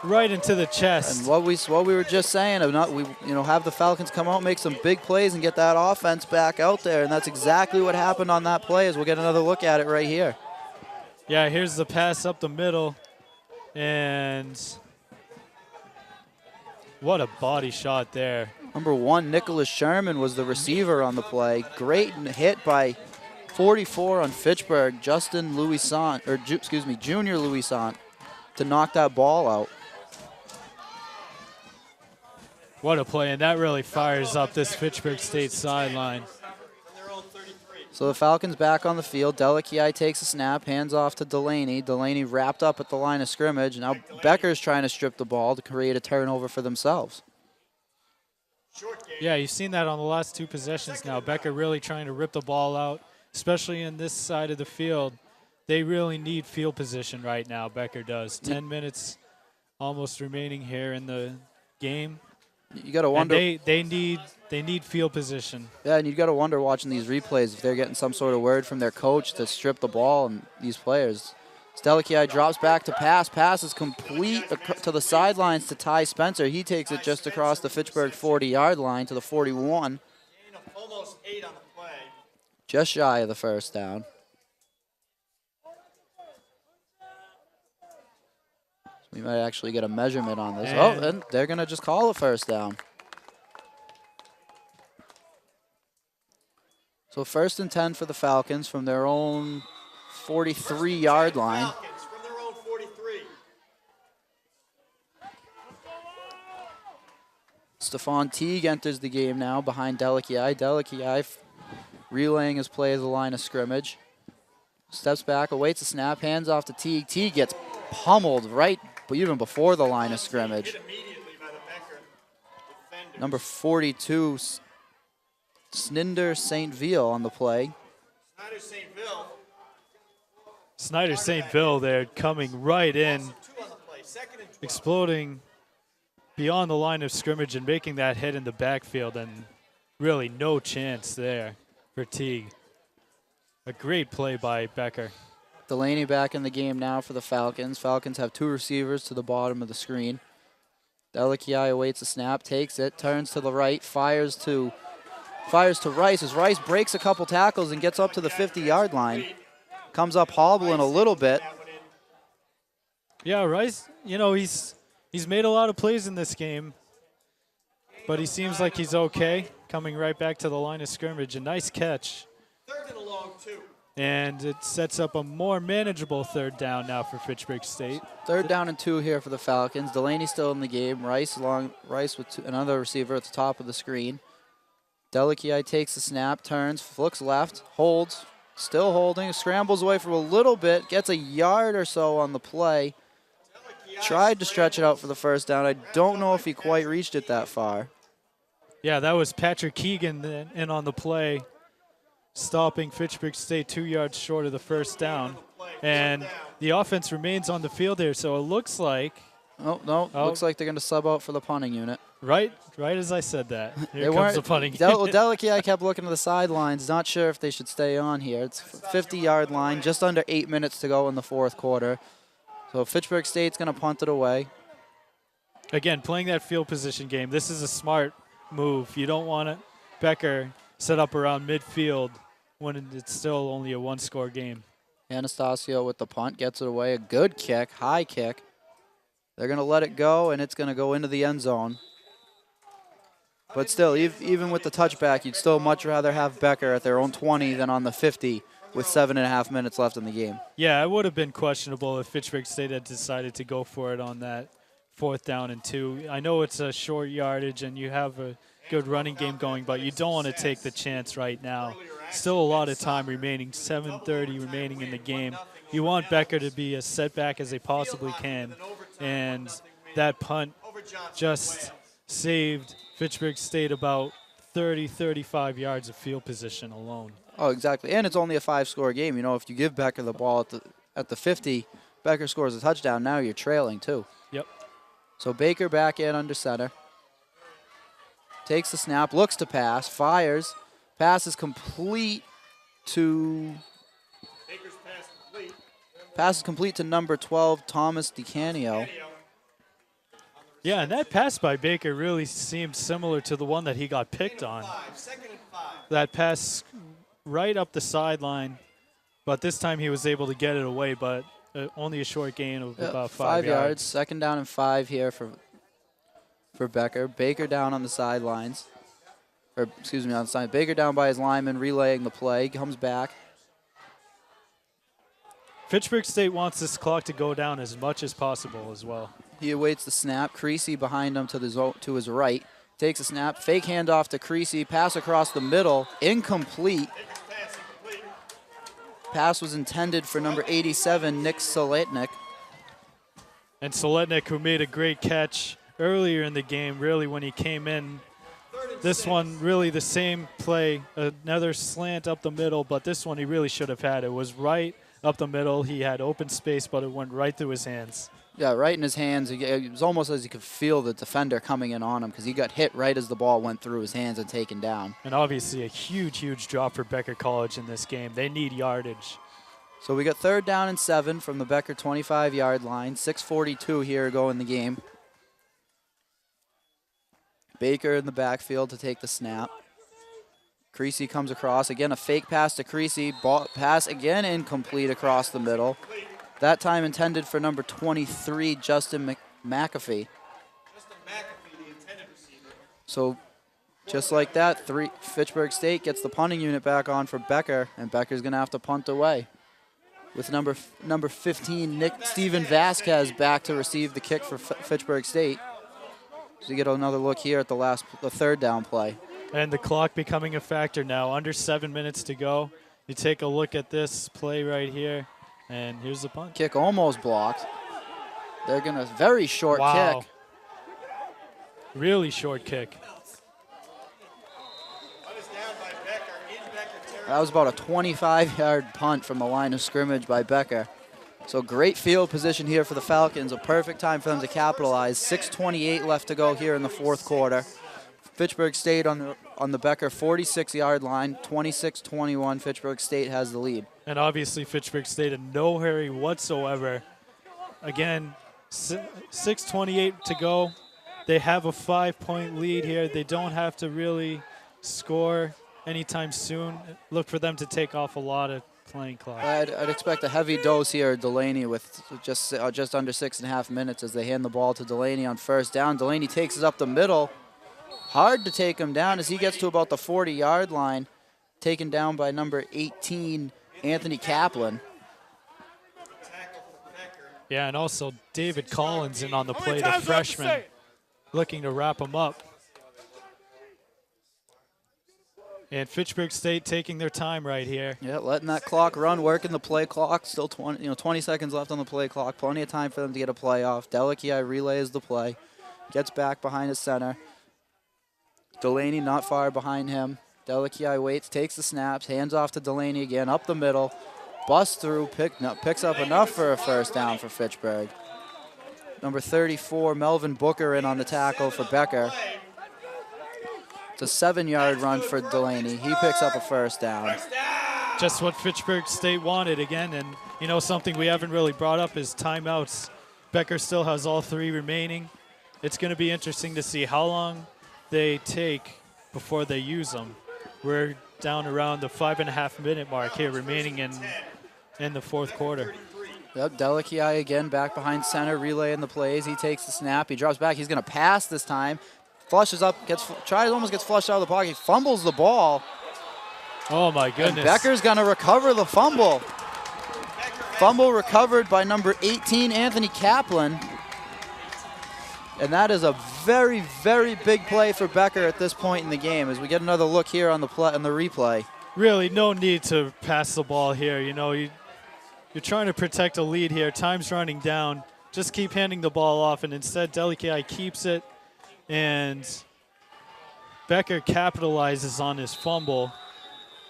right into the chest. And what we were just saying, have the Falcons come out, make some big plays and get that offense back out there, and that's exactly what happened on that play as we'll get another look at it right here. Yeah, here's the pass up the middle, and what a body shot there. Number 1, Nicholas Sherman was the receiver on the play. Great hit by 44 on Fitchburg, Justin Louisant, Junior Louisant, to knock that ball out. What a play, and that really fires up this Fitchburg State sideline. So the Falcons back on the field. Delakiai takes a snap, hands off to Delaney. Delaney wrapped up at the line of scrimmage. Now Becker's trying to strip the ball to create a turnover for themselves. Yeah, you've seen that on the last 2 possessions now. Becker really trying to rip the ball out, especially in this side of the field. They really need field position right now, Becker does. 10 minutes almost remaining here in the game. You got to wonder. And they need field position. Yeah, and you got to wonder watching these replays if they're getting some sort of word from their coach to strip the ball and these players. Stelikiai drops back to pass. Pass is complete to the sidelines to Ty Spencer. He takes it just across the Fitchburg 40-yard line to the 41. Almost 8 on the play. Just shy of the first down. We might actually get a measurement on this. And they're going to just call a first down. So 1st and 10 for the Falcons from their own 43-yard line. From their own 43. Stephon Teague enters the game now behind Delakiai. Delakiai relaying his play of the line of scrimmage. Steps back, awaits a snap, hands off to Teague. Teague gets pummeled right even before the line of scrimmage. Number 42, Sninder St. Ville on the play. Snyder St. Ville there coming right in, exploding beyond the line of scrimmage and making that hit in the backfield, and really no chance there for Teague. A great play by Becker. Delaney back in the game now for the Falcons. Falcons have 2 receivers to the bottom of the screen. Delakiai awaits a snap, takes it, turns to the right, fires to Rice as Rice breaks a couple tackles and gets up to the 50-yard line. Comes up hobbling a little bit. Yeah, Rice, you know, he's made a lot of plays in this game, but he seems like he's okay coming right back to the line of scrimmage. A nice catch. And it sets up a more manageable 3rd down now for Fitchburg State. 3rd down and 2 here for the Falcons. Delaney still in the game. Rice with another receiver at the top of the screen. Delakiai takes the snap, turns, looks left, holds, still holding, scrambles away for a little bit, gets a yard or so on the play. Tried to stretch it out for the 1st down. I don't know if he quite reached it that far. Yeah, that was Patrick Keegan in on the play, stopping Fitchburg State 2 yards short of the 1st down. And the offense remains on the field here, so it looks like... Oh, no, looks like they're going to sub out for the punting unit. Right as I said that. Here comes the punting unit. Delakiai kept looking to the sidelines, not sure if they should stay on here. It's 50-yard line, just under 8 minutes to go in the 4th quarter. So Fitchburg State's going to punt it away. Again, playing that field position game, this is a smart move. You don't want Becker set up around midfield when it's still only a 1-score game. Anastasio with the punt, gets it away. A good kick, high kick. They're going to let it go, and it's going to go into the end zone. But still, even with the touchback, you'd still much rather have Becker at their own 20 than on the 50 with 7.5 minutes left in the game. Yeah, it would have been questionable if Fitchburg State had decided to go for it on that 4th down and 2. I know it's a short yardage and you have a good running game going, but you don't want to take the chance right now. Still a lot of time remaining, 7:30 remaining in the game. You want Becker to be as set back as they possibly can, and that punt just saved Fitchburg State about 35 yards of field position alone. Oh, exactly, and it's only a 5-score game. You know, if you give Becker the ball at the 50, Becker scores a touchdown, now you're trailing too. Yep. So Baker back in under center. Takes the snap, looks to pass, fires. Pass is complete to... Pass is complete to number 12, Thomas DiCanio. Yeah, and that pass by Baker really seemed similar to the one that he got picked on. That pass right up the sideline, but this time he was able to get it away, but only a short gain of about 5 yards. 2nd down and 5 here for Becker. Baker down on the sidelines. Or, excuse me, on the side. Baker down by his lineman, relaying the play. Comes back. Fitchburg State wants this clock to go down as much as possible as well. He awaits the snap. Creasy behind him to his right. Takes a snap. Fake handoff to Creasy. Pass across the middle. Incomplete. Pass was intended for number 87, Nick Soletnik. And Soletnik, who made a great catch earlier in the game, really when he came in. This one, really the same play, another slant up the middle, but this one he really should have had. It was right up the middle. He had open space, but it went right through his hands. Yeah, right in his hands. It was almost as you could feel the defender coming in on him because he got hit right as the ball went through his hands and taken down. And obviously a huge drop for Becker College in this game. They need yardage. So we got 3rd down and 7 from the Becker 25-yard line. 6:42 here to go in the game. Baker in the backfield to take the snap. Creasy comes across. Again, a fake pass to Creasy. Pass again incomplete across the middle. That time intended for number 23, Justin McAfee. So just like that, Fitchburg State gets the punting unit back on for Becker, and Becker's going to have to punt away. With number 15, Steven Vasquez back to receive the kick for Fitchburg State. So you get another look here at the third down play. And the clock becoming a factor now. Under 7 minutes to go. You take a look at this play right here, and here's the punt. Kick almost blocked. They're going to very short Wow. kick. Really short kick. That was about a 25-yard punt from the line of scrimmage by Becker. So great field position here for the Falcons. A perfect time for them to capitalize. 6:28 left to go here in the fourth quarter. Fitchburg State on the Becker 46-yard line. 26-21. Fitchburg State has the lead. And obviously Fitchburg State in no hurry whatsoever. Again, 6:28 to go. They have a 5-point lead here. They don't have to really score anytime soon. Look for them to take off a lot of playing clock. I'd expect a heavy dose here at Delaney with just under 6.5 minutes as they hand the ball to Delaney on first down. Delaney takes it up the middle. Hard to take him down as he gets to about the 40-yard line. Taken down by number 18, Anthony Kaplan. Yeah, and also David Collins in on the play, the freshman, looking to wrap him up. And Fitchburg State taking their time right here. Yeah, letting that clock run, working the play clock. Still 20 seconds left on the play clock. Plenty of time for them to get a play off. Delakiai relays the play. Gets back behind his center. Delaney not far behind him. Delakiai waits, takes the snaps, hands off to Delaney again, up the middle. Busts through, picks up enough for a first down for Fitchburg. Number 34, Melvin Booker in on the tackle for Becker. It's a 7-yard run for Delaney. He picks up a first down. Just what Fitchburg State wanted again. And, something we haven't really brought up is timeouts. Becker still has all 3 remaining. It's going to be interesting to see how long they take before they use them. We're down around the 5.5-minute mark here remaining in the fourth quarter. Yep, Delakiai again back behind center, relaying the plays. He takes the snap. He drops back. He's going to pass this time. Flushes up, almost gets flushed out of the pocket. He fumbles the ball. Oh, my goodness. And Becker's going to recover the fumble. Fumble recovered by number 18, Anthony Kaplan. And that is a very, very big play for Becker at this point in the game as we get another look here on the replay. Really, no need to pass the ball here. You're trying to protect a lead here. Time's running down. Just keep handing the ball off, and instead Delakiai keeps it. And Becker capitalizes on his fumble.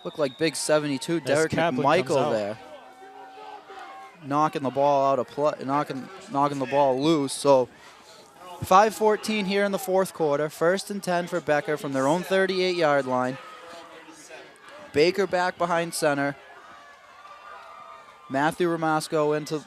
Looked like big 72, Derek Kaplan McMichael there. Knocking the ball out of play, knocking the ball loose. So 5:14 here in the fourth quarter. 1st and 10 for Becker from their own 38-yard line. Baker back behind center. Matthew Ramasco into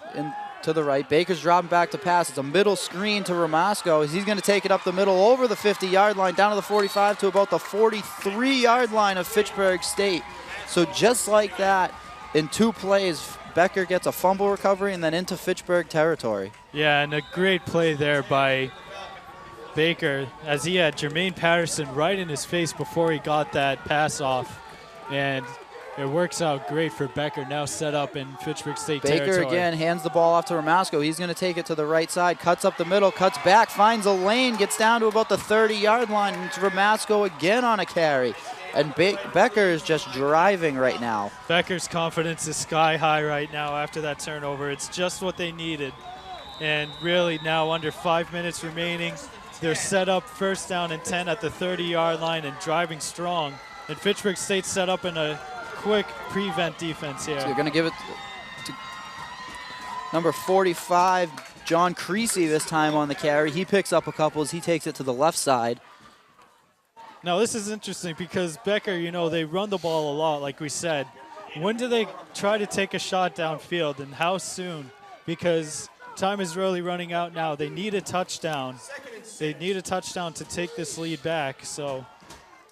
to the right. Baker's dropping back to pass. It's a middle screen to Ramasco. He's going to take it up the middle over the 50-yard line, down to the 45 to about the 43-yard line of Fitchburg State. So just like that, in 2 plays, Becker gets a fumble recovery and then into Fitchburg territory. Yeah, and a great play there by Baker as he had Jermaine Patterson right in his face before he got that pass off. And it works out great for Becker, now set up in Fitchburg State territory. Baker again hands the ball off to Ramasco. He's going to take it to the right side, cuts up the middle, cuts back, finds a lane, gets down to about the 30-yard line, and it's Ramasco again on a carry. And Becker is just driving right now. Becker's confidence is sky high right now after that turnover. It's just what they needed. And really now under 5 minutes remaining, they're set up 1st down and 10 at the 30-yard line and driving strong. And Fitchburg State set up in a quick prevent defense here. So you're going to give it to number 45, John Creasy this time on the carry. He picks up a couple as he takes it to the left side. Now this is interesting because Becker, they run the ball a lot, like we said. When do they try to take a shot downfield and how soon? Because time is really running out now. They need a touchdown. They need a touchdown to take this lead back. So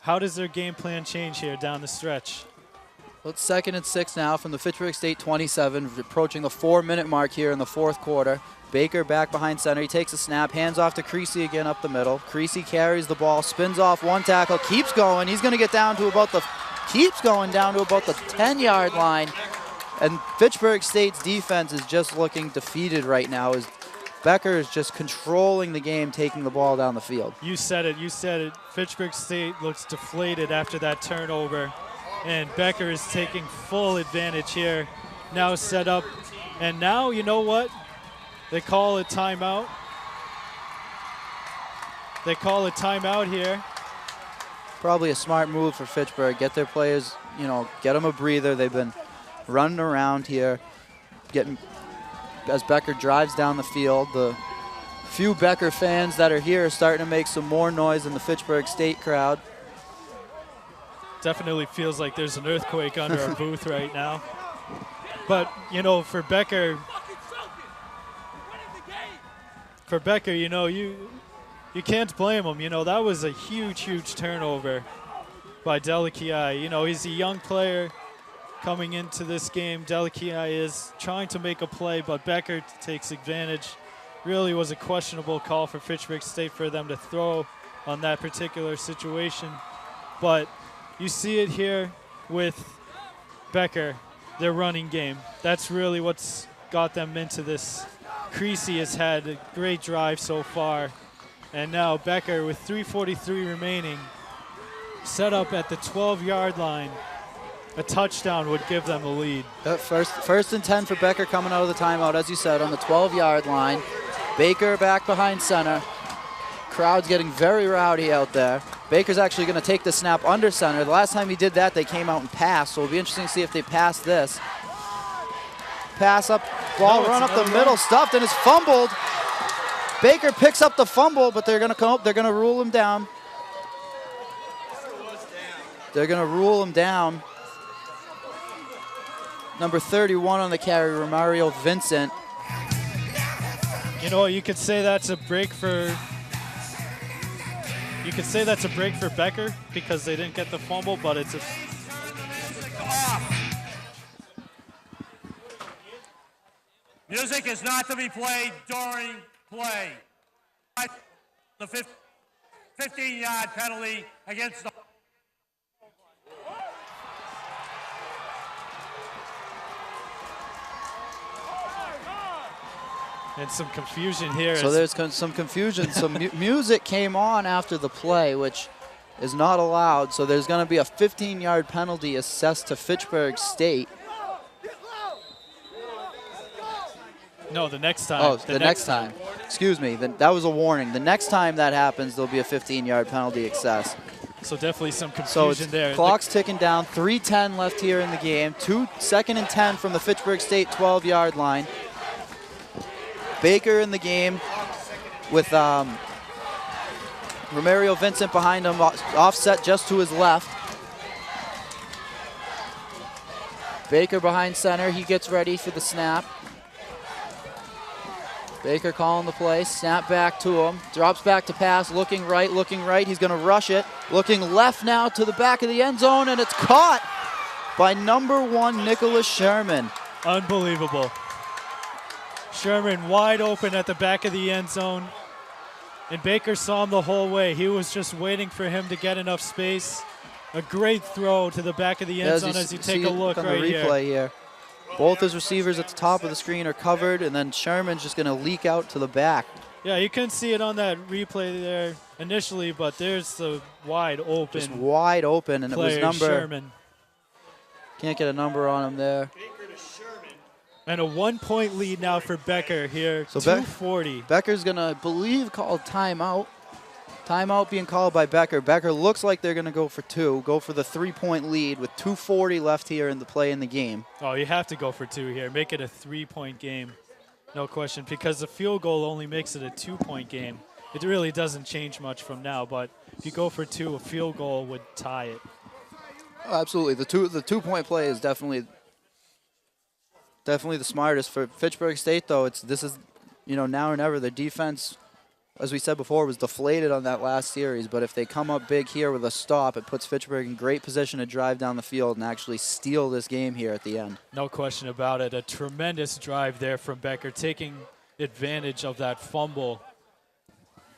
how does their game plan change here down the stretch? Well, it's 2nd and 6 now from the Fitchburg State 27, approaching the 4-minute mark here in the fourth quarter. Baker back behind center. He takes a snap, hands off to Creasy again up the middle. Creasy carries the ball, spins off one tackle, keeps going. He's going to get down to about the 10-yard line. And Fitchburg State's defense is just looking defeated right now as Becker is just controlling the game, taking the ball down the field. You said it. You said it. Fitchburg State looks deflated after that turnover, and Becker is taking full advantage here. Now set up, and now you know what? They call a timeout. They call a timeout here. Probably a smart move for Fitchburg. Get their players, you know, get them a breather. They've been running around here, getting as Becker drives down the field. The few Becker fans that are here are starting to make some more noise in the Fitchburg State crowd. Definitely feels like there's an earthquake under our booth right now. But, you know, for Becker, you know, you can't blame him. You know, that was a huge, huge turnover by Delakiai. You know, he's a young player coming into this game. Delakiai is trying to make a play, but Becker takes advantage. Really was a questionable call for Fitchburg State for them to throw on that particular situation. But you see it here with Becker, their running game. That's really what's got them into this. Creasy has had a great drive so far. And now Becker, with 3:43 remaining, set up at the 12-yard line. A touchdown would give them the lead. First and 10 for Becker coming out of the timeout, as you said, on the 12-yard line. Baker back behind center. Crowd's getting very rowdy out there. Baker's actually going to take the snap under center. The last time he did that, they came out and passed, so it'll be interesting to see if they pass this. Pass up, ball run up the middle, stuffed, and it's fumbled. Baker picks up the fumble, but they're going to come up, they're going to rule him down. They're going to rule him down. Number 31 on the carry, Romario Vincent. You know, you could say that's a break for. You could say that's a break for Becker because they didn't get the fumble, but it's a. Music is not to be played during play. The 15-yard penalty against the. And some confusion here. So there's some confusion. Some music came on after the play, which is not allowed. So there's going to be a 15-yard penalty assessed to Fitchburg State. No, the next time. Oh, the next time. Excuse me. That was a warning. The next time that happens, there'll be a 15-yard penalty excess. So definitely some So confusion there. Clock's ticking down. 3:10 left here in the game. 2nd and 10 from the Fitchburg State 12-yard line. Baker in the game with Romario Vincent behind him, offset just to his left. Baker behind center. He gets ready for the snap. Baker calling the play. Snap back to him. Drops back to pass. Looking right, looking right. He's going to rush it. Looking left now to the back of the end zone, and it's caught by number 1, Nicholas Sherman. Unbelievable. Sherman wide open at the back of the end zone. And Baker saw him the whole way. He was just waiting for him to get enough space. A great throw to the back of the end zone as you take a look right here. Replay here. Both his receivers at the top of the screen are covered, and then Sherman's just going to leak out to the back. Yeah, you couldn't see it on that replay there initially, but there's the wide open. Just wide open, and it was number. Sherman. Can't get a number on him there. And a 1-point lead now for Becker here. So 2:40. Becker's going to, I believe, call timeout. Timeout being called by Becker. Becker looks like they're going to go for 2, go for the 3-point lead with 2:40 left here in the play in the game. Oh, you have to go for 2 here. Make it a 3-point game. No question, because the field goal only makes it a 2-point game. It really doesn't change much from now, but if you go for 2, a field goal would tie it. Oh, absolutely. The 2-point play is definitely the smartest for Fitchburg State, though. This is now or never. The defense, as we said before, was deflated on that last series, but if they come up big here with a stop, it puts Fitchburg in great position to drive down the field and actually steal this game here at the end. No question about it. A tremendous drive there from Becker, taking advantage of that fumble,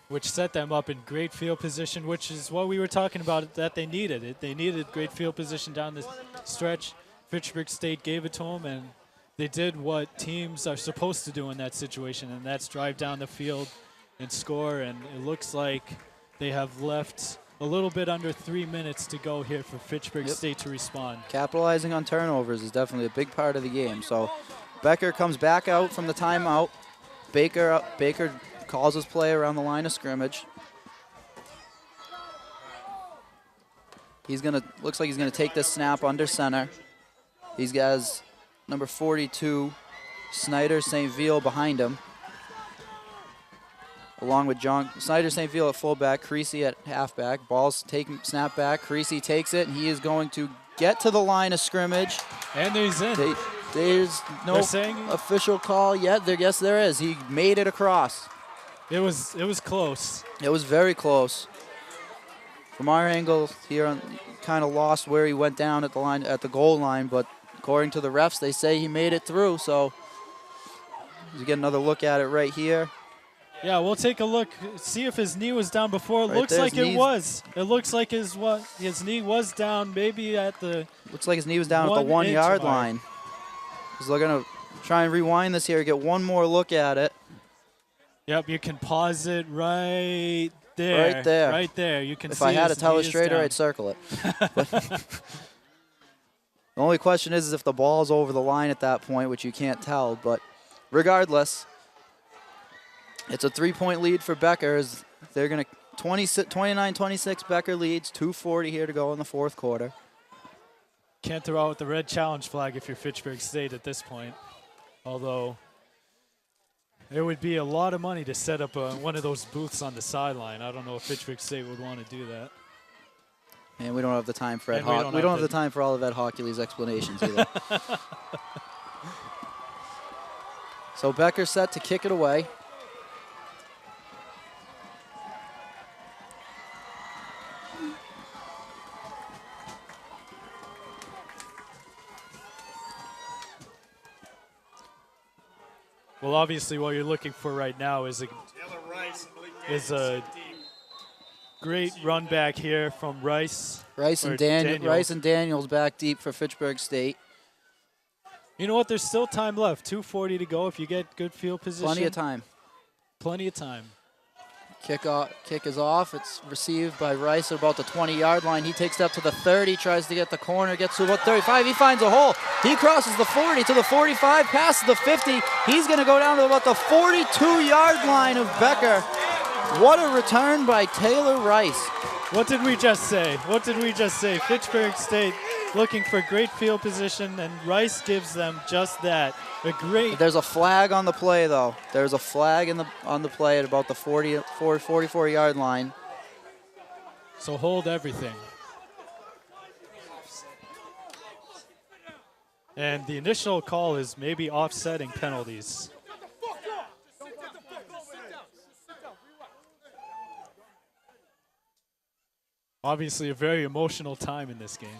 which set them up in great field position, which is what we were talking about that they needed. They needed great field position down the stretch. Fitchburg State gave it to them, and they did what teams are supposed to do in that situation, and that's drive down the field and score. And it looks like they have left a little bit under 3 minutes to go here for Fitchburg State to respond. Capitalizing on turnovers is definitely a big part of the game. So Becker comes back out from the timeout. Baker calls his play around the line of scrimmage. Looks like he's gonna take this snap under center. He's got his number 42, Snyder St. Ville behind him, along with Snyder St. Ville at fullback, Creasy at halfback. Ball's taken, snap back. Creasy takes it, and he is going to get to the line of scrimmage. And he's in. There's no official call yet. Yes, there is. He made it across. It was close. It was very close. From our angle here, kind of lost where he went down at the goal line, but according to the refs, they say he made it through. So you get another look at it right here. Yeah, we'll take a look, see if his knee was down before. It Right looks there, like it was. It looks like his knee was down, maybe at the. Looks like his knee was down at the 1 yard line. So they're gonna try and rewind this here, get one more look at it. Yep, you can pause it right there. Right there. Right there. You can If see I had a his knee is telestrator, down. I'd circle it. The only question is if the ball's over the line at that point, which you can't tell. But regardless, it's a 3-point lead for Becker. They're going to 29-26 Becker leads, 2:40 here to go in the fourth quarter. Can't throw out the red challenge flag if you're Fitchburg State at this point. Although it would be a lot of money to set up one of those booths on the sideline. I don't know if Fitchburg State would want to do that. And we don't have the time for And we don't have the time for all of Ed Hockley's explanations either. So Becker set to kick it away. Well, obviously, what you're looking for right now is a great run back here from Rice. Rice and Daniels back deep for Fitchburg State. You know what? There's still time left. 2:40 to go. If you get good field position, Plenty of time. Plenty of time. Kick is off. It's received by Rice at about the 20-yard line. He takes it up to the 30, tries to get the corner, gets to about 35. He finds a hole. He crosses the 40 to the 45, passes the 50. He's going to go down to about the 42-yard line of Becker. What a return by Taylor Rice. What did we just say? What did we just say? Fitchburg State looking for great field position, and Rice gives them just that. A great. There's a flag on the play, though. There's a flag on the play at about the 44-yard line. So hold everything. And the initial call is maybe offsetting penalties. Obviously a very emotional time in this game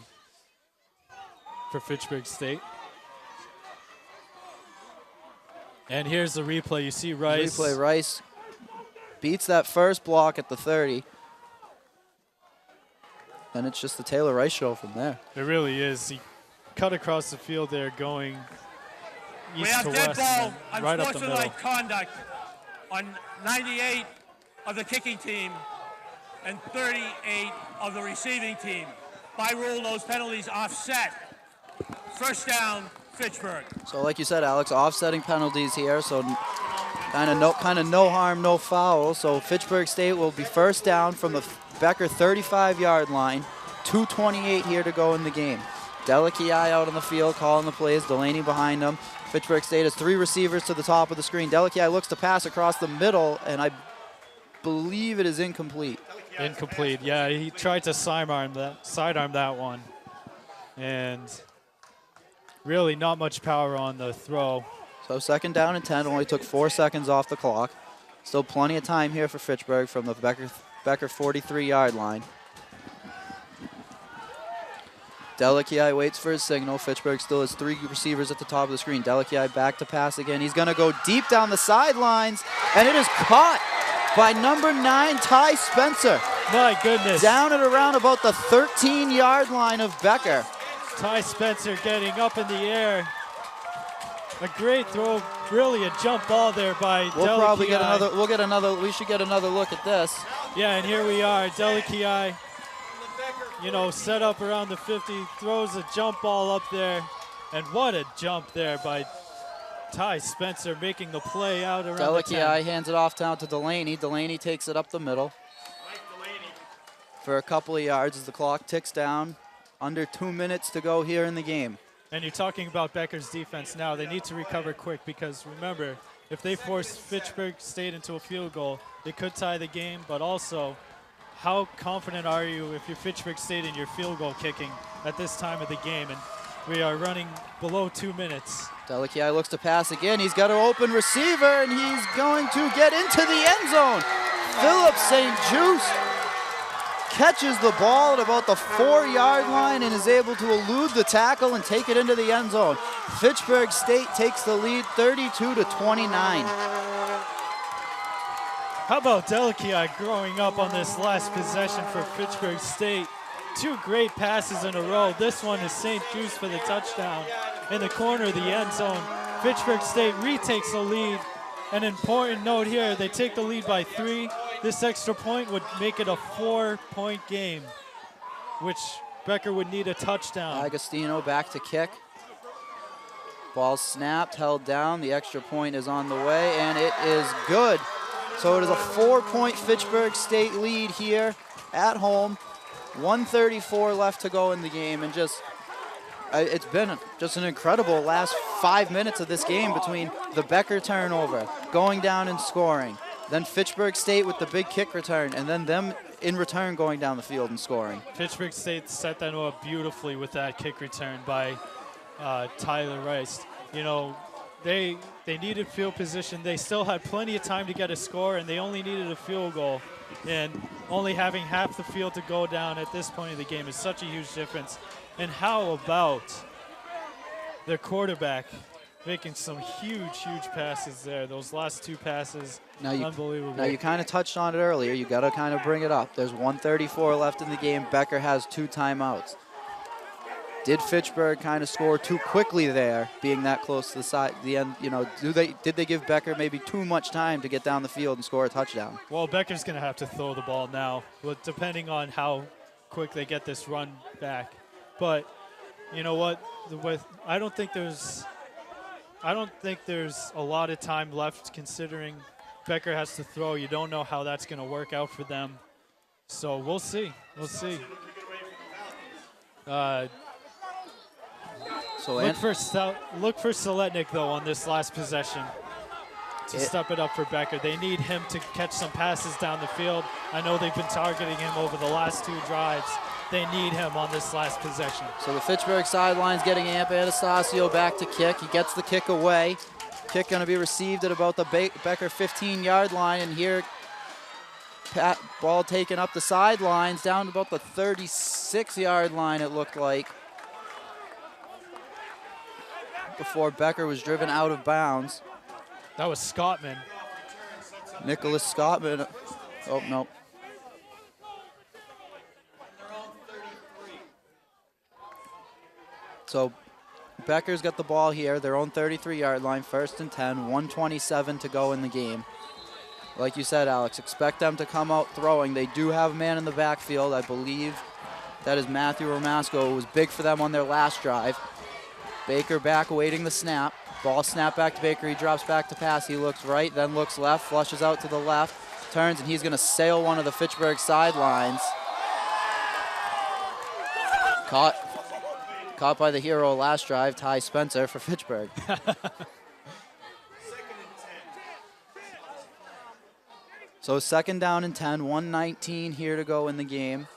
for Fitchburg State. And here's the replay. You see Rice. Rice beats that first block at the 30. Then it's just the Taylor Rice show from there. It really is. He cut across the field there going east to west. Dead ball, right up the middle. unsportsmanlike conduct on 98 of the kicking team and 38 of the receiving team. By rule, those penalties offset. First down, Fitchburg. So like you said, Alex, offsetting penalties here, so kind of no harm, no foul. So Fitchburg State will be first down from the Becker 35-yard line. 2:28 here to go in the game. Delici out on the field, calling the plays. Delaney behind him. Fitchburg State has 3 receivers to the top of the screen. Delici looks to pass across the middle, and I believe it is incomplete. Incomplete. Yeah, he tried to sidearm that one, and really not much power on the throw. So second down and 10. Only took 4 seconds off the clock. Still plenty of time here for Fitchburg from the Becker 43-yard line. Delici waits for his signal. Fitchburg still has 3 receivers at the top of the screen. Delici back to pass again. He's going to go deep down the sidelines, and it is caught by number 9, Ty Spencer. My goodness. Down at around about the 13-yard line of Becker. Ty Spencer getting up in the air. A great throw, really a jump ball there by We'll probably get Delikiai. another. We'll get another. We should get another look at this. Yeah, and here we are. Delikiai, set up around the 50, throws a jump ball up there. And what a jump there by Ty Spencer, making the play out around the 10. Delikiai hands it off down to Delaney. Delaney takes it up the middle for a couple of yards as the clock ticks down. Under 2 minutes to go here in the game. And you're talking about Becker's defense now. They need to recover quick because remember, if they force Fitchburg State into a field goal, it could tie the game, but also how confident are you if you're Fitchburg State in your field goal kicking at this time of the game? And we are running below 2 minutes. Delikiai looks to pass again. He's got an open receiver, and he's going to get into the end zone. Philip St. Just catches the ball at about the 4-yard line and is able to elude the tackle and take it into the end zone. Fitchburg State takes the lead 32-29. How about Delikiai growing up on this last possession for Fitchburg State? 2 great passes in a row. This one is St. Just for the touchdown in the corner of the end zone. Fitchburg State retakes the lead. An important note here, they take the lead by 3. This extra point would make it a 4-point game, which Becker would need a touchdown. Agostino back to kick. Ball snapped, held down. The extra point is on the way, and it is good. So it is a 4-point Fitchburg State lead here at home. 1:34 left to go in the game, and it's been just an incredible last 5 minutes of this game between the Becker turnover, going down and scoring, then Fitchburg State with the big kick return, and then them in return going down the field and scoring. Fitchburg State set that up beautifully with that kick return by Tyler Rice. They needed field position. They still had plenty of time to get a score, and they only needed a field goal. And only having half the field to go down at this point of the game is such a huge difference. And how about their quarterback making some huge, huge passes there. Those last 2 passes, unbelievable. Now you kind of touched on it earlier. You got to kind of bring it up. There's 1:34 left in the game. Becker has 2 timeouts. Did Fitchburg kind of score too quickly there, being that close to the end? Did they give Becker maybe too much time to get down the field and score a touchdown? Well, Becker's going to have to throw the ball now, depending on how quick they get this run back. But you know what? I don't think there's a lot of time left, considering Becker has to throw. You don't know how that's going to work out for them. So we'll see. We'll see. Look for Seletnik, though, on this last possession to step it up for Becker. They need him to catch some passes down the field. I know they've been targeting him over the last 2 drives. They need him on this last possession. So the Fitchburg sideline's getting Amp Anastasio back to kick. He gets the kick away. Kick going to be received at about the Becker 15-yard line, and here ball taken up the sidelines down to about the 36-yard line, it looked like, before Becker was driven out of bounds. That was Scottman. Nicholas Scottman. Oh, no. So Becker's got the ball here, their own 33-yard line, 1st and 10, 1:27 to go in the game. Like you said, Alex, expect them to come out throwing. They do have a man in the backfield. I believe that is Matthew Romasco. It was big for them on their last drive. Baker back awaiting the snap. Ball snap back to Baker. He drops back to pass. He looks right, then looks left, flushes out to the left, turns, and he's going to sail one of the Fitchburg sidelines. Caught by the hero last drive, Ty Spencer for Fitchburg. So 2nd down and 10, 1:19 here to go in the game.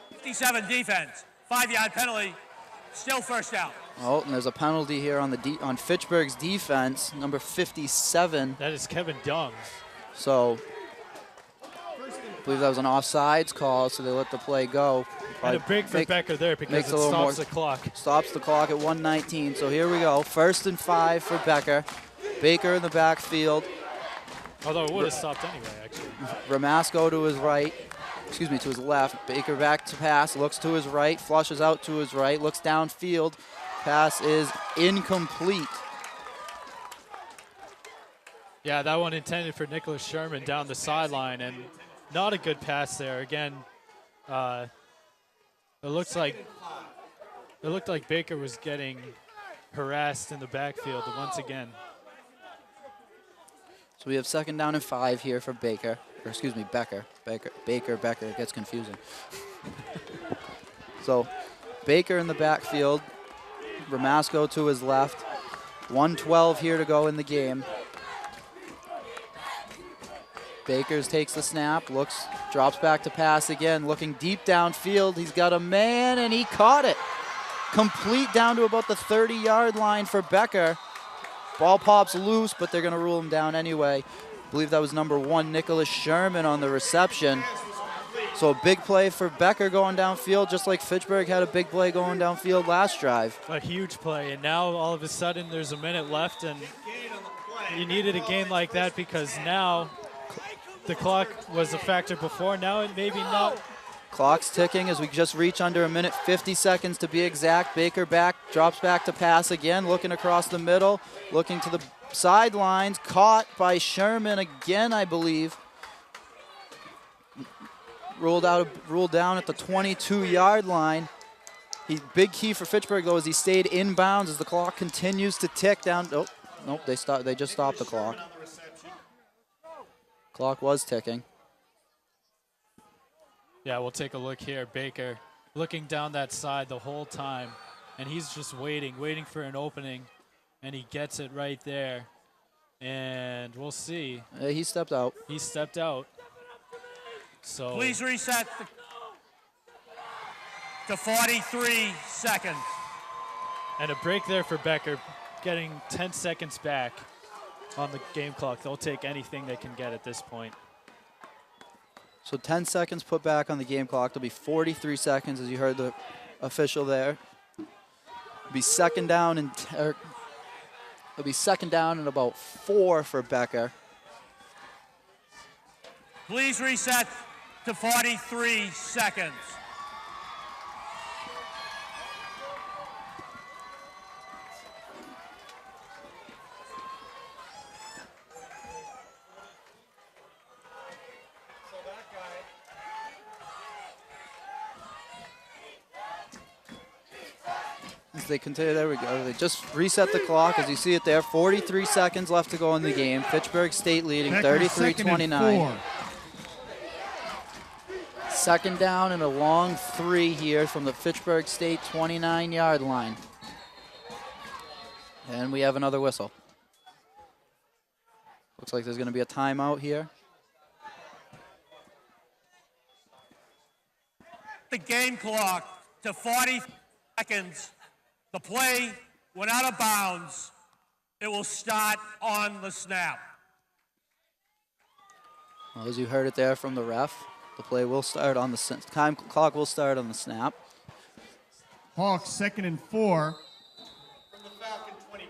57 defense, 5-yard penalty, still 1st down. Oh, and there's a penalty here on Fitchburg's defense, number 57. That is Kevin Dung. So I believe that was an offsides call, so they let the play go. And a big for Becker there because it stops the clock. Stops the clock at 1:19. So here we go. 1st and 5 for Becker. Baker in the backfield. Although it would have stopped anyway, actually. Ramasco to his right. To his left. Baker back to pass. Looks to his right. Flushes out to his right. Looks downfield. pass is incomplete. Yeah, that one intended for Nicholas Sherman down the sideline, and not a good pass there. Again, it looked like Baker was getting harassed in the backfield once again. So we have 2nd down and 5 here for Baker. Or excuse me, Becker. Becker, it gets confusing. So Baker in the backfield. Ramasco to his left. 1:12 here to go in the game. Bakers takes the snap, looks, drops back to pass again, looking deep downfield. He's got a man, and he caught it. Complete down to about the 30-yard line for Becker. Ball pops loose, but they're going to rule him down anyway. I believe that was number 1, Nicholas Sherman, on the reception. So a big play for Becker going downfield, just like Fitchburg had a big play going downfield last drive. A huge play, and now all of a sudden there's a minute left, and you needed a gain like that because now the clock was a factor before. Now it maybe not. Clock's ticking as we just reach under a minute, 50 seconds to be exact. Baker back, drops back to pass again, looking across the middle, looking to the sidelines, caught by Sherman again, I believe. Ruled down at the 22-yard line. Big key for Fitchburg though is he stayed inbounds as the clock continues to tick down. Oh, nope, they just stopped the clock. Clock was ticking. Yeah, we'll take a look here. Baker looking down that side the whole time, and he's just waiting for an opening, and he gets it right there. And we'll see. He stepped out. He stepped out. So Please reset to 43 seconds. And a break there for Becker, getting 10 seconds back on the game clock. They'll take anything they can get at this point. So 10 seconds put back on the game clock. There'll be 43 seconds, as you heard the official there. It'll be second down and about 4 for Becker. Please reset to 43 seconds. As they continue, there we go. They just reset the clock, as you see it there. 43 seconds left to go in the game. Fitchburg State leading 33-29. Second down and a long 3 here from the Fitchburg State 29-yard line. And we have another whistle. Looks like there's going to be a timeout here. The game clock to 40 seconds. The play went out of bounds. It will start on the snap. Well, as you heard it there from the ref, the play will start on the time clock will start on the snap. Hawks 2nd and 4.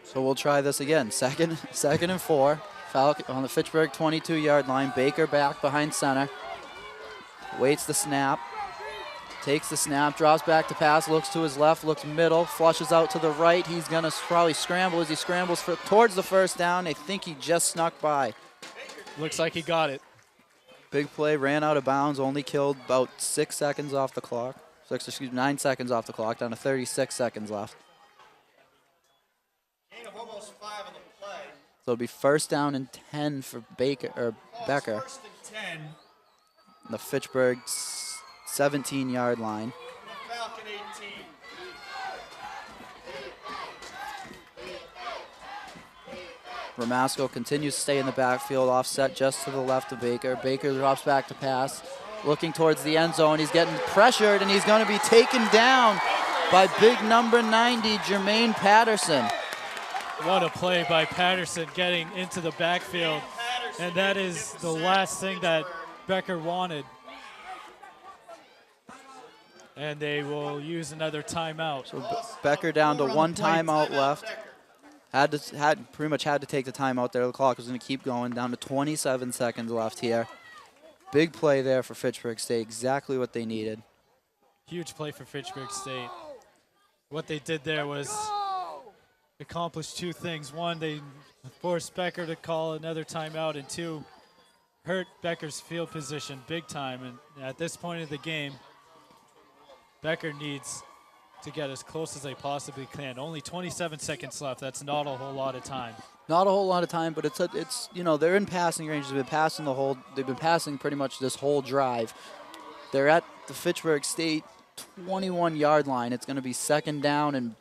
So we'll try this again. Second and 4. Falcon on the Fitchburg 22-yard line. Baker back behind center. Waits the snap. Takes the snap, drops back to pass, looks to his left, looks middle, flushes out to the right. He's going to probably scramble as he scrambles towards the first down. I think he just snuck by. Looks like he got it. Big play, ran out of bounds, only killed about 6 seconds off the clock. 9 seconds off the clock, down to 36 seconds left. Gain of almost 5 on the play. So it'll be 1st down and 10 for Becker. First and 10. The Fitchburg 17-yard line. Falcon 18. Ramasco continues to stay in the backfield, offset just to the left of Baker. Baker drops back to pass, looking towards the end zone. He's getting pressured, and he's going to be taken down by big number 90, Jermaine Patterson. What a play by Patterson, getting into the backfield. And that is the last thing that Becker wanted. And they will use another timeout. So Becker down to 1 timeout left. Pretty much had to take the timeout there. The clock was going to keep going, down to 27 seconds left here. Big play there for Fitchburg State, exactly what they needed. Huge play for Fitchburg State. What they did there was accomplished two things. One, they forced Becker to call another timeout, and two, hurt Becker's field position big time. And at this point of the game, Becker needs to get as close as they possibly can. Only 27 seconds left. That's not a whole lot of time. Not a whole lot of time, but it's you know, they're in passing range. They've been passing pretty much this whole drive. They're at the Fitchburg State 21-yard line. It's going to be second down and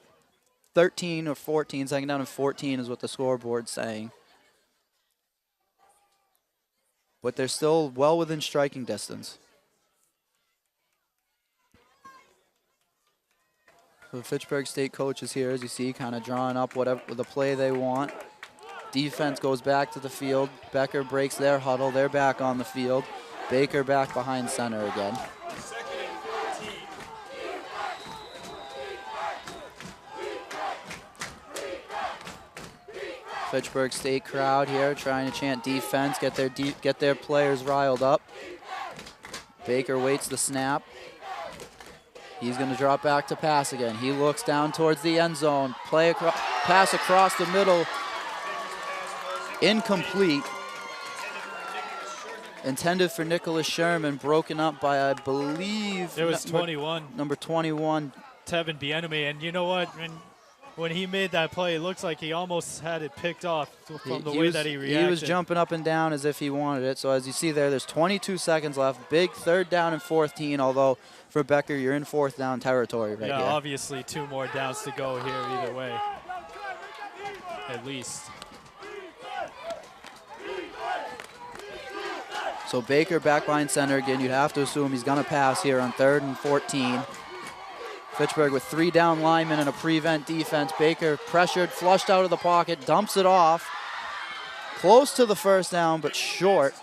13 or 14. Second down and 14 is what the scoreboard's saying. But they're still well within striking distance. The Fitchburg State coach is here, as you see, kind of drawing up whatever the play they want. Defense goes back to the field. Becker breaks their huddle. They're back on the field. Baker back behind center again. Fitchburg State crowd here trying to chant defense, get their players riled up. Baker waits the snap. He's going to drop back to pass again. He looks down towards the end zone. Pass across the middle. Incomplete. Intended for Nicholas Sherman, broken up by, I believe, it was 21. Number 21. Tevin Bienemy. And you know what? When he made that play, it looks like he almost had it picked off from the way that he reacted. He was jumping up and down as if he wanted it. So as you see there's 22 seconds left. Big third down and 14, although for Becker, you're in fourth down territory right here. Yeah, obviously 2 more downs to go here either way, at least. So Baker back behind center again. You'd have to assume he's going to pass here on 3rd and 14. Fitchburg with 3 down linemen and a prevent defense. Baker pressured, flushed out of the pocket, dumps it off. Close to the first down, but short.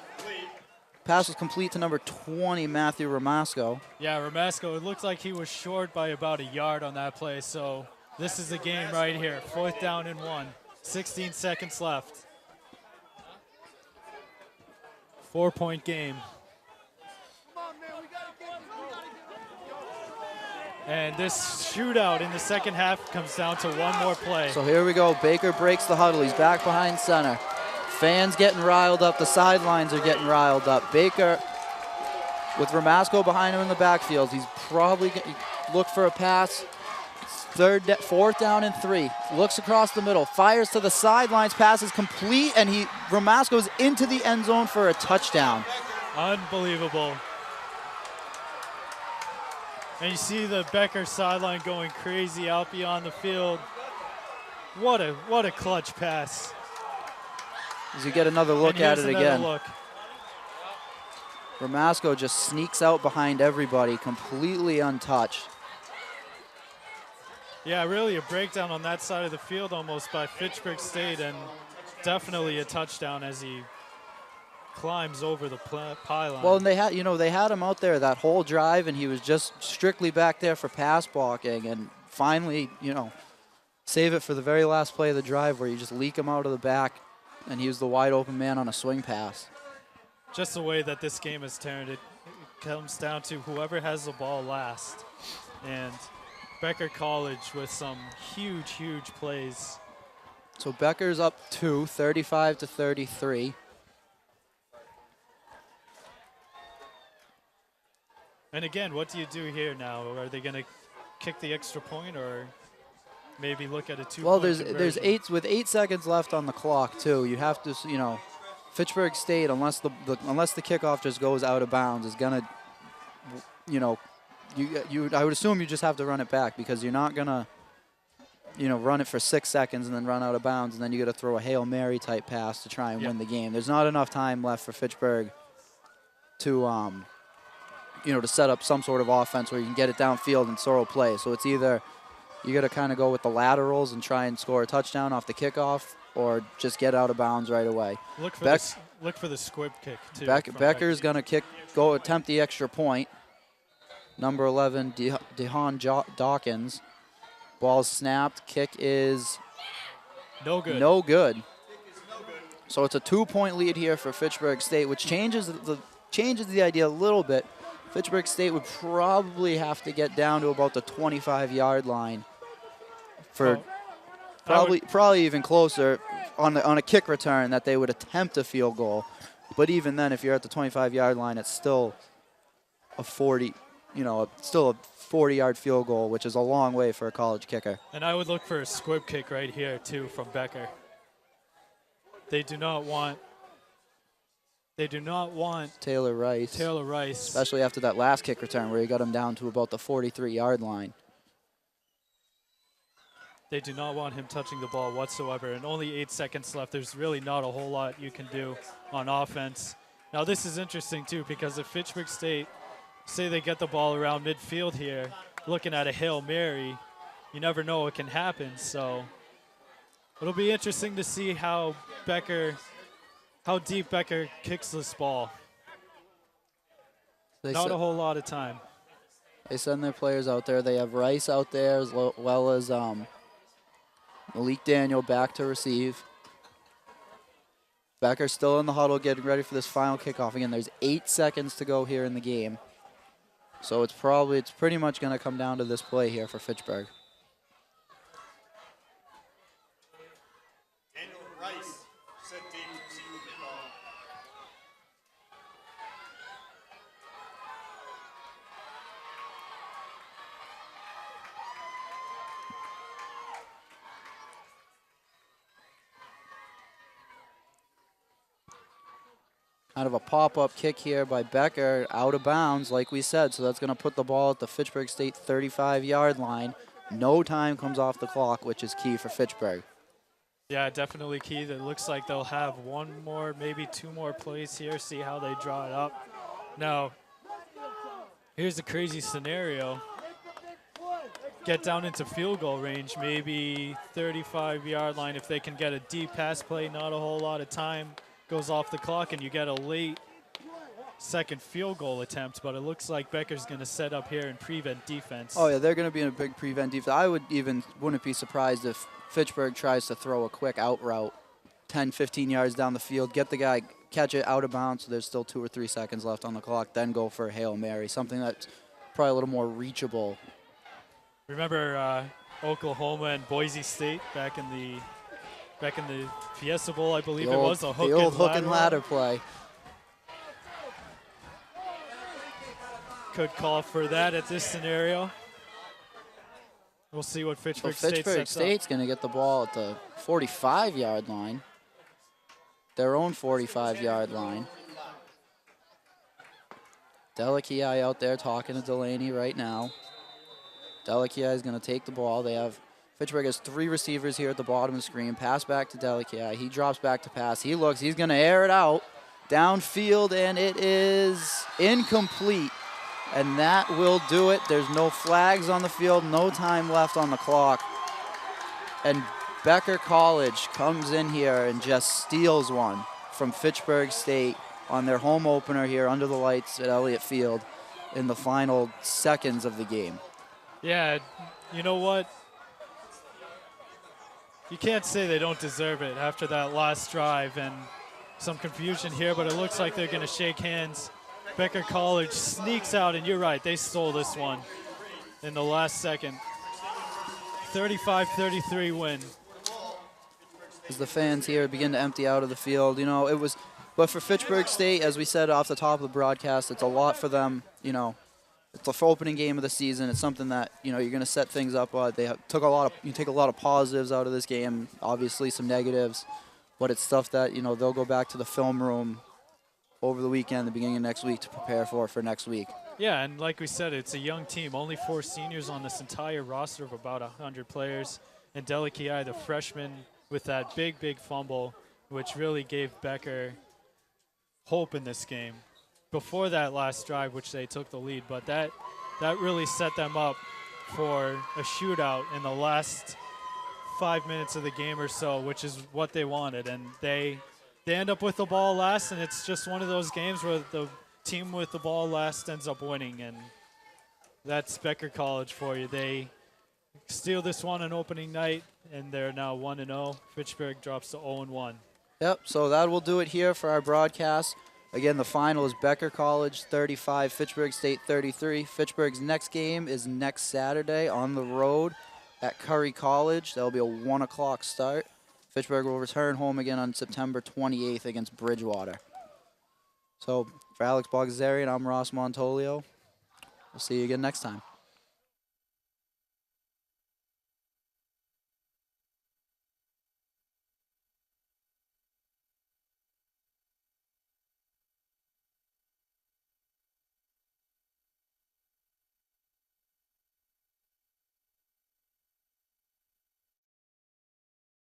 Pass was complete to number 20, Matthew Ramasco. Yeah, Ramasco, it looked like he was short by about a yard on that play. So this is the game right here. 4th down and 1. 16 seconds left. 4-point game. And this shootout in the second half comes down to one more play. So here we go. Baker breaks the huddle. He's back behind center. Fans getting riled up. The sidelines are getting riled up. Baker with Ramasco behind him in the backfield. He's probably going to look for a pass. 4th down and 3. Looks across the middle. Fires to the sidelines. Pass is complete, and Ramasco's into the end zone for a touchdown. Unbelievable. And you see the Becker sideline going crazy out beyond the field. What a clutch pass. As you get another look at it again. Look. Ramasco just sneaks out behind everybody, completely untouched. Yeah, really a breakdown on that side of the field almost by Fitchburg State, and definitely a touchdown as he climbs over the pylon. Well, and they had him out there that whole drive, and he was just strictly back there for pass blocking, and finally, save it for the very last play of the drive where you just leak him out of the back, and he was the wide open man on a swing pass. Just the way that this game is turned, it comes down to whoever has the ball last, and Becker College with some huge, huge plays. So Becker's up 2, 35-33. And again, what do you do here now? Are they going to kick the extra point, or maybe look at a 2-point Well, there's conversion? with 8 seconds left on the clock too. You have to, Fitchburg State, unless the kickoff just goes out of bounds, is gonna, I would assume you just have to run it back, because you're not gonna, run it for 6 seconds and then run out of bounds, and then you got to throw a Hail Mary type pass to try and win the game. There's not enough time left for Fitchburg to, to set up some sort of offense where you can get it downfield and throw a play. So it's either you got to kind of go with the laterals and try and score a touchdown off the kickoff, or just get out of bounds right away. Look for the squib kick too. Becker's going to attempt the extra point. Number 11, DeHaan Dawkins. Ball snapped. Kick is no good. No good. So it's a 2-point lead here for Fitchburg State, which changes the idea a little bit. Fitchburg State would probably have to get down to about the 25-yard line Probably even closer on a kick return that they would attempt a field goal. But even then, if you're at the 25-yard line, it's still a 40, still a 40-yard field goal, which is a long way for a college kicker. And I would look for a squib kick right here, too, from Becker. They do not want Taylor Rice, especially after that last kick return where he got him down to about the 43-yard line. They do not want him touching the ball whatsoever. And only 8 seconds left. There's really not a whole lot you can do on offense. Now, this is interesting, too, because if Fitchburg State, say they get the ball around midfield here, looking at a Hail Mary, you never know what can happen. So it'll be interesting to see how deep Becker kicks this ball. Not a whole lot of time. They send their players out there. They have Rice out there as well as Malik Daniel back to receive. Becker still in the huddle getting ready for this final kickoff. Again, there's 8 seconds to go here in the game. So it's pretty much going to come down to this play here for Fitchburg. Daniel Rice set deep receiving kickoff. Kind of a pop-up kick here by Becker, out of bounds, like we said. So that's going to put the ball at the Fitchburg State 35-yard line. No time comes off the clock, which is key for Fitchburg. Yeah, definitely key. It looks like they'll have one more, maybe two more plays here, see how they draw it up. Now, here's a crazy scenario. Get down into field goal range, maybe 35-yard line. If they can get a deep pass play, not a whole lot of time goes off the clock, and you get a late second field goal attempt. But it looks like Becker's going to set up here and prevent defense. Oh, yeah, they're going to be in a big prevent defense. I wouldn't be surprised if Fitchburg tries to throw a quick out route 10, 15 yards down the field, get the guy, catch it out of bounds, so there's still 2 or 3 seconds left on the clock, then go for a Hail Mary, something that's probably a little more reachable. Remember Oklahoma and Boise State back in the Fiesta Bowl, I believe it was, the old hook and ladder play. Could call for that at this scenario. We'll see what Fitchburg State sets up. Fitchburg State's going to get the ball at the 45-yard line, their own 45-yard line. Delakiai out there talking to Delaney right now. Delakiai is going to take the ball. Fitchburg has 3 receivers here at the bottom of the screen. Pass back to Delakiai. He drops back to pass. He looks. He's going to air it out downfield, and it is incomplete. And that will do it. There's no flags on the field, no time left on the clock. And Becker College comes in here and just steals one from Fitchburg State on their home opener here under the lights at Elliott Field in the final seconds of the game. Yeah, you know what? You can't say they don't deserve it after that last drive and some confusion here, but it looks like they're going to shake hands. Becker College sneaks out, and you're right, they stole this one in the last second. 35-33 win. As the fans here begin to empty out of the field, but for Fitchburg State, as we said off the top of the broadcast, it's a lot for them, It's the opening game of the season. It's something that, you're going to set things up. You take a lot of positives out of this game, obviously some negatives, but it's stuff that, they'll go back to the film room over the weekend, the beginning of next week, to prepare for next week. Yeah, and like we said, it's a young team. Only 4 seniors on this entire roster of about 100 players. And Delakiai, the freshman, with that big, big fumble, which really gave Becker hope in this game before that last drive, which they took the lead. But that really set them up for a shootout in the last 5 minutes of the game or so, which is what they wanted. And they end up with the ball last, and it's just one of those games where the team with the ball last ends up winning, and that's Becker College for you. They steal this one on opening night, and they're now 1-0. Fitchburg drops to 0-1. Yep, so that will do it here for our broadcast. Again, the final is Becker College 35, Fitchburg State 33. Fitchburg's next game is next Saturday on the road at Curry College. That'll be a 1 o'clock start. Fitchburg will return home again on September 28th against Bridgewater. So for Alex Bogazzari, I'm Ross Montolio. We'll see you again next time.